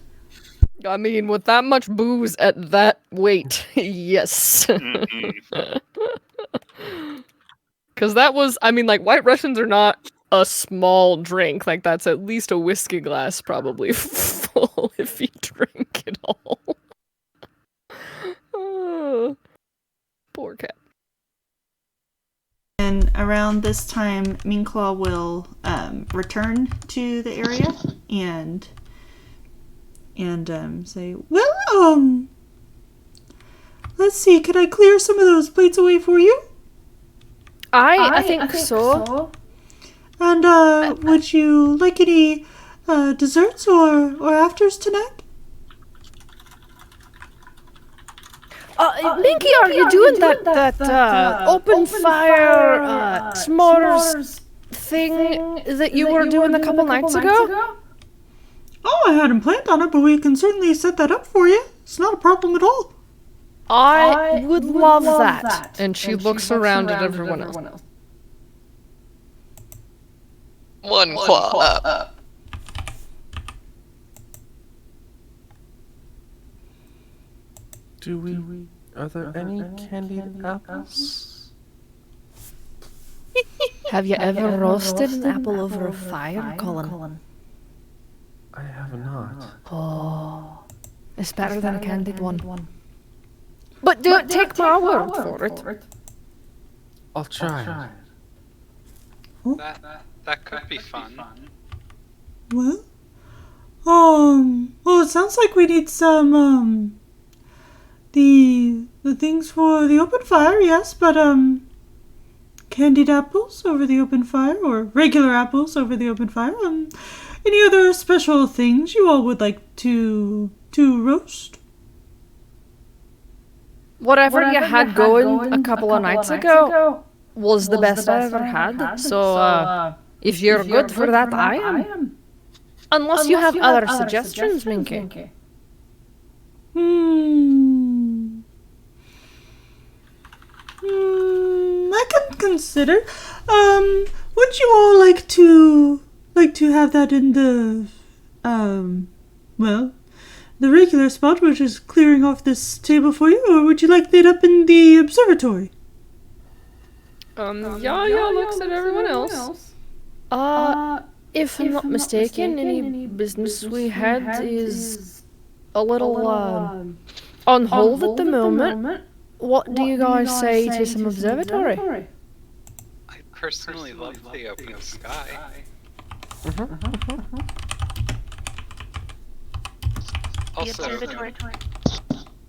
I mean, with that much booze at that weight, yes. Because that was, I mean, like, White Russians are not a small drink. Like, that's at least a whiskey glass probably full if you drink it all. Oh, poor cat. And around this time, Meanclaw will return to the area and say, well, let's see, could I clear some of those plates away for you? I think so. And would you like any desserts or afters tonight? Minky, are you doing that open fire s'mores thing that you were doing a couple nights ago? Oh, I hadn't planned on it, but we can certainly set that up for you. It's not a problem at all. I would love that. And she looks around at everyone else. One claw up. Are there any candied apples? Have you ever roasted an apple over a fire, Colin? I have not. Oh, it's better than a candied one. But take my word for it. I'll try. That could be fun. Well, well, it sounds like we need some, the things for the open fire, yes, but, candied apples over the open fire, or regular apples over the open fire, any other special things you all would like to roast? Whatever you had going a couple of nights ago was the best I ever had, so, if you're good for that, I am. Unless you have other suggestions, Minky. Hmm. I can consider. Would you all like to have that in the well, the regular spot, which is clearing off this table for you, or would you like it up in the observatory? Yeah, looks at everyone else. If I'm not mistaken, any business we had is a little, on hold at the moment. What do you guys say to some observatory? I personally love the open sky. Also, Observatory.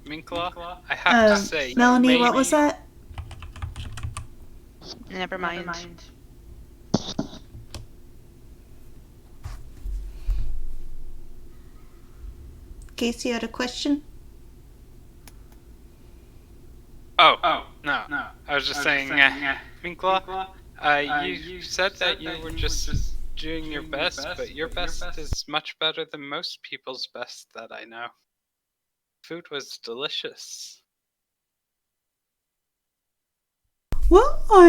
Minkla, I have to say, Melanie, what was that? Never mind. Casey had a question. Oh, no. I was just saying, Minkla, you said that you were just doing your best, but your best is much better than most people's best that I know. Food was delicious. Well, I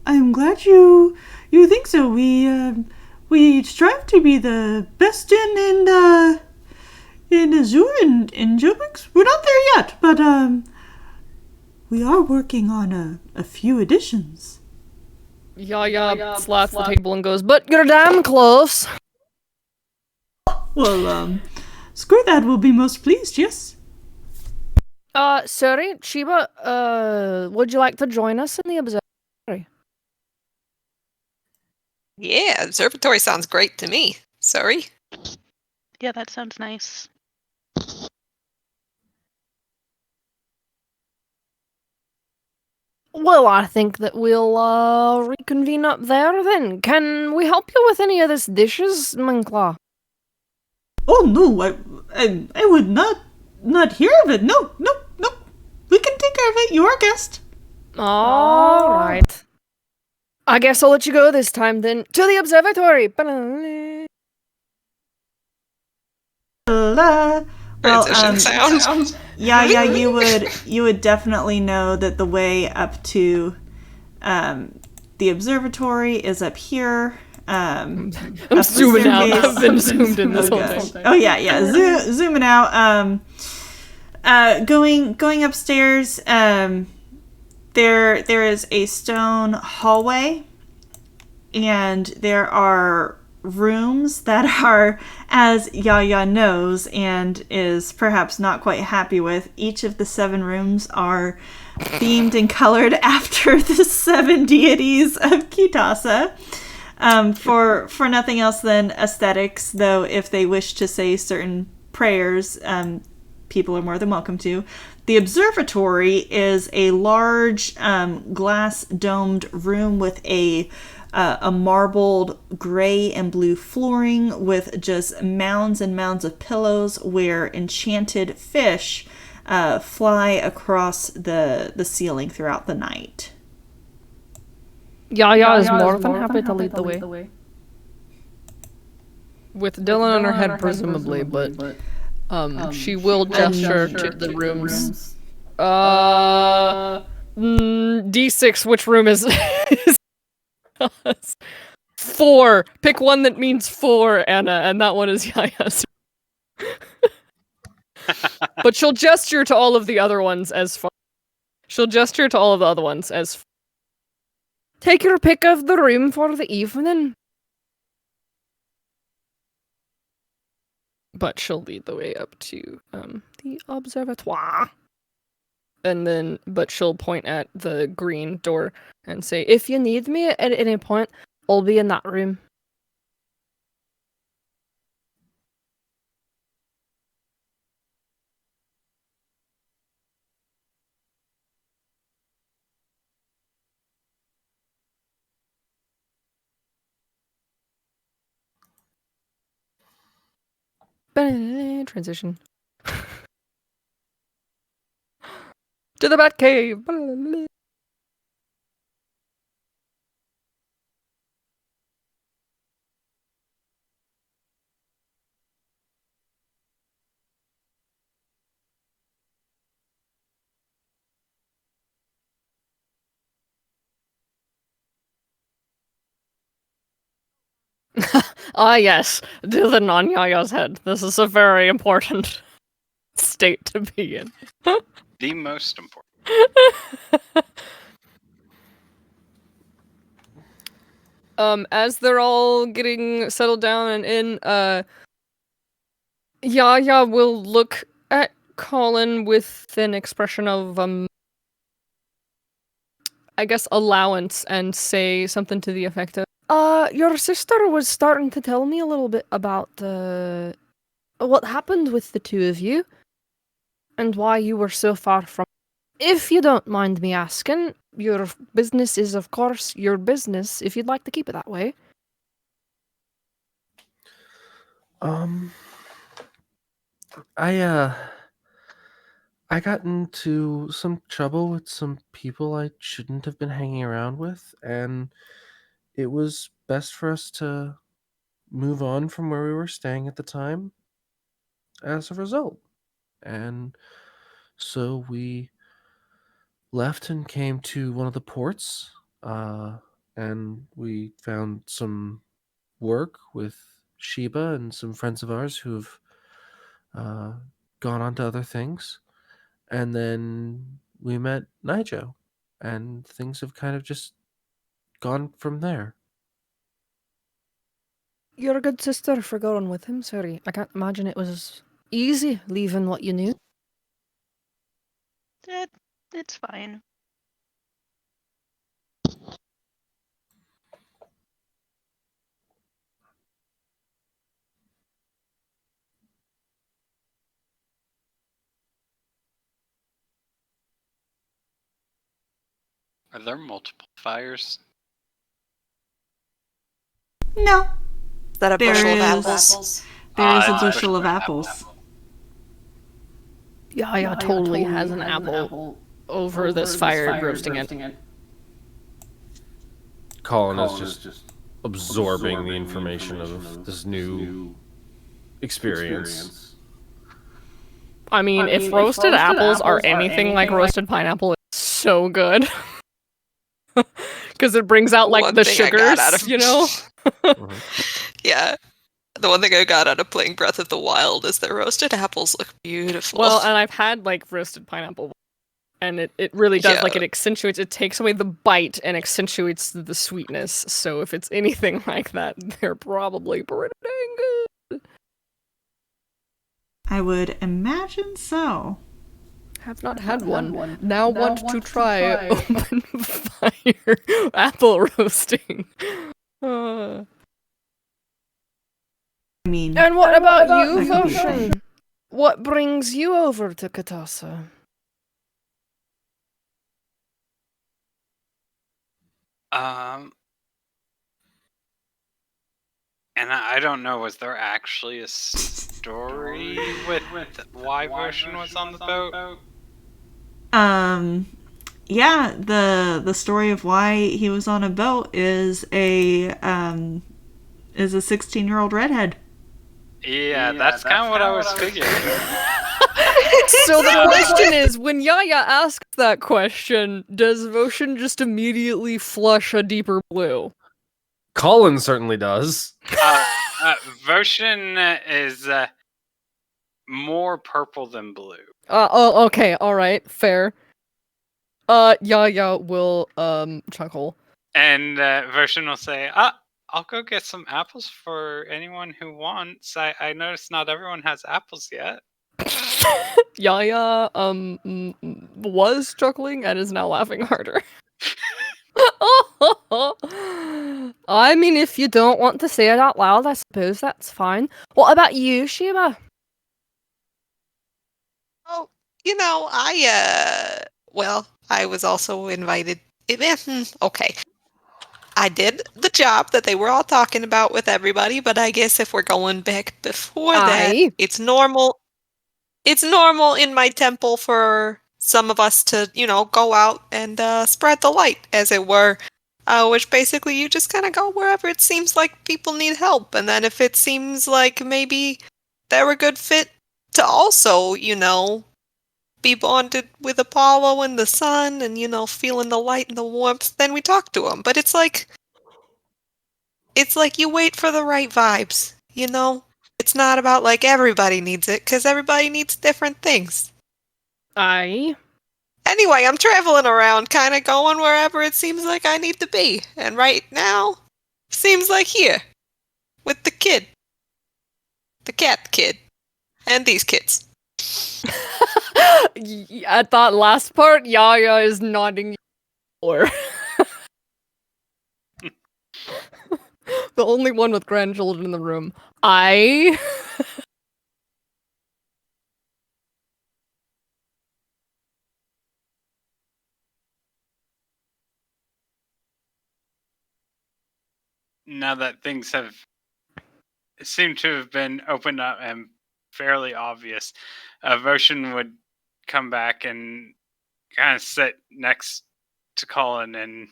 am glad you think so. We strive to be the best in Azure and in Jobix. We're not there yet, but we are working on a few additions. Yeah, slaps the table and goes, but you're damn close. Well, Squirtad will be most pleased, yes. Sorry, Chiba, would you like to join us in the observatory? Yeah, observatory sounds great to me. Sorry. Yeah, that sounds nice. Well, I think that we'll, reconvene up there then. Can we help you with any of this dishes, Minkla? Oh no, I would not hear of it. No. We can take care of it. You're a guest. Alright. I guess I'll let you go this time then. To the observatory! Well, Transition sound. yeah, you would definitely know that the way up to the observatory is up here. I'm zooming out. I've been zoomed in this whole time. Oh yeah. Zooming out. Going upstairs. There is a stone hallway, and there are rooms that are, as Yaya knows and is perhaps not quite happy with, each of the 7 rooms are themed and colored after the 7 deities of Kitasa. For nothing else than aesthetics, though if they wish to say certain prayers, people are more than welcome to. The observatory is a large glass domed room with a marbled gray and blue flooring with just mounds and mounds of pillows where enchanted fish fly across the ceiling throughout the night. Yaya is more than happy to lead the way. With Dylan on her head, presumably, but she will gesture to the rooms. D6, which room is 4. Pick one that means 4, Anna, and that one is Yaya's. But she'll gesture to all of the other ones as far. She'll gesture to all of the other ones as. Take your pick of the room for the evening. But she'll lead the way up to the observatoire. And then, but she'll point at the green door and say, if you need me at any point, I'll be in that room. Transition. To the Batcave. Ah, yes. Do the non-Yaya's head. This is a very important state to be in. The most important. As they're all getting settled down and in, Yaya will look at Colin with an expression of, I guess, allowance and say something to the effect of, your sister was starting to tell me a little bit about, what happened with the two of you, and why you were so far from. If you don't mind me asking, your business is, of course, your business, if you'd like to keep it that way. I got into some trouble with some people I shouldn't have been hanging around with, and it was best for us to move on from where we were staying at the time as a result. And so we left and came to one of the ports, and we found some work with Sheba and some friends of ours who've gone on to other things. And then we met Nigel, and things have kind of just gone from there. You're a good sister for going with him, sorry. I can't imagine it was easy leaving what you knew. It's fine. Are there multiple fires? No. Is that a There bushel of is- apples? There is a it's bushel of apples. Yaya totally has an apple over this fire roasting it. Colin is just absorbing the information of this new experience. I mean, if roasted apples are anything like roasted pineapple, it's so good. Because it brings out, like, One the thing I got out sugars, of- you know? Yeah. The one thing I got out of playing Breath of the Wild is that roasted apples look beautiful. Well, and I've had, like, roasted pineapple, and it really does, Yeah. like, it takes away the bite and accentuates the sweetness, so if it's anything like that, they're probably pretty dang good. I would imagine so. Have not had one. Now want to try open fire apple roasting. I mean, And what about you, That could be a Voshin? What brings you over to Katasa? And I don't know, was there actually a story with why Version was on the boat? yeah, the story of why he was on a boat is a 16-year-old redhead. Yeah, that's kind of what I was figuring. So the question is, when Yaya asks that question, does Voshin just immediately flush a deeper blue? Colin certainly does. Version is more purple than blue. Oh, okay, alright, fair. Yaya will, chuckle. And Version will say, I'll go get some apples for anyone who wants. I noticed not everyone has apples yet. Yaya, was chuckling and is now laughing harder. I mean, if you don't want to say it out loud, I suppose that's fine. What about you, Sheba? Oh, I was also invited. Okay. I did the job that they were all talking about with everybody, but I guess if we're going back before that, Aye. it's normal. It's normal in my temple for some of us to, go out and spread the light, as it were. Which basically you just kind of go wherever it seems like people need help. And then if it seems like maybe they're a good fit to also, be bonded with Apollo and the sun and, feeling the light and the warmth, then we talk to them. But it's like, It's like you wait for the right vibes, you know? It's not about like everybody needs it, because everybody needs different things. Aye. Anyway, I'm traveling around, kind of going wherever it seems like I need to be. And right now, seems like here. With the kid. The cat kid. And these kids. At that last part, Yaya is nodding. Or the only one with grandchildren in the room. I. Now that things have seemed to have been opened up and fairly obvious, Roshan would come back and kind of sit next to Colin and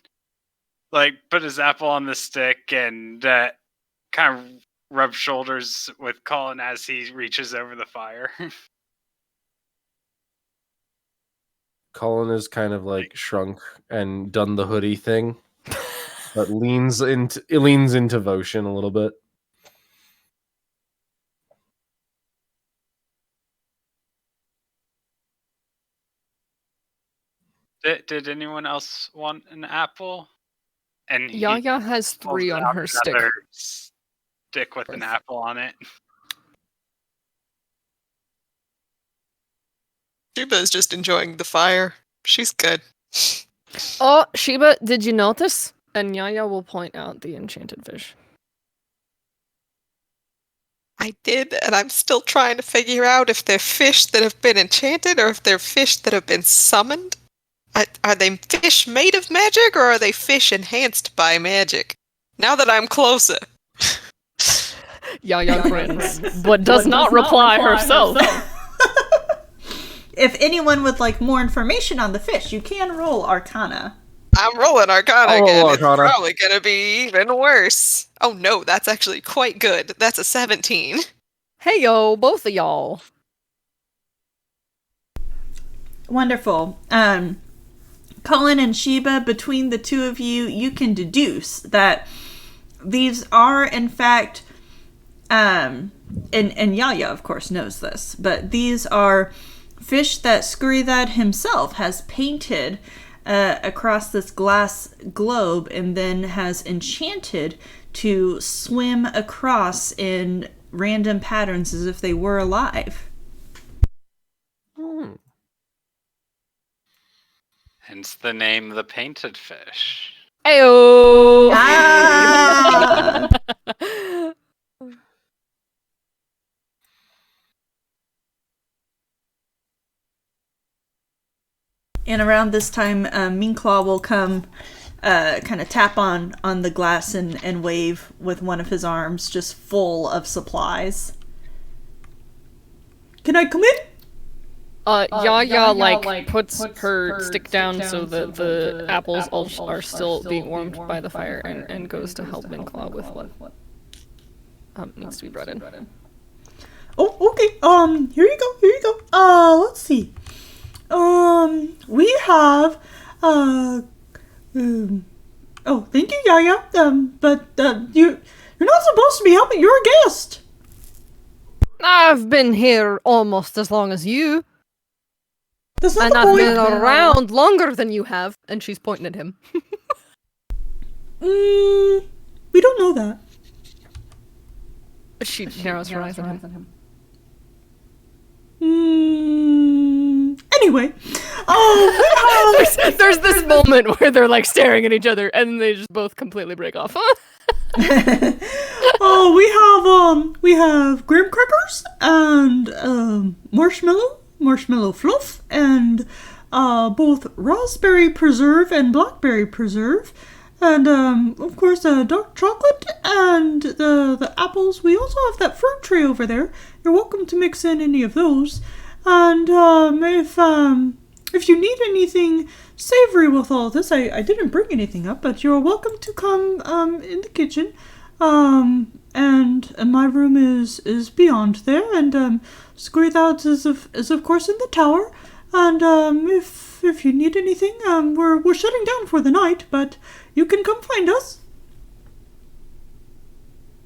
like put his apple on the stick and kind of rub shoulders with Colin as he reaches over the fire. Colin is kind of like shrunk and done the hoodie thing, but leans into Voshin a little bit. Did anyone else want an apple? And Yaya has 3 on her stick. Stick with an apple on it. Sheba is just enjoying the fire. She's good. Oh, Sheba, did you notice? And Yaya will point out the enchanted fish. I did, and I'm still trying to figure out if they're fish that have been enchanted or if they're fish that have been summoned. Are they fish made of magic, or are they fish enhanced by magic? Now that I'm closer. Yaya grins, but does not reply herself. If anyone would like more information on the fish, you can roll Arcana. I'm rolling Arcana I'll again. roll It's Arcana. probably gonna be even worse. Oh no, that's actually quite good. That's a 17. Hey yo, both of y'all. Wonderful. Colin and Sheba, between the two of you, you can deduce that these are, in fact, and Yaya, of course, knows this, but these are fish that Skuridad himself has painted across this glass globe and then has enchanted to swim across in random patterns as if they were alive. Hence the name the painted fish. Ayo! Ah! And around this time, Meanclaw will come, kind of tap on the glass and wave with one of his arms, just full of supplies. Can I come in? Yaya, like, puts her stick down so that the apples are still being warmed by the fire and goes to help Meanclaw with what needs to be brought in. Oh, okay. Here you go. Let's see. We have, oh, thank you, Yaya. But, you're not supposed to be helping. You're a guest. I've been here almost as long as you. That's not And the I've point. been around longer than you have. And she's pointing at him. We don't know that. She narrows her eyes on him. Anyway, There's this moment where they're like staring at each other and they just both completely break off. we have graham crackers and marshmallow fluff, and both raspberry preserve and blackberry preserve, and of course dark chocolate and the apples. We also have that fruit tray over there. You're welcome to mix in any of those. And if you need anything savory with all this, I didn't bring anything up, but you're welcome to come in the kitchen. And my room is beyond there, and Skuridad's is of course in the tower. And if you need anything, we're shutting down for the night, but you can come find us.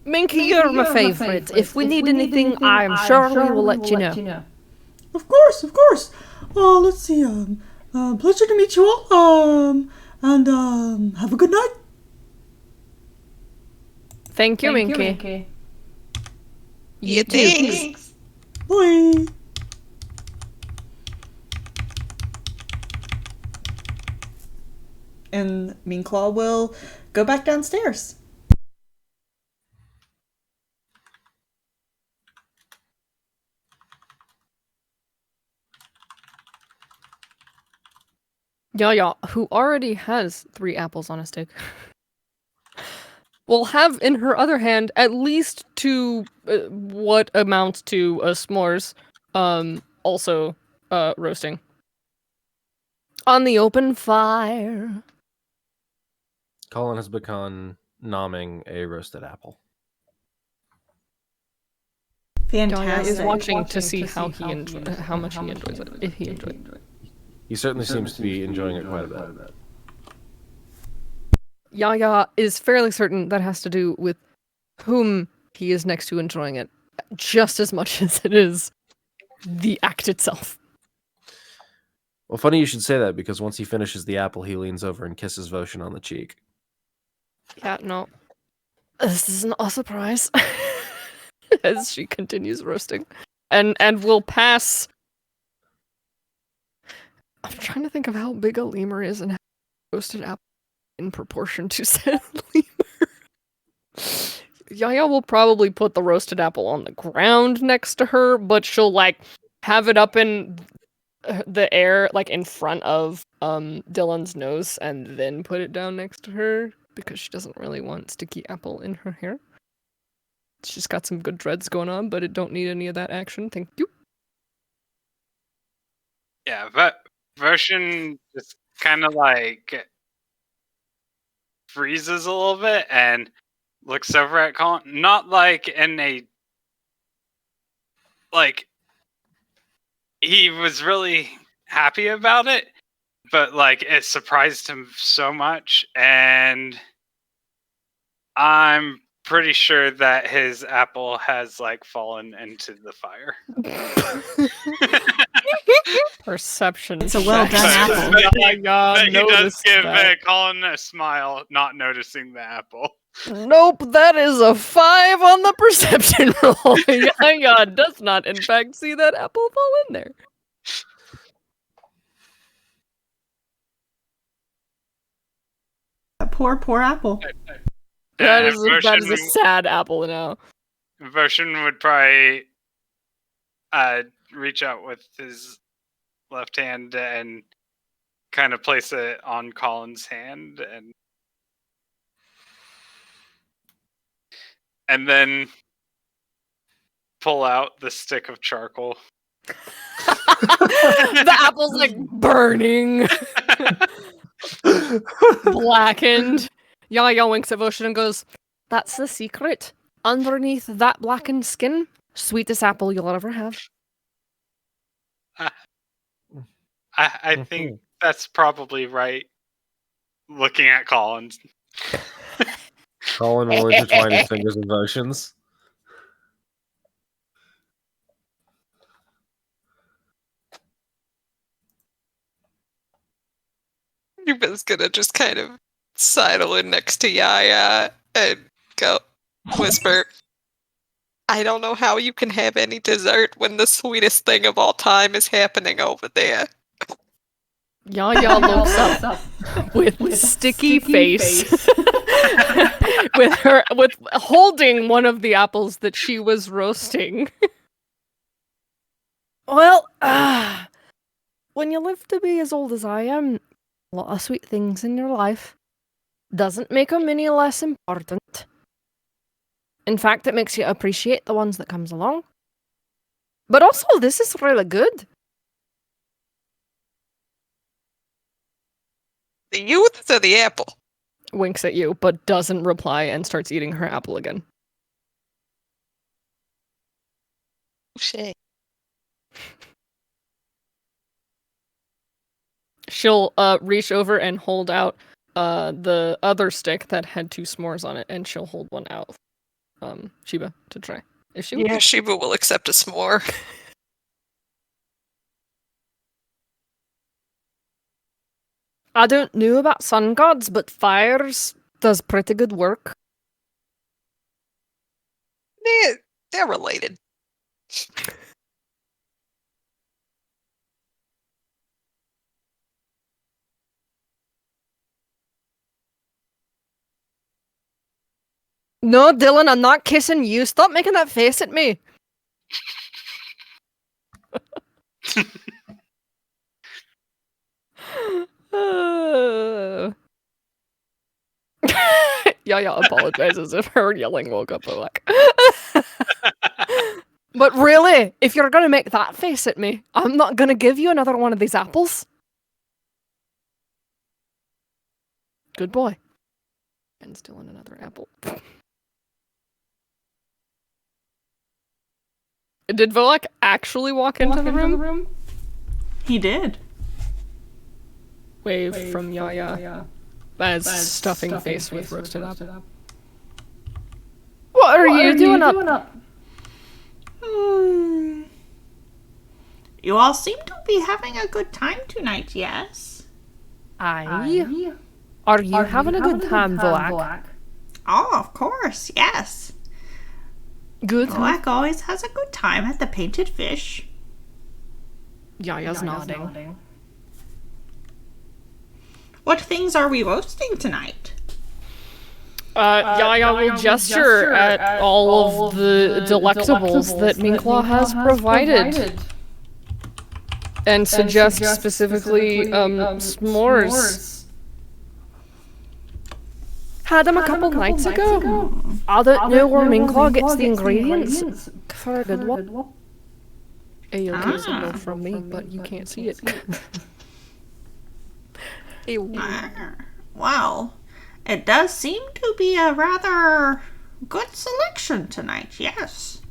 Minky, you're my favorite. If we need anything, I'm sure we will let you know. Of course, of course. Let's see. Pleasure to meet you all. And have a good night. Thank you, Minky. You thanks. Bye. And Meanclaw will go back downstairs. Yaya, who already has 3 apples on a stick, will have in her other hand at least 2 what amounts to s'mores, also roasting. On the open fire. Colin has begun nomming a roasted apple. Fantastic. Yaya is watching to see how much he enjoys it, if he enjoys it. He certainly seems to be enjoying it quite a bit. Yaya is fairly certain that has to do with whom he is next to enjoying it, just as much as it is the act itself. Well, funny you should say that, because once he finishes the apple, he leans over and kisses Voshin on the cheek. Yeah, no. This isn't a surprise. As she continues roasting. And will pass... I'm trying to think of how big a lemur is and how roasted apple in proportion to said lemur. Yaya will probably put the roasted apple on the ground next to her, but she'll, like, have it up in the air, like, in front of Dylan's nose, and then put it down next to her, because she doesn't really want sticky apple in her hair. She's got some good dreads going on, but it don't need any of that action. Thank you. Yeah, but Roshan just kind of like freezes a little bit and looks over at Colin. Not like in a... Like, he was really happy about it, but like it surprised him so much, and I'm pretty sure that his apple has like fallen into the fire. Perception. It's a well done apple. But he does give Colin a smile, not noticing the apple. Nope, that is a 5 on the perception roll. Yaya does not, in fact, see that apple fall in there. That poor apple. That is a sad apple now. Voshin would probably reach out with his left hand and kind of place it on Colin's hand, and then pull out the stick of charcoal. The apple's like burning. Blackened. Yaya winks at Voshin and goes, "That's the secret. Underneath that blackened skin, sweetest apple you'll ever have." I think that's probably right, looking at Colin. Colin will intertwine his fingers in Voshin's. Yuba's gonna just kind of sidle in next to Yaya and go whisper, "I don't know how you can have any dessert when the sweetest thing of all time is happening over there." Yaya looks up with sticky face, with holding one of the apples that she was roasting. Well, when you live to be as old as I am, a lot of sweet things in your life doesn't make them any less important. In fact, it makes you appreciate the ones that comes along. But also, this is really good. The youth or the apple? Winks at you, but doesn't reply and starts eating her apple again. Shit. She'll reach over and hold out the other stick that had 2 s'mores on it, and she'll hold one out. Sheba to try. If she Yeah, Sheba will accept a s'more. I don't know about sun gods, but fires does pretty good work. They're related. No, Dylan, I'm not kissing you. Stop making that face at me. Yaya apologizes if her yelling woke up Boak. But really, if you're gonna make that face at me, I'm not gonna give you another one of these apples. Good boy. And still in another apple. Did Volak actually walk into the room? He did. Wave from Yaya. As stuffing face with roasted up. What are you doing up? You all seem to be having a good time tonight, yes? Aye. Are you having a good time, Volak? Oh, of course, yes. Good. Black always has a good time at the Painted Fish. Yaya's nodding. What things are we roasting tonight? Yaya will gesture at all of the delectables that Minklaw has provided. And suggest specifically, s'mores. Had them a couple nights ago. I don't know where Minklaw gets the ingredients for a good one. A-OK symbol from me, but you can't see it. Well, it does seem to be a rather good selection tonight, yes.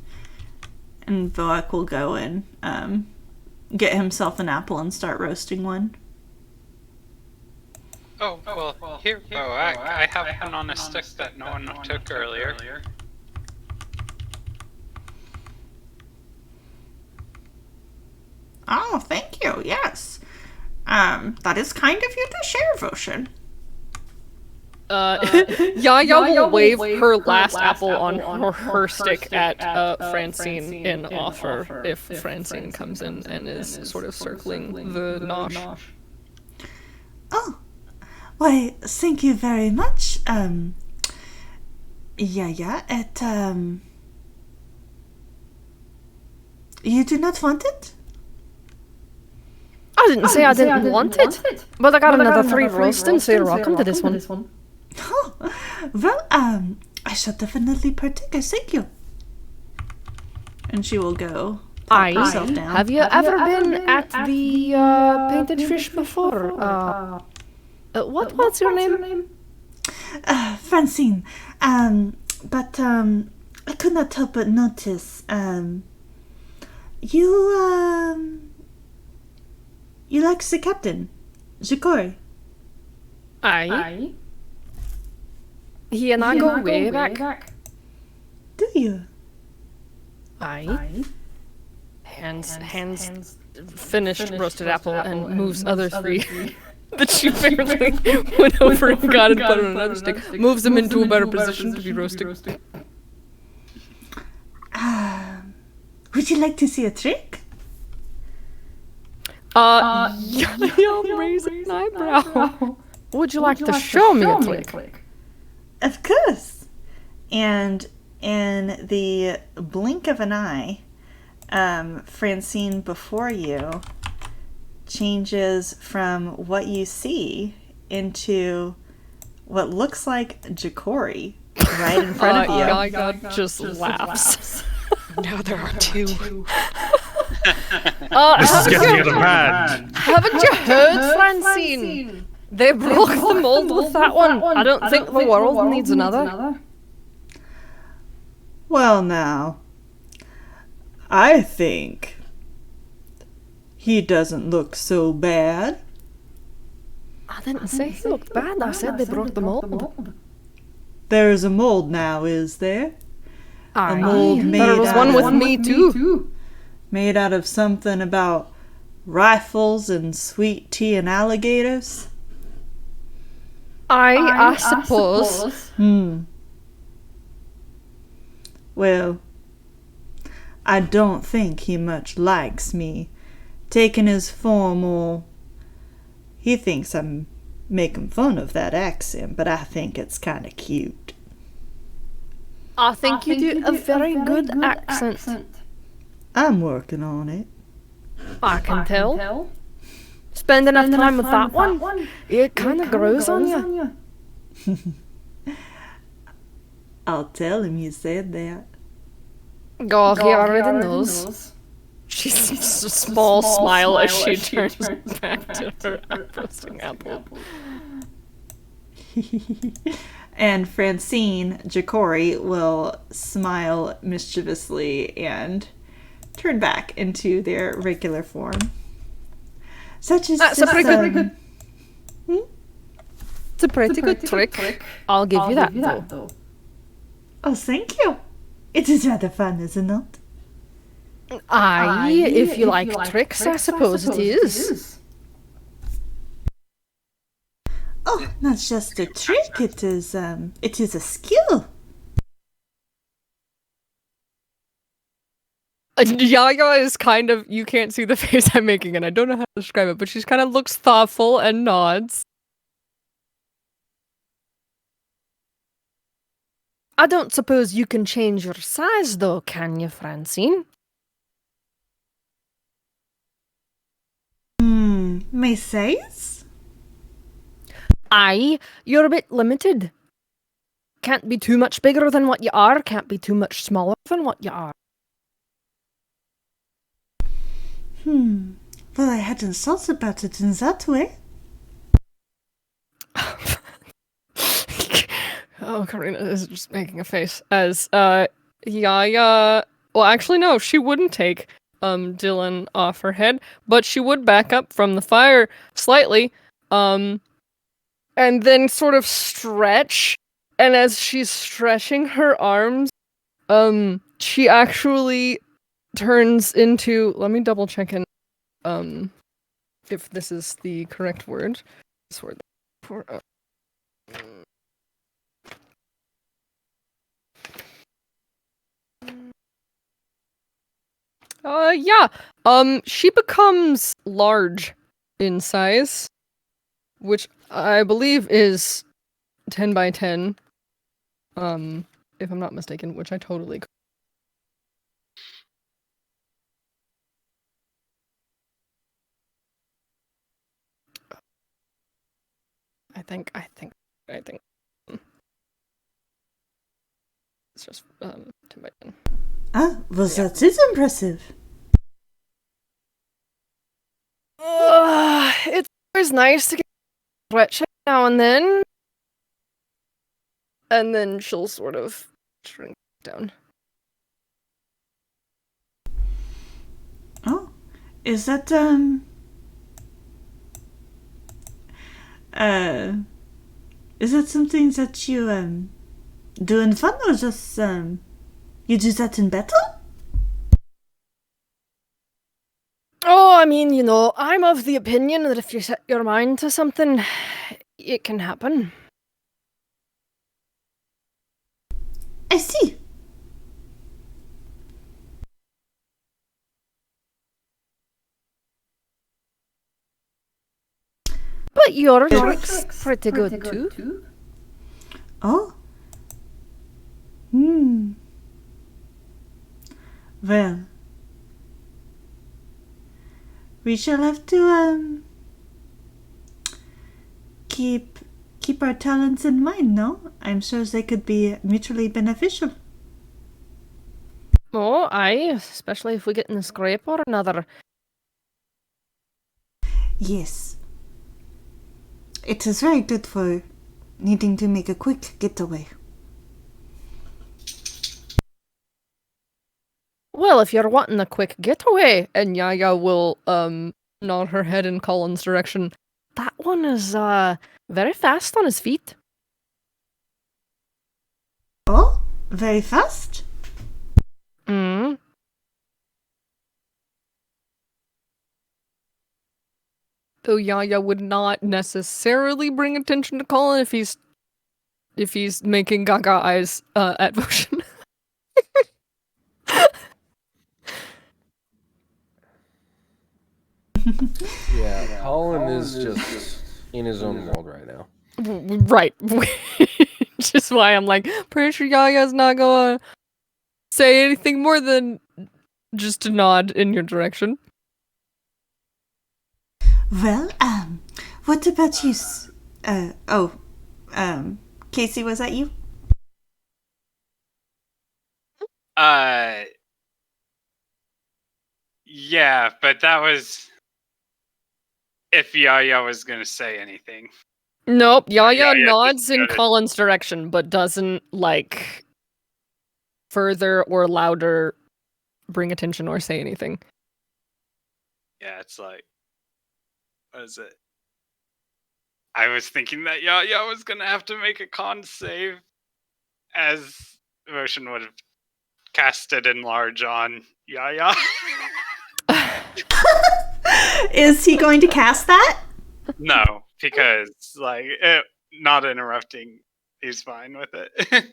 And Boak will go and get himself an apple and start roasting one. Oh, well, here, Boak, I have one on a stick that no one took earlier. Oh, thank you, yes. That is kind of you to share, Voshin. Yaya will wave her last apple on her stick at Francine in offer if Francine comes in and is sort of circling the nosh. Oh, why, thank you very much, Yaya, you do not want it? I didn't say I didn't want it, but I got another 3 roasting, so you're welcome to this one. Oh, well, I shall definitely partake, thank you. And she will go plop herself down. Have you ever been at the Painted Fish before? What's your name? Francine. But I could not help but notice, you like the captain, Jikori. Aye. He and I go way back. Do you? Aye. Hands finished roasted apple and moves other 3 that she apparently went over and got and put on another stick. Moves them into a better position to be roasted. Would you like to see a trick? You'll raise an eyebrow. Would you like to show me a trick? Of course. And in the blink of an eye, Francine before you changes from what you see into what looks like Jikori right in front of you. Yaya just laughs. Now there are 2. This is getting out of hand. Haven't you heard, Francine? They broke the mold with that one. I don't think the world needs another. Well, now, I think he doesn't look so bad. I didn't say he looked bad. I said they broke the mold. There's a mold now, is there? A mold made there was one with me too. Made out of something about rifles and sweet tea and alligators. I suppose. Well, I don't think he much likes me taking his form, or he thinks I'm making fun of that accent, but I think it's kind of cute. I think you do a very good accent. I'm working on it. I can tell. Spend enough time with that one, it kind of grows on you. I'll tell him you said that. Oh, he already knows. She sees a small smile as she turns back to her roasting apple. And Francine Jacori will smile mischievously and turn back into their regular form. Such as That's a pretty good. It's a pretty good trick. I'll give you that though. Oh, thank you. It is rather fun, is it not? Aye, if you like tricks, I suppose it is. Oh, not just a trick, it is a skill. Yaya is kind of, you can't see the face I'm making, and I don't know how to describe it, but she's kind of looks thoughtful and nods. I don't suppose you can change your size though, can you, Francine? My size? Aye, you're a bit limited. Can't be too much bigger than what you are, can't be too much smaller than what you are. Well, I hadn't thought about it in that way. Oh, Karina is just making a face as, Yaya... Well, actually, no, she wouldn't take, Dylan off her head, but she would back up from the fire slightly, and then sort of stretch, and as she's stretching her arms, she actually turns into... Let me double check in, if this is the correct word. This word for... yeah. She becomes large in size, which I believe is 10 by 10. If I'm not mistaken, which I totally could. I think. It's just 10 by 10. Ah, well, that is impressive. It's always nice to get stretching now and then. And then she'll sort of shrink down. Oh, is that is that something that you do in fun, or just you do that in battle? Oh, I mean, you know, I'm of the opinion that if you set your mind to something, it can happen. I see. But your trick's pretty good too. Oh. Well, we shall have to keep our talents in mind, no? I'm sure they could be mutually beneficial. Oh, aye, especially if we get in a scrape or another. Yes. It is very good for needing to make a quick getaway. Well, if you're wanting a quick getaway, and Yaya will nod her head in Colin's direction, that one is very fast on his feet. Oh, very fast? Hmm? Oh, Yaya would not necessarily bring attention to Colin if he's making gaga eyes at Motion. Yeah, Colin is just in his own world right now. Right. Which is why I'm like, pretty sure Yaya's not gonna say anything more than just a nod in your direction. Well, what about you? Casey, was that you? Yeah, but that was if Yaya was gonna say anything. Nope, Yaya Yaya nods just in nodded. Colin's direction, but doesn't, like, further or louder bring attention or say anything. Yeah, it's like, what is it? I was thinking that Yaya was gonna have to make a con save, as Motion would have casted enlarge on Yaya. Is he going to cast that? No, because not interrupting, he's fine with it.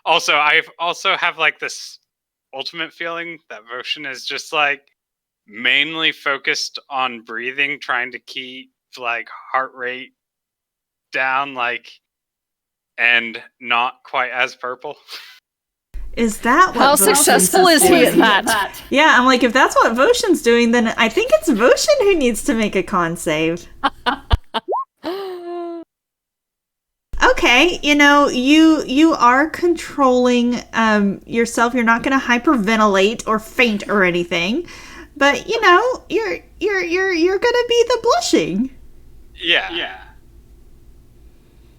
Also, I also have like this ultimate feeling that Motion is just like mainly focused on breathing, trying to keep like heart rate down, like, and not quite as purple. Is that what How Votion's successful is he at doing? that? Yeah, I'm like, if that's what Votion's doing, then I think it's Votion who needs to make a con save. Okay, you are controlling yourself. You're not going to hyperventilate or faint or anything, but you're going to be the blushing. Yeah.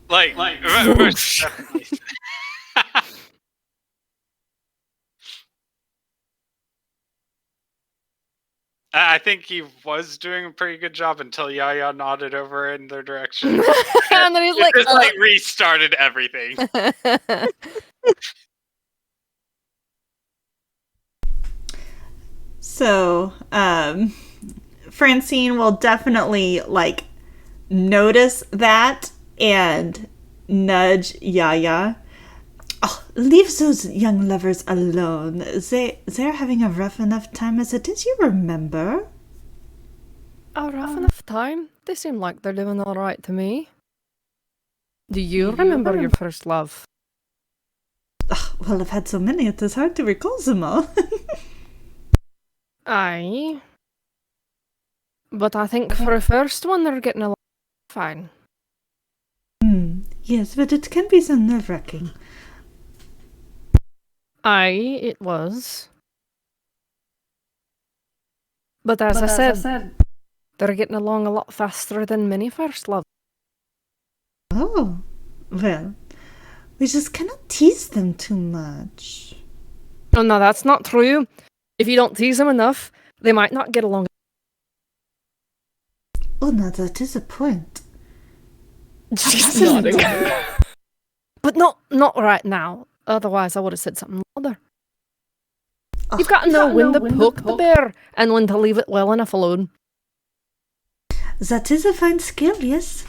Like definitely. I think he was doing a pretty good job until Yaya nodded over in their direction. And then he's like, It just restarted everything. So, Francine will definitely like notice that and nudge Yaya. Oh, leave those young lovers alone. They're having a rough enough time as it is, you remember? a rough enough time? They seem like they're doing alright to me. Do you remember your first love? Well, I've had so many, it is hard to recall them all. Aye. But I think for a first one, they're getting along fine. Yes, but it can be so nerve-wracking. Aye, it was. But as I said, they're getting along a lot faster than many first love. Oh, well, we just cannot tease them too much. Oh no, that's not true. If you don't tease them enough, they might not get along. Oh, no, that is a point. She's nodding. But not right now. Otherwise, I would have said something louder. You've got to know when to poke the bear and when to leave it well enough alone. That is a fine skill, yes.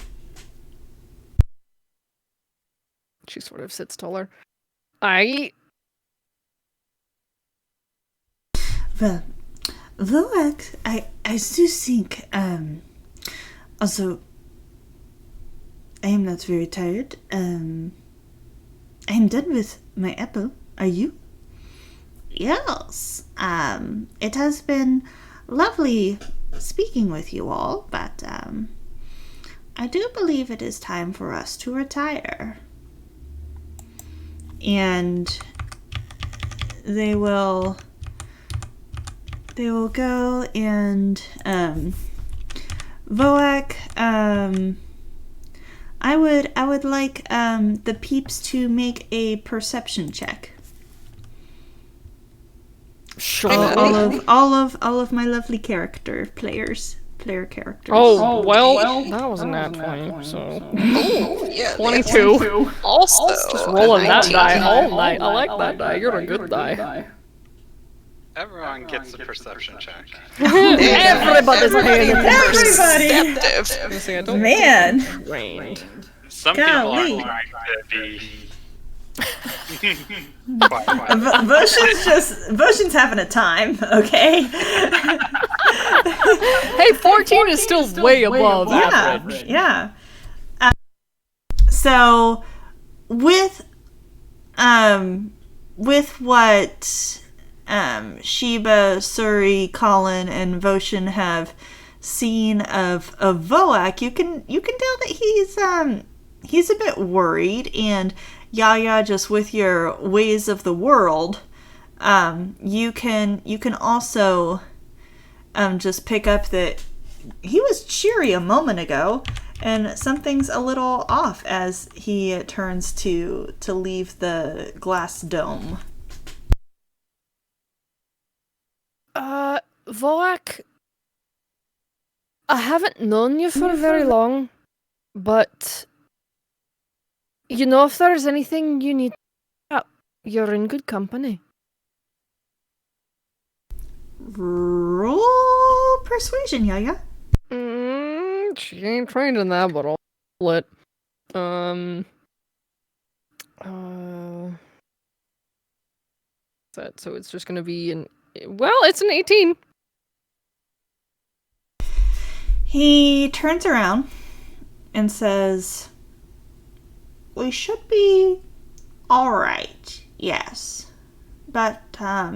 She sort of sits taller. Well, though I do think, also, I am not very tired. I am done with my apple. Are you? Yes. It has been lovely speaking with you all, but, I do believe it is time for us to retire. And they will go and Voak, I would like the peeps to make a perception check. sure. All of my lovely player characters. Oh, well, that was a nat 20, so... Yeah, 22. Also, Just rolling that 19. die all night. I like that die. You're a good die. Everyone gets a perception check. Everybody's paying attention. Everybody! Man! Some people Golly. are trying to be... Votion's having a time, okay? Hey, 14 is still way above average. Yeah. So, with what Sheba, Suri, Colin, and Votion have seen of Voak, you can tell that he's a bit worried, and Yaya, just with your ways of the world, you can also just pick up that he was cheery a moment ago, and something's a little off as he turns to leave the glass dome. Voak, I haven't known you for very long, but you know, if there's anything you need, you're in good company. Roll persuasion, Yaya. She ain't trained in that, but I'll let. So it's just gonna be it's an 18. He turns around and says, "We should be all right, yes. But, I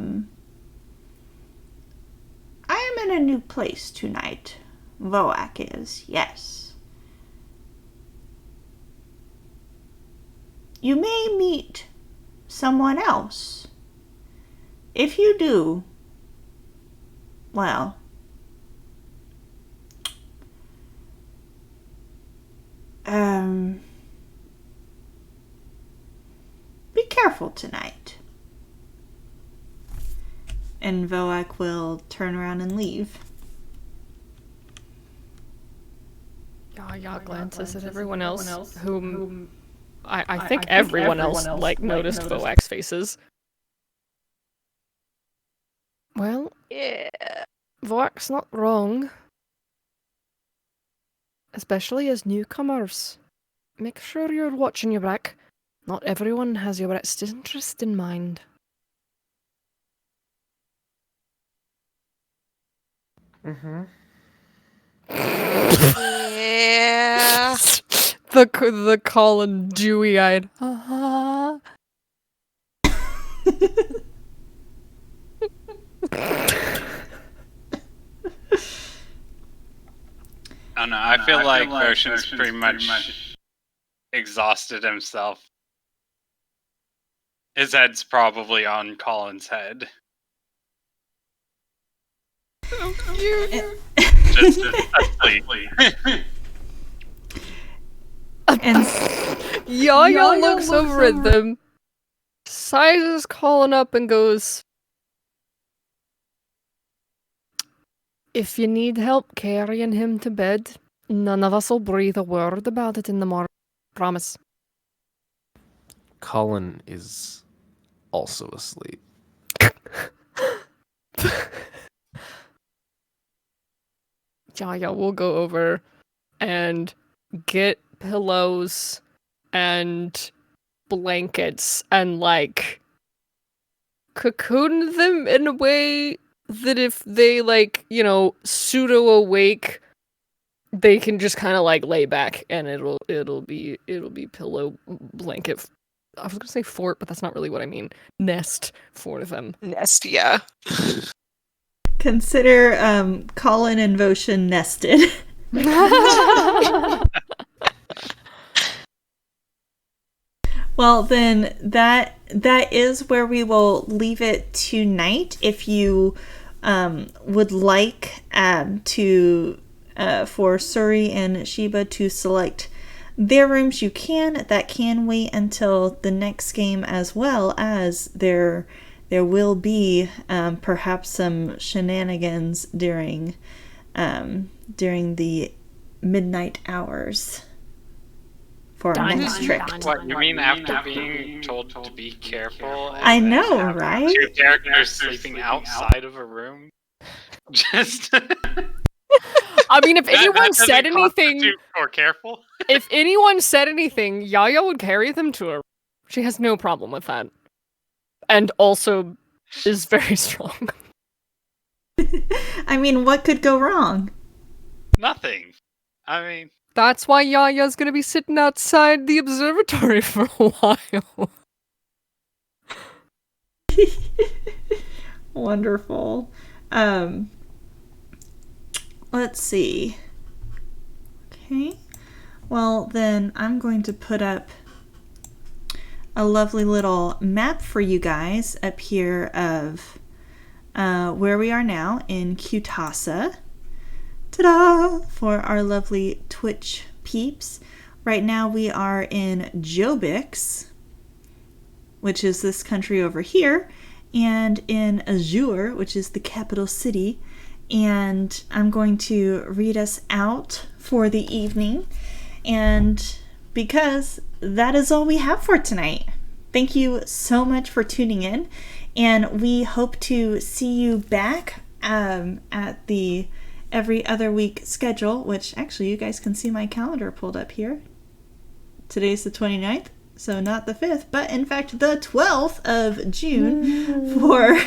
am in a new place tonight. Voak is, yes. You may meet someone else. If you do, well, be careful tonight." And Voak will turn around and leave. Yaya glances at everyone else, whom I think everyone else noticed Voak's faces. Well, yeah, Voak's not wrong. Especially as newcomers. Make sure you're watching your back. Not everyone has your best interest in mind. Yeah. The Colin dewy-eyed. I don't know, I feel like Ocean's pretty much exhausted himself. His head's probably on Colin's head. Just asleep. And Yaya looks over at them, sizes Colin up, and goes, If you need help carrying him to bed, none of us will breathe a word about it in the morning. Promise. Colin is also asleep. Yaya will go over and get pillows and blankets and cocoon them in a way that if they pseudo awake, they can just kind of lay back and it'll be pillow blanket. I was gonna say fort, but that's not really what I mean. Nest for them. Nest, yeah. consider Colin and Votion nested. Well, then that is where we will leave it tonight. If you would like to for Suri and Sheba to select their rooms, you can. That can wait until the next game, as well as there will be perhaps some shenanigans during the midnight hours. for our next trip. What, you mean after being told to be careful? I know, right? Two characters sleeping outside of a room? Just... I mean, if anyone said anything... Or careful? If anyone said anything, Yaya would carry them to her. She has no problem with that. And also is very strong. I mean, what could go wrong? Nothing. I mean... That's why Yaya's gonna be sitting outside the observatory for a while. Wonderful. Let's see. Okay. Well, then I'm going to put up a lovely little map for you guys up here of where we are now in Cutasa. Ta-da! For our lovely Twitch peeps. Right now we are in Jobix, which is this country over here, and in Azure, which is the capital city. And I'm going to read us out for the evening. And because that is all we have for tonight. Thank you so much for tuning in. And we hope to see you back at the every other week schedule, which actually you guys can see my calendar pulled up here. Today's the 29th, so not the 5th, but in fact the 12th of June for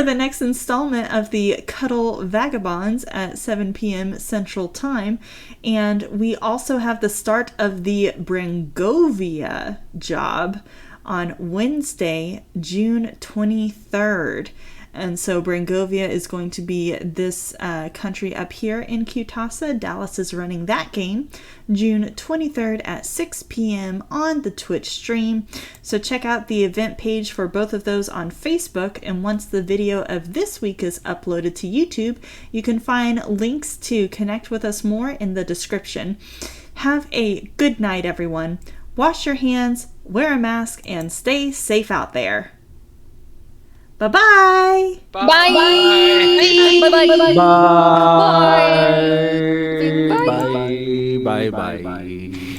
the next installment of the Cuddle Vagabonds at 7 p.m. Central Time. And we also have the start of the Brangovia job on Wednesday, June 23rd. And so Brangovia is going to be this country up here in Cutasa. Dallas is running that game June 23rd at 6 p.m. on the Twitch stream. So check out the event page for both of those on Facebook. And once the video of this week is uploaded to YouTube, you can find links to connect with us more in the description. Have a good night, everyone. Wash your hands, wear a mask, and stay safe out there. Bye-bye. Bye. Bye. Bye. Bye. Bye. Bye. Bye.